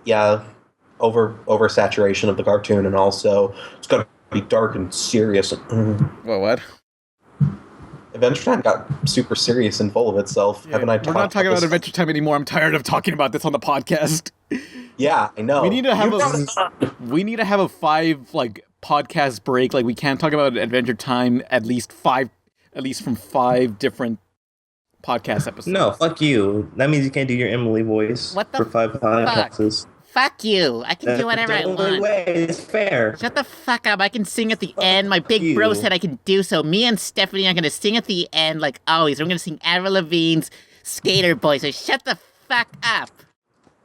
oversaturation of the cartoon, and also it's got to be dark and serious. What? Adventure Time got super serious and full of itself. Yeah, Haven't I? we're not talking about Adventure Time anymore. I'm tired of talking about this on the podcast. Yeah, I know. We need to have a 5 like podcast break. Like we can't talk about Adventure Time at least from 5 different podcast episodes. No, fuck you. That means you can't do your Emily voice for 5 podcasts. Fuck you. I can do whatever I want. Way. It's fair. Shut the fuck up. I can sing at the end. My big bro said I can do so. Me and Stephanie are going to sing at the end like always. We're going to sing Avril Lavigne's Skater Boy. So shut the fuck up.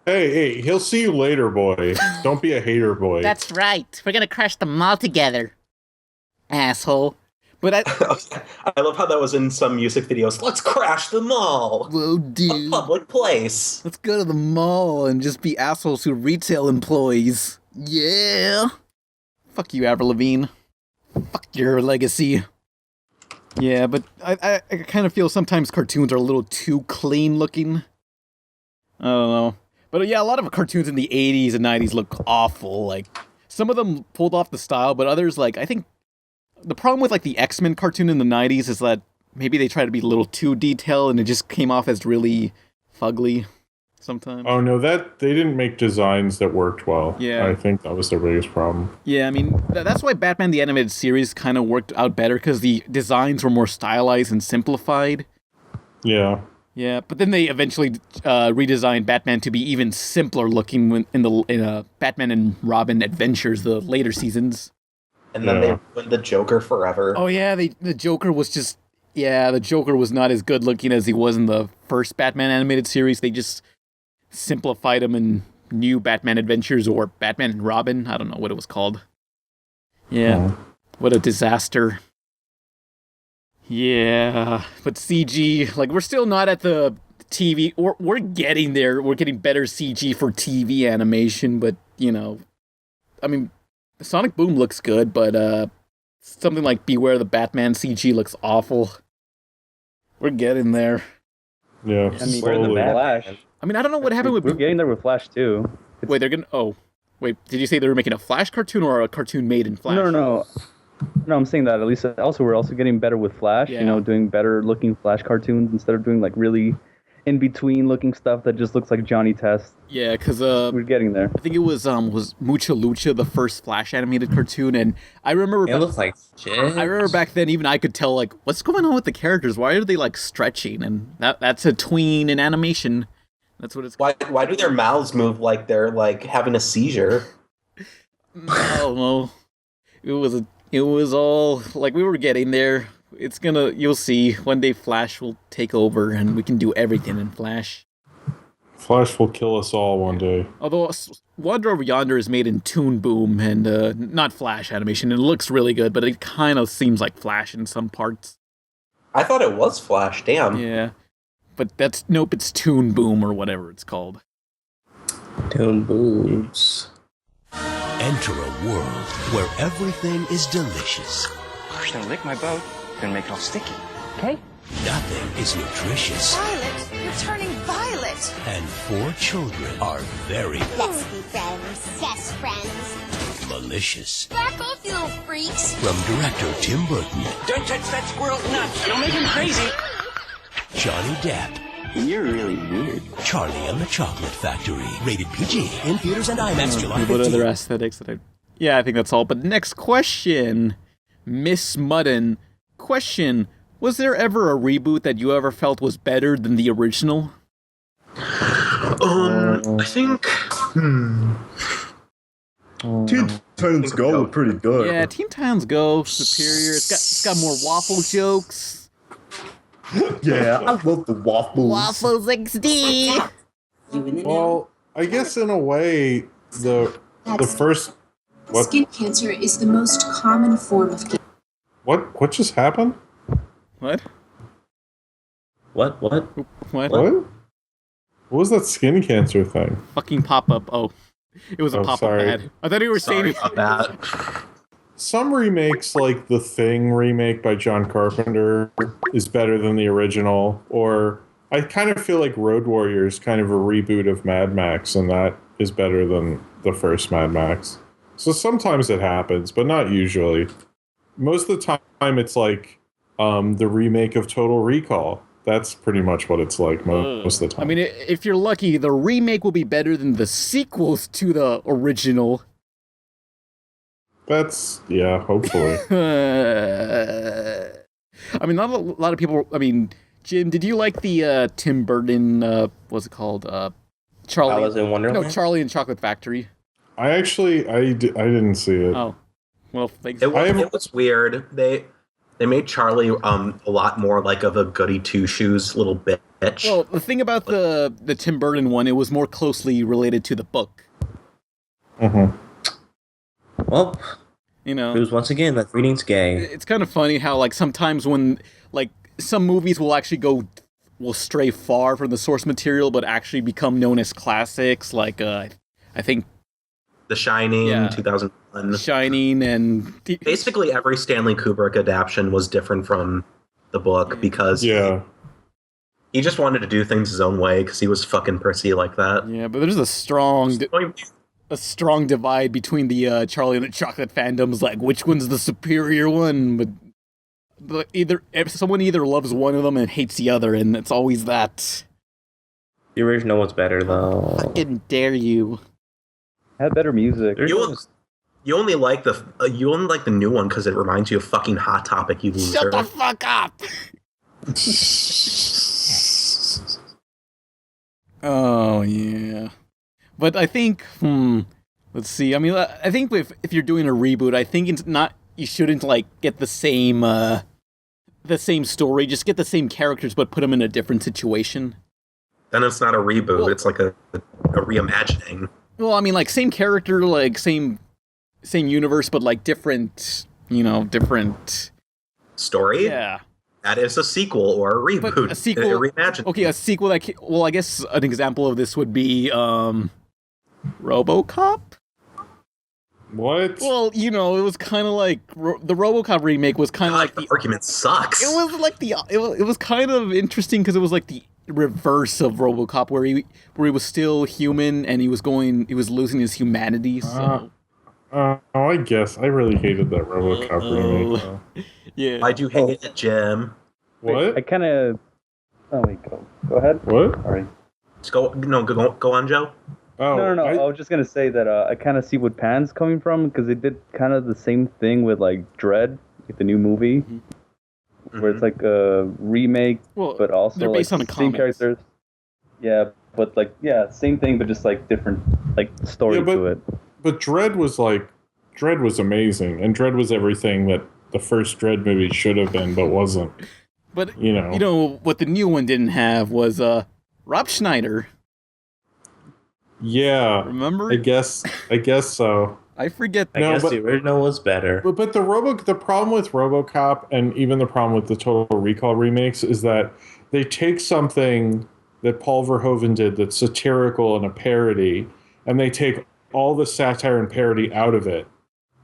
Hey, he'll see you later, boy. Don't be a hater, boy. That's right. We're going to crush them all together. Asshole. But I love how that was in some music videos. Let's crash the mall. Whoa, dude. A public place. Let's go to the mall and just be assholes to retail employees. Yeah. Fuck you, Avril Lavigne. Fuck your legacy. Yeah, but I kind of feel sometimes cartoons are a little too clean looking. I don't know. But yeah, a lot of cartoons in the 80s and 90s look awful. Like, some of them pulled off the style, but others, like, I think the problem with like the X-Men cartoon in the 90s is that maybe they try to be a little too detailed and it just came off as really fugly sometimes. Oh no, they didn't make designs that worked well. Yeah. I think that was their biggest problem. Yeah, I mean, that's why Batman the Animated Series kind of worked out better because the designs were more stylized and simplified. Yeah. Yeah, but then they eventually redesigned Batman to be even simpler looking in Batman and Robin Adventures, the later seasons. And then they ruined the Joker forever. Oh yeah, the Joker was just the Joker was not as good looking as he was in the first Batman animated series. They just simplified him in New Batman Adventures or Batman and Robin. I don't know what it was called. Yeah, what a disaster. Yeah, but CG, like we're still not at the TV. We're getting there. We're getting better CG for TV animation, but you know, I mean. Sonic Boom looks good, but something like Beware the Batman CG looks awful. We're getting there. Yeah, I mean, we're the Flash. I mean, I don't know what happened with... We're getting there with Flash, too. Wait, they're gonna... Oh. Wait, did you say they were making a Flash cartoon or a cartoon made in Flash? No, I'm saying that at least also we're also getting better with Flash, you know, doing better looking Flash cartoons instead of doing like really in-between looking stuff that just looks like Johnny Test. Yeah, because we're getting there. I think it was Mucha Lucha, the first Flash animated cartoon, and I remember... It looks like shit. I remember back then, even I could tell, like, what's going on with the characters? Why are they, like, stretching? And that's a tween in animation. That's what it's... Why do their mouths move like they're, like, having a seizure? No. It was all, like, we were getting there. You'll see, one day Flash will take over and we can do everything in Flash. Flash will kill us all one day. Although Wander Over Yonder is made in Toon Boom and not Flash animation, and it looks really good, but it kind of seems like Flash in some parts. I thought it was Flash. Damn. Yeah, but nope, it's Toon Boom or whatever it's called. Toon Booms. Enter a world where everything is delicious. Just don't lick my boat, gonna make it all sticky. Okay? Nothing is nutritious. Violet, you're turning violet. And 4 children are very Let's be friends. Yes, friends. malicious. Back off, you little freaks. From director Tim Burton, Don't touch that squirrel nuts. You'll make him crazy. Johnny Depp, You're really weird. Charlie and the Chocolate Factory. Rated PG. In theaters and IMAX July What 15th. other aesthetics that I... Yeah, I think that's all. But next question. Miss Mudden. Question. Was there ever a reboot that you ever felt was better than the original? I think. Teen Titans Go were pretty good. Yeah, Teen Titans Go, superior. It's got more waffle jokes. Yeah, I love the waffles. Waffles XD. Well, I guess in a way, the first what Skin cancer is the most common form of cancer. what just happened? What? What? What was that skin cancer thing? Fucking pop-up. Oh, it was a pop-up sorry. ad. I thought you were saying... Sorry about that. Some remakes, like the Thing remake by John Carpenter, is better than the original. Or I kind of feel like Road Warrior is kind of a reboot of Mad Max, and that is better than the first Mad Max. So sometimes it happens, but not usually. Most of the time, it's like the remake of Total Recall. That's pretty much what it's like most of the time. I mean, if you're lucky, the remake will be better than the sequels to the original. That's, yeah, hopefully. I mean, not a lot of people... I mean, Jim, did you like the Tim Burton, what's it called? Charlie... Alice in Wonderland? No, Charlie and Chocolate Factory. I didn't see it. Oh. Well, thanks. It was weird. They made Charlie a lot more like of a goody two-shoes little bitch. Well, the thing about the Tim Burton one, it was more closely related to the book. Mm-hmm. Well, you know, proves once again that reading's gay. It's kind of funny how, like, sometimes when, like, some movies will actually will stray far from the source material, but actually become known as classics. Like, I think The Shining, Yeah. 2001. Shining, and basically every Stanley Kubrick adaptation was different from the book because he just wanted to do things his own way because he was fucking prissy like that. Yeah, but there's a strong divide between the Charlie and the Chocolate fandoms. Like, which one's the superior one? But someone either loves one of them and hates the other, and it's always that. The original was better though. Fucking dare you! Had better music. You only like the new one because it reminds you of fucking Hot Topic. You loser. Shut the fuck up. Oh yeah, but I think let's see. I mean, I think if you're doing a reboot, I think it's not. You shouldn't like get the same story. Just get the same characters, but put them in a different situation. Then it's not a reboot. It's like a reimagining. Well, I mean, like same character, like same universe, but like different. Different story. Yeah. That is a sequel or a reboot. But a sequel, a reimagining. Okay, a sequel that. Well, I guess an example of this would be RoboCop. What? Well, it was kind of like the RoboCop remake was kind of like the argument sucks. It was like it was kind of interesting because it was like the reverse of RoboCop, where he was still human and he was losing his humanity. So. I guess I really hated that RoboCop remake. Though. Yeah. I do hate it, Jim. What? I kind of. Oh wait, go ahead. What? Sorry. Just go on, Joe. Oh, no. I was just gonna say that I kind of see what Pan's coming from because they did kind of the same thing with like Dread, like the new movie, where it's like a remake, but also they're based like, on the same comics. characters. Yeah, but like same thing, but just like different like story to it. But Dread was amazing, and Dread was everything that the first Dread movie should have been, but wasn't. But what the new one didn't have was Rob Schneider. Yeah. Remember? I guess so. I forget. I guess the original was better. But the problem with RoboCop and even the problem with the Total Recall remakes is that they take something that Paul Verhoeven did that's satirical and a parody, and they take all the satire and parody out of it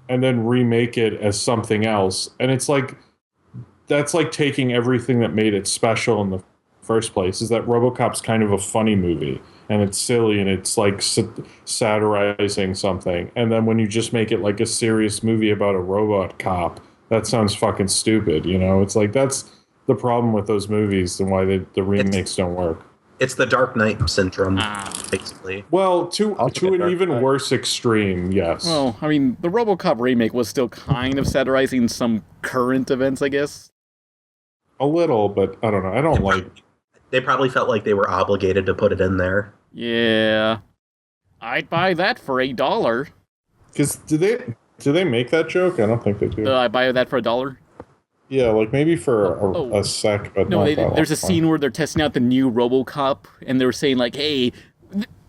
and then remake it as something else. And it's like, that's like taking everything that made it special in the first place, is that RoboCop's kind of a funny movie and it's silly and it's like satirizing something. And then when you just make it like a serious movie about a robot cop, that sounds fucking stupid, you know? It's like, that's the problem with those movies and why the remakes don't work. It's the Dark Knight syndrome, basically. Well, to an even worse extreme, yes. Well, I mean, the RoboCop remake was still kind of satirizing some current events, I guess. A little, but I don't know. I don't like... They probably felt like they were obligated to put it in there. Yeah. I'd buy that for $1. Because do they make that joke? I don't think they do. I buy that for $1? Yeah, like maybe for a sec, but no. not There's a scene where they're testing out the new RoboCop, and they were saying like, "Hey,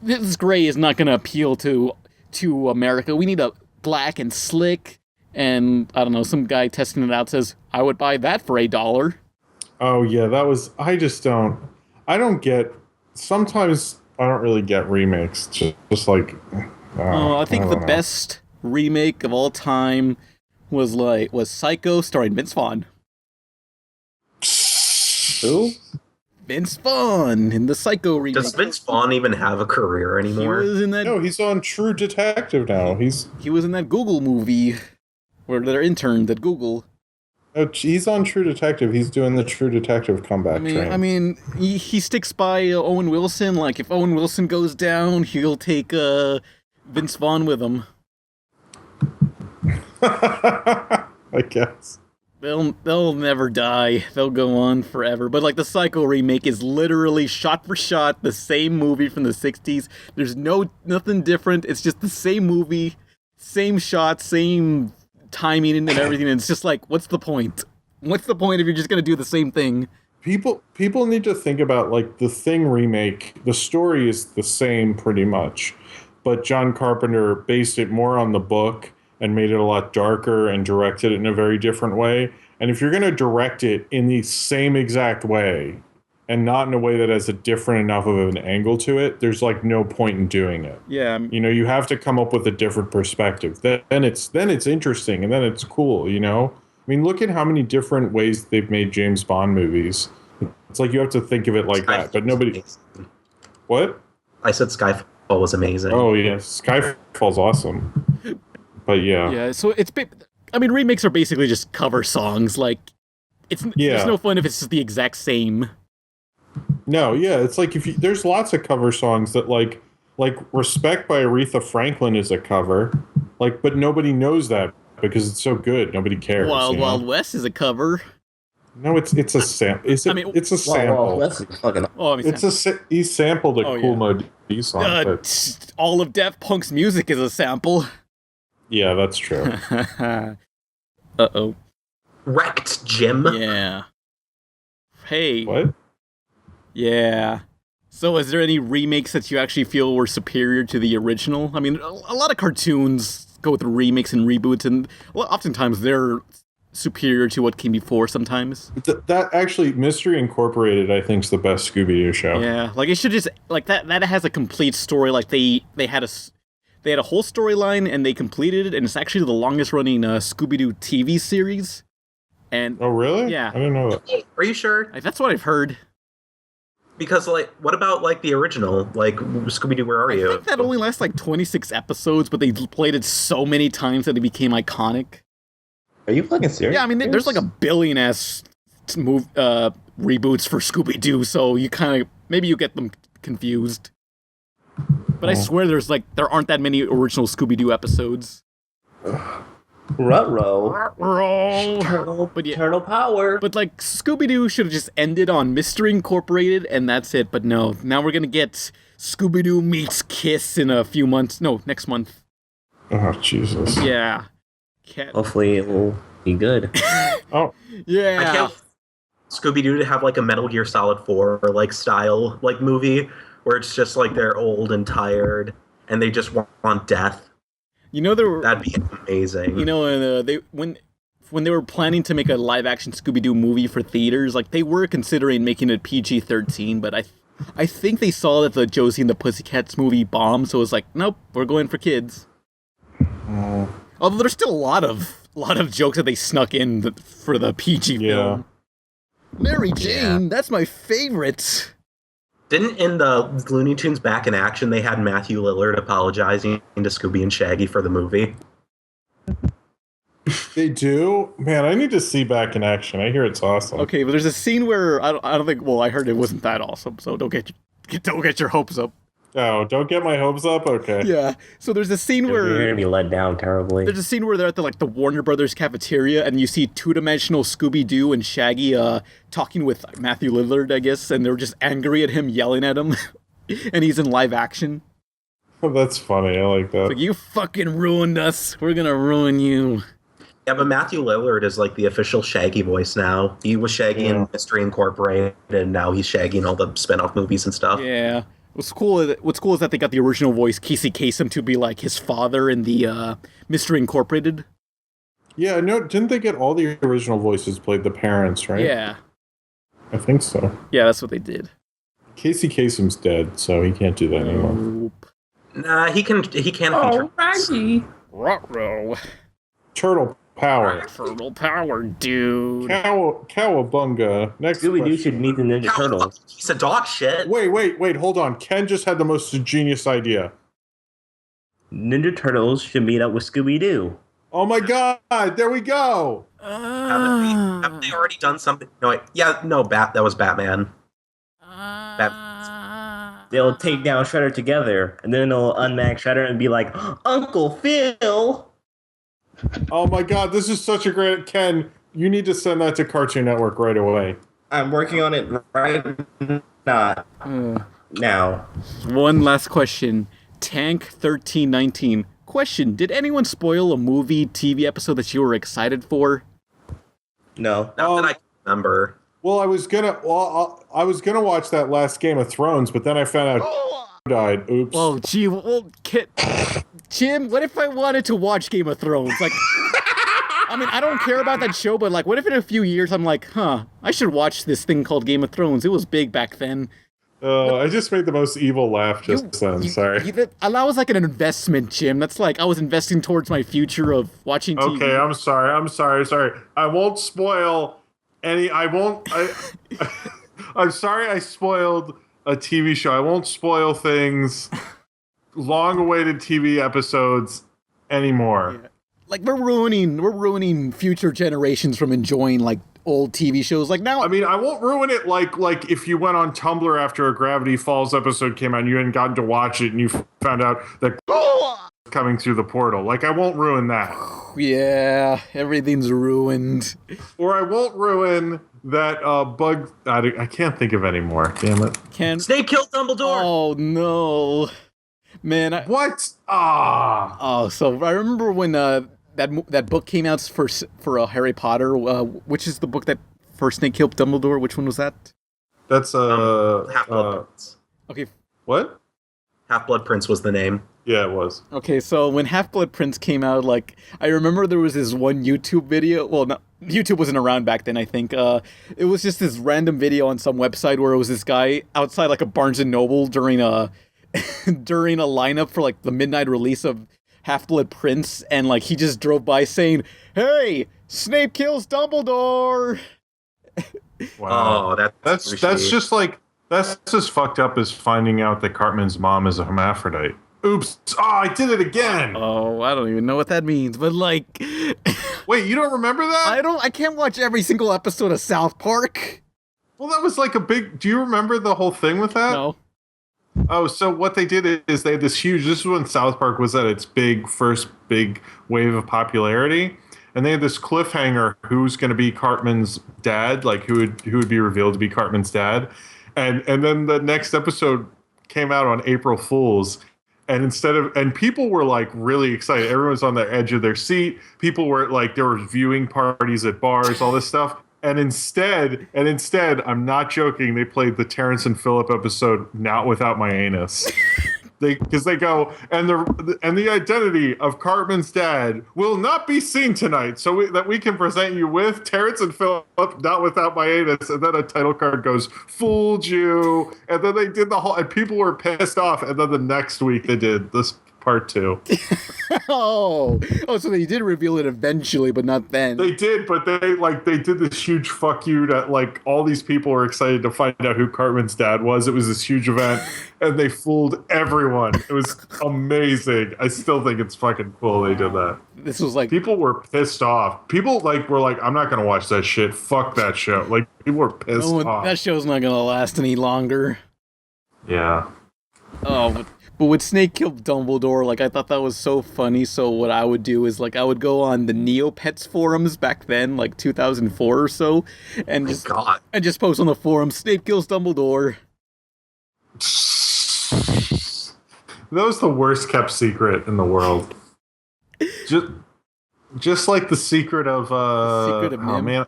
this gray is not going to appeal to America. We need a black and slick." And I don't know, some guy testing it out says, "I would buy that for $1." Oh yeah, that was. I don't get. Sometimes I don't really get remakes. Just like. I think the best remake of all time was Psycho starring Vince Vaughn. Who? Vince Vaughn in the Psycho remake. Does Vince Vaughn even have a career anymore? He was in that. No, he's on True Detective now. He was in that Google movie where they're interned at Google. Oh, he's on True Detective. He's doing the True Detective comeback train. I mean, he sticks by Owen Wilson. Like, if Owen Wilson goes down, he'll take Vince Vaughn with him. I guess. They'll never die. They'll go on forever. But like the Psycho remake is literally shot for shot the same movie from the 60s. There's nothing different. It's just the same movie, same shot, same timing and everything. And it's just like, what's the point? What's the point if you're just gonna do the same thing? People need to think about like the Thing remake. The story is the same pretty much, but John Carpenter based it more on the book and made it a lot darker and directed it in a very different way. And if you're going to direct it in the same exact way and not in a way that has a different enough of an angle to it, there's like no point in doing it. Yeah. You know, you have to come up with a different perspective. Then it's interesting and then it's cool, you know? I mean, look at how many different ways they've made James Bond movies. It's like you have to think of it like that, but nobody... What? I said Skyfall was amazing. Oh, yeah. Skyfall's awesome. But yeah. Yeah, so remakes are basically just cover songs. Like, it's no fun if it's just the exact same. No, yeah, it's like there's lots of cover songs that like Respect by Aretha Franklin is a cover, like, but nobody knows that because it's so good, nobody cares. Wild West is a cover. No, it's a sample. It's a sample. He sampled a Cool Mo D song. All of Daft Punk's music is a sample. Yeah, that's true. Uh-oh. Wrecked, Jim. Yeah. Hey. What? Yeah. So is there any remakes that you actually feel were superior to the original? I mean, a lot of cartoons go with remakes and reboots, and oftentimes they're superior to what came before sometimes. That actually, Mystery Incorporated, I think, is the best Scooby-Doo show. Yeah, like it should just, like that has a complete story. Like they had a whole storyline and they completed it, and it's actually the longest running Scooby-Doo TV series. And oh, really? Yeah. I didn't know that. Are you sure? That's what I've heard. Because, like, what about, like, the original? Like, Scooby-Doo, Where Are You? I think that only lasts, like, 26 episodes, but they played it so many times that it became iconic. Are you fucking serious? Yeah, I mean, there's, like, a billion-ass reboots for Scooby-Doo, so you kind of... Maybe you get them confused. But I swear there aren't that many original Scooby-Doo episodes. Ruh-roh. But yeah, Turtle power. But like Scooby-Doo should have just ended on Mystery Incorporated and that's it. But no, now we're gonna get Scooby-Doo meets Kiss in a few months. No, next month. Oh, Jesus. Yeah. Hopefully it will be good. Oh. Yeah. I can't Scooby-Doo to have like a Metal Gear Solid 4 like style like movie where it's just like they're old and tired and they just want death. You know, that'd be amazing. You know, and when they were planning to make a live action Scooby Doo movie for theaters, like they were considering making it PG-13, but I think they saw that the Josie and the Pussycats movie bombed, so it was like, nope, we're going for kids. Although there's still a lot of jokes that they snuck in for the PG film. Mary Jane, that's my favorite. Didn't in the Looney Tunes Back in Action they had Matthew Lillard apologizing to Scooby and Shaggy for the movie? They do? Man, I need to see Back in Action. I hear it's awesome. Okay, but there's a scene where I don't think. Well, I heard it wasn't that awesome, so don't get your hopes up. Oh, don't get my hopes up. Okay. Yeah. So there's a scene where you're gonna be let down terribly. There's a scene where they're at the Warner Brothers cafeteria, and you see two-dimensional Scooby Doo and Shaggy talking with Matthew Lillard, I guess, and they're just angry at him, yelling at him, and he's in live action. Oh, that's funny. I like that. It's like, you fucking ruined us. We're gonna ruin you. Yeah, but Matthew Lillard is like the official Shaggy voice now. He was Shaggy in Mystery Incorporated, and now he's Shaggy in all the spin-off movies and stuff. Yeah. What's cool is that they got the original voice, Casey Kasem, to be like his father in the Mystery Incorporated. Yeah, no, didn't they get all the original voices played the parents, right? Yeah. I think so. Yeah, that's what they did. Casey Kasem's dead, so he can't do that anymore. Nah, he can. Oh, Raggy. Ruh-roh. Turtle power. Turtle power, dude. Cowabunga. Next Scooby-Doo should meet the Ninja Turtles. He's a dog shit. Wait, hold on. Ken just had the most genius idea. Ninja Turtles should meet up with Scooby-Doo. Oh my god, there we go! Haven't they already done something? No, that was Batman. They'll take down Shredder together, and then they'll unmask Shredder and be like, Uncle Phil! Oh my god, this is such a great... Ken, you need to send that to Cartoon Network right away. I'm working on it right now. One last question. Tank1319. Question, did anyone spoil a movie, TV episode that you were excited for? No. Not that I can remember. Well, I was gonna watch that last Game of Thrones, but then I found out died. Oops. Oh, gee, well, Jim, what if I wanted to watch Game of Thrones? Like, I mean, I don't care about that show, but like, what if in a few years I'm like, I should watch this thing called Game of Thrones. It was big back then. I just made the most evil laugh just then. Sorry. That was like an investment, Jim. That's like I was investing towards my future of watching TV. Okay, I'm sorry. I won't spoil any. I'm sorry I spoiled a TV show. I won't spoil things, long-awaited TV episodes anymore. Yeah. Like we're ruining future generations from enjoying like old TV shows. Like now, I mean, I won't ruin it. Like if you went on Tumblr after a Gravity Falls episode came out, and you hadn't gotten to watch it, and you found out that coming through the portal. Like I won't ruin that. Yeah, everything's ruined. Or I won't ruin that bug. I can't think of any more. Damn it. Snape killed Dumbledore. Oh no, man. What? Oh, so I remember when that book came out for Harry Potter. Which is the book that first Snape killed Dumbledore? Which one was that? That's Half-Blood Prince. Okay. What? Half-Blood Prince was the name. Yeah, it was. Okay, so when Half-Blood Prince came out, like, I remember there was this one YouTube video. Well, YouTube wasn't around back then, I think. It was just this random video on some website where it was this guy outside, like, a Barnes & Noble during a lineup for, like, the midnight release of Half-Blood Prince, and, like, he just drove by saying, "Hey, Snape kills Dumbledore!" Wow. Oh, that's just fucked up as finding out that Cartman's mom is a hermaphrodite. Oops. Oh, I did it again. Oh, I don't even know what that means, but like... Wait, you don't remember that? I can't watch every single episode of South Park. Well, that was like a big... Do you remember the whole thing with that? No. Oh, so what they did is they had this huge... This is when South Park was at its first big wave of popularity. And they had this cliffhanger, who's going to be Cartman's dad, like who would be revealed to be Cartman's dad. And then the next episode came out on April Fool's. And people were like really excited. Everyone was on the edge of their seat. People were like, there were viewing parties at bars, all this stuff. And instead, I'm not joking, they played the Terrence and Phillip episode "Not Without My Anus." Because they go, and the identity of Cartman's dad will not be seen tonight, so that we can present you with Terrence and Phillip, not without my anus. And then a title card goes, "Fooled you." And then they did the whole, and people were pissed off. And then the next week they did this part 2. Oh, so they did reveal it eventually, but not then. They did, but they did this huge fuck you to, like, all these people were excited to find out who Cartman's dad was. It was this huge event, and they fooled everyone. It was amazing. I still think it's fucking cool they did that. This was like, people were pissed off. People were like, I'm not gonna watch that shit. Fuck that show. Like, people were pissed off. That show's not gonna last any longer. Yeah. Oh, but with Snake killed Dumbledore, like, I thought that was so funny. So what I would do is, like, I would go on the Neopets forums back then, like 2004 or so, and just post on the forum, Snape kills Dumbledore. That was the worst kept secret in the world. Just like the secret of oh man,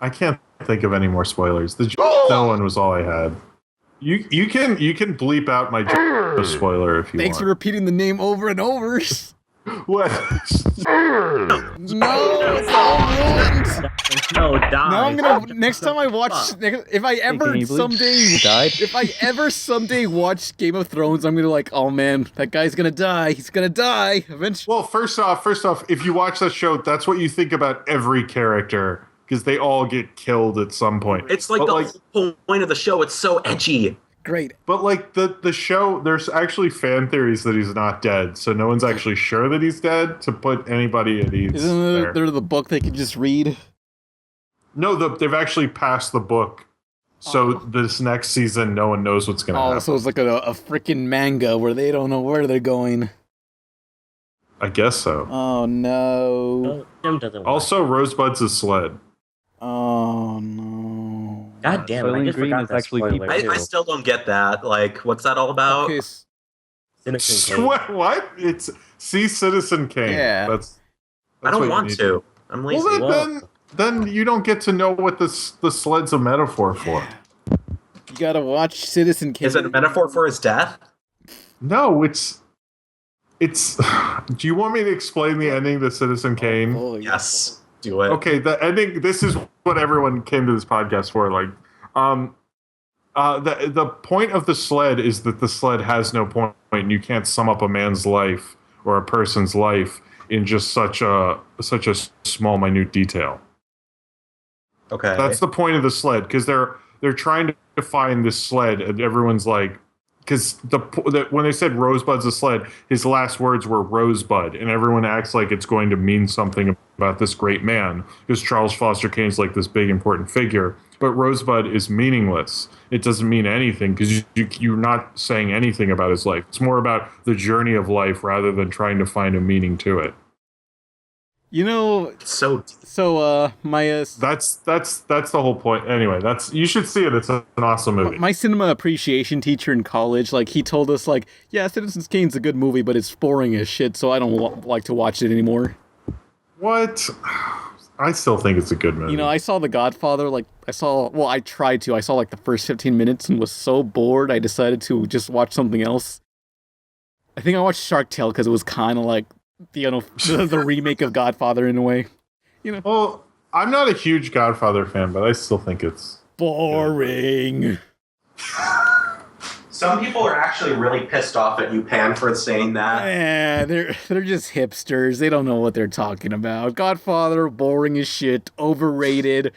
I can't think of any more spoilers. The that one was all I had. You can bleep out my spoiler if you Thanks want. for repeating the name over and over. What? No, it's all ruined. No, die. Now I'm gonna. Next time I watch, if I ever someday watch Game of Thrones, I'm gonna like, oh man, that guy's gonna die. He's gonna die eventually. Well, first off, if you watch that show, that's what you think about every character. Because they all get killed at some point. It's like the whole point of the show. It's so edgy. Great. But like the show, there's actually fan theories that he's not dead. So no one's actually sure that he's dead to put anybody at ease. Isn't there the book they can just read? No, they've actually passed the book. So this next season, no one knows what's going to happen. So it's like a freaking manga where they don't know where they're going. I guess so. Oh no. Also, Rosebud's a sled. Oh no! God damn it! I just forgot that spoiler. I still don't get that. Like, what's that all about? Okay, Citizen Kane. What? It's Citizen Kane. Yeah. That's I don't what want you to. I'm lazy. Well, then you don't get to know what the sled's a metaphor for. You gotta watch Citizen Kane. Is it a metaphor for his death? No, it's. Do you want me to explain the ending to Citizen Kane? Oh, yes. Do it. Okay, the ending. This is what everyone came to this podcast for. Like, the point of the sled is that the sled has no point, and you can't sum up a man's life or a person's life in just such a small, minute detail. Okay, that's the point of the sled, because they're trying to find this sled, and everyone's like, because when they said Rosebud's a sled, his last words were Rosebud, and everyone acts like it's going to mean something about this great man, because Charles Foster Kane's like this big important figure, but Rosebud is meaningless. It doesn't mean anything, because you're not saying anything about his life. It's more about the journey of life rather than trying to find a meaning to it. You know, my that's the whole point. Anyway, you should see it. It's an awesome movie. My cinema appreciation teacher in college, like, he told us, like, yeah, Citizen Kane's a good movie, but it's boring as shit, so I don't like to watch it anymore. What? I still think it's a good movie. You know, I saw The Godfather, I saw like the first 15 minutes and was so bored, I decided to just watch something else. I think I watched Shark Tale because it was kind of like, the remake of Godfather in a way. You know. Well, I'm not a huge Godfather fan, but I still think it's boring. Some people are actually really pissed off at you, Pan, for saying that. Yeah, they're just hipsters. They don't know what they're talking about. Godfather, boring as shit, overrated.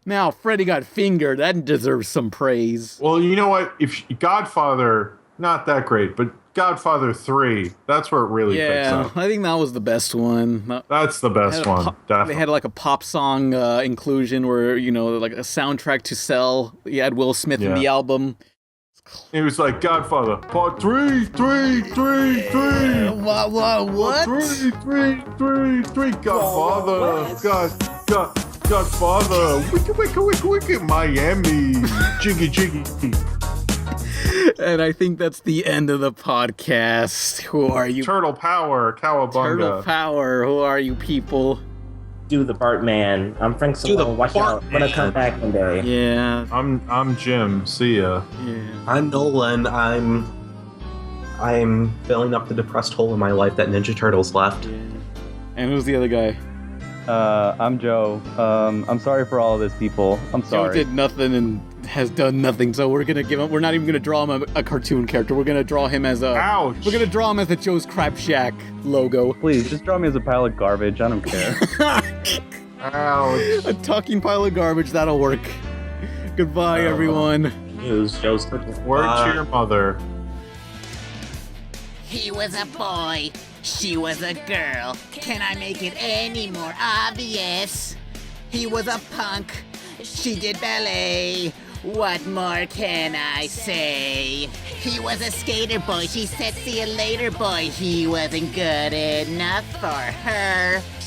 Now, Freddy Got Fingered, that deserves some praise. Well, you know what? If Godfather, not that great, but Godfather 3, that's where it really picks up. I think that was the best one. That's the best one, definitely. They had like a pop song inclusion where, like a soundtrack to sell. You had Will Smith in the album. It was like Godfather, part 3. What? 3. Godfather. Godfather. Wicka, Miami. Jiggy. And I think that's the end of the podcast. Who are you? Turtle Power, Cowabunga. Turtle Power, who are you people? do the Bartman. I'm Frank Stallone. Watch out. I'm gonna come back one day. Yeah. I'm Jim. See ya. Yeah. I'm Nolan. I'm filling up the depressed hole in my life that Ninja Turtles left. And who's the other guy? I'm Joe. I'm sorry for all of this, people. I'm sorry. Joe did nothing and has done nothing, so we're gonna give him. We're not even gonna draw him a cartoon character. We're gonna draw him as a. Ouch. We're gonna draw him as the Joe's Crab Shack logo. Please, just draw me as a pile of garbage. I don't care. Ouch. A talking pile of garbage. That'll work. Goodbye, everyone. Joe's Word to your mother. He was a boy, she was a girl. Can I make it any more obvious? He was a punk, she did ballet. What more can I say? He was a skater boy, she said see you later boy. He wasn't good enough for her.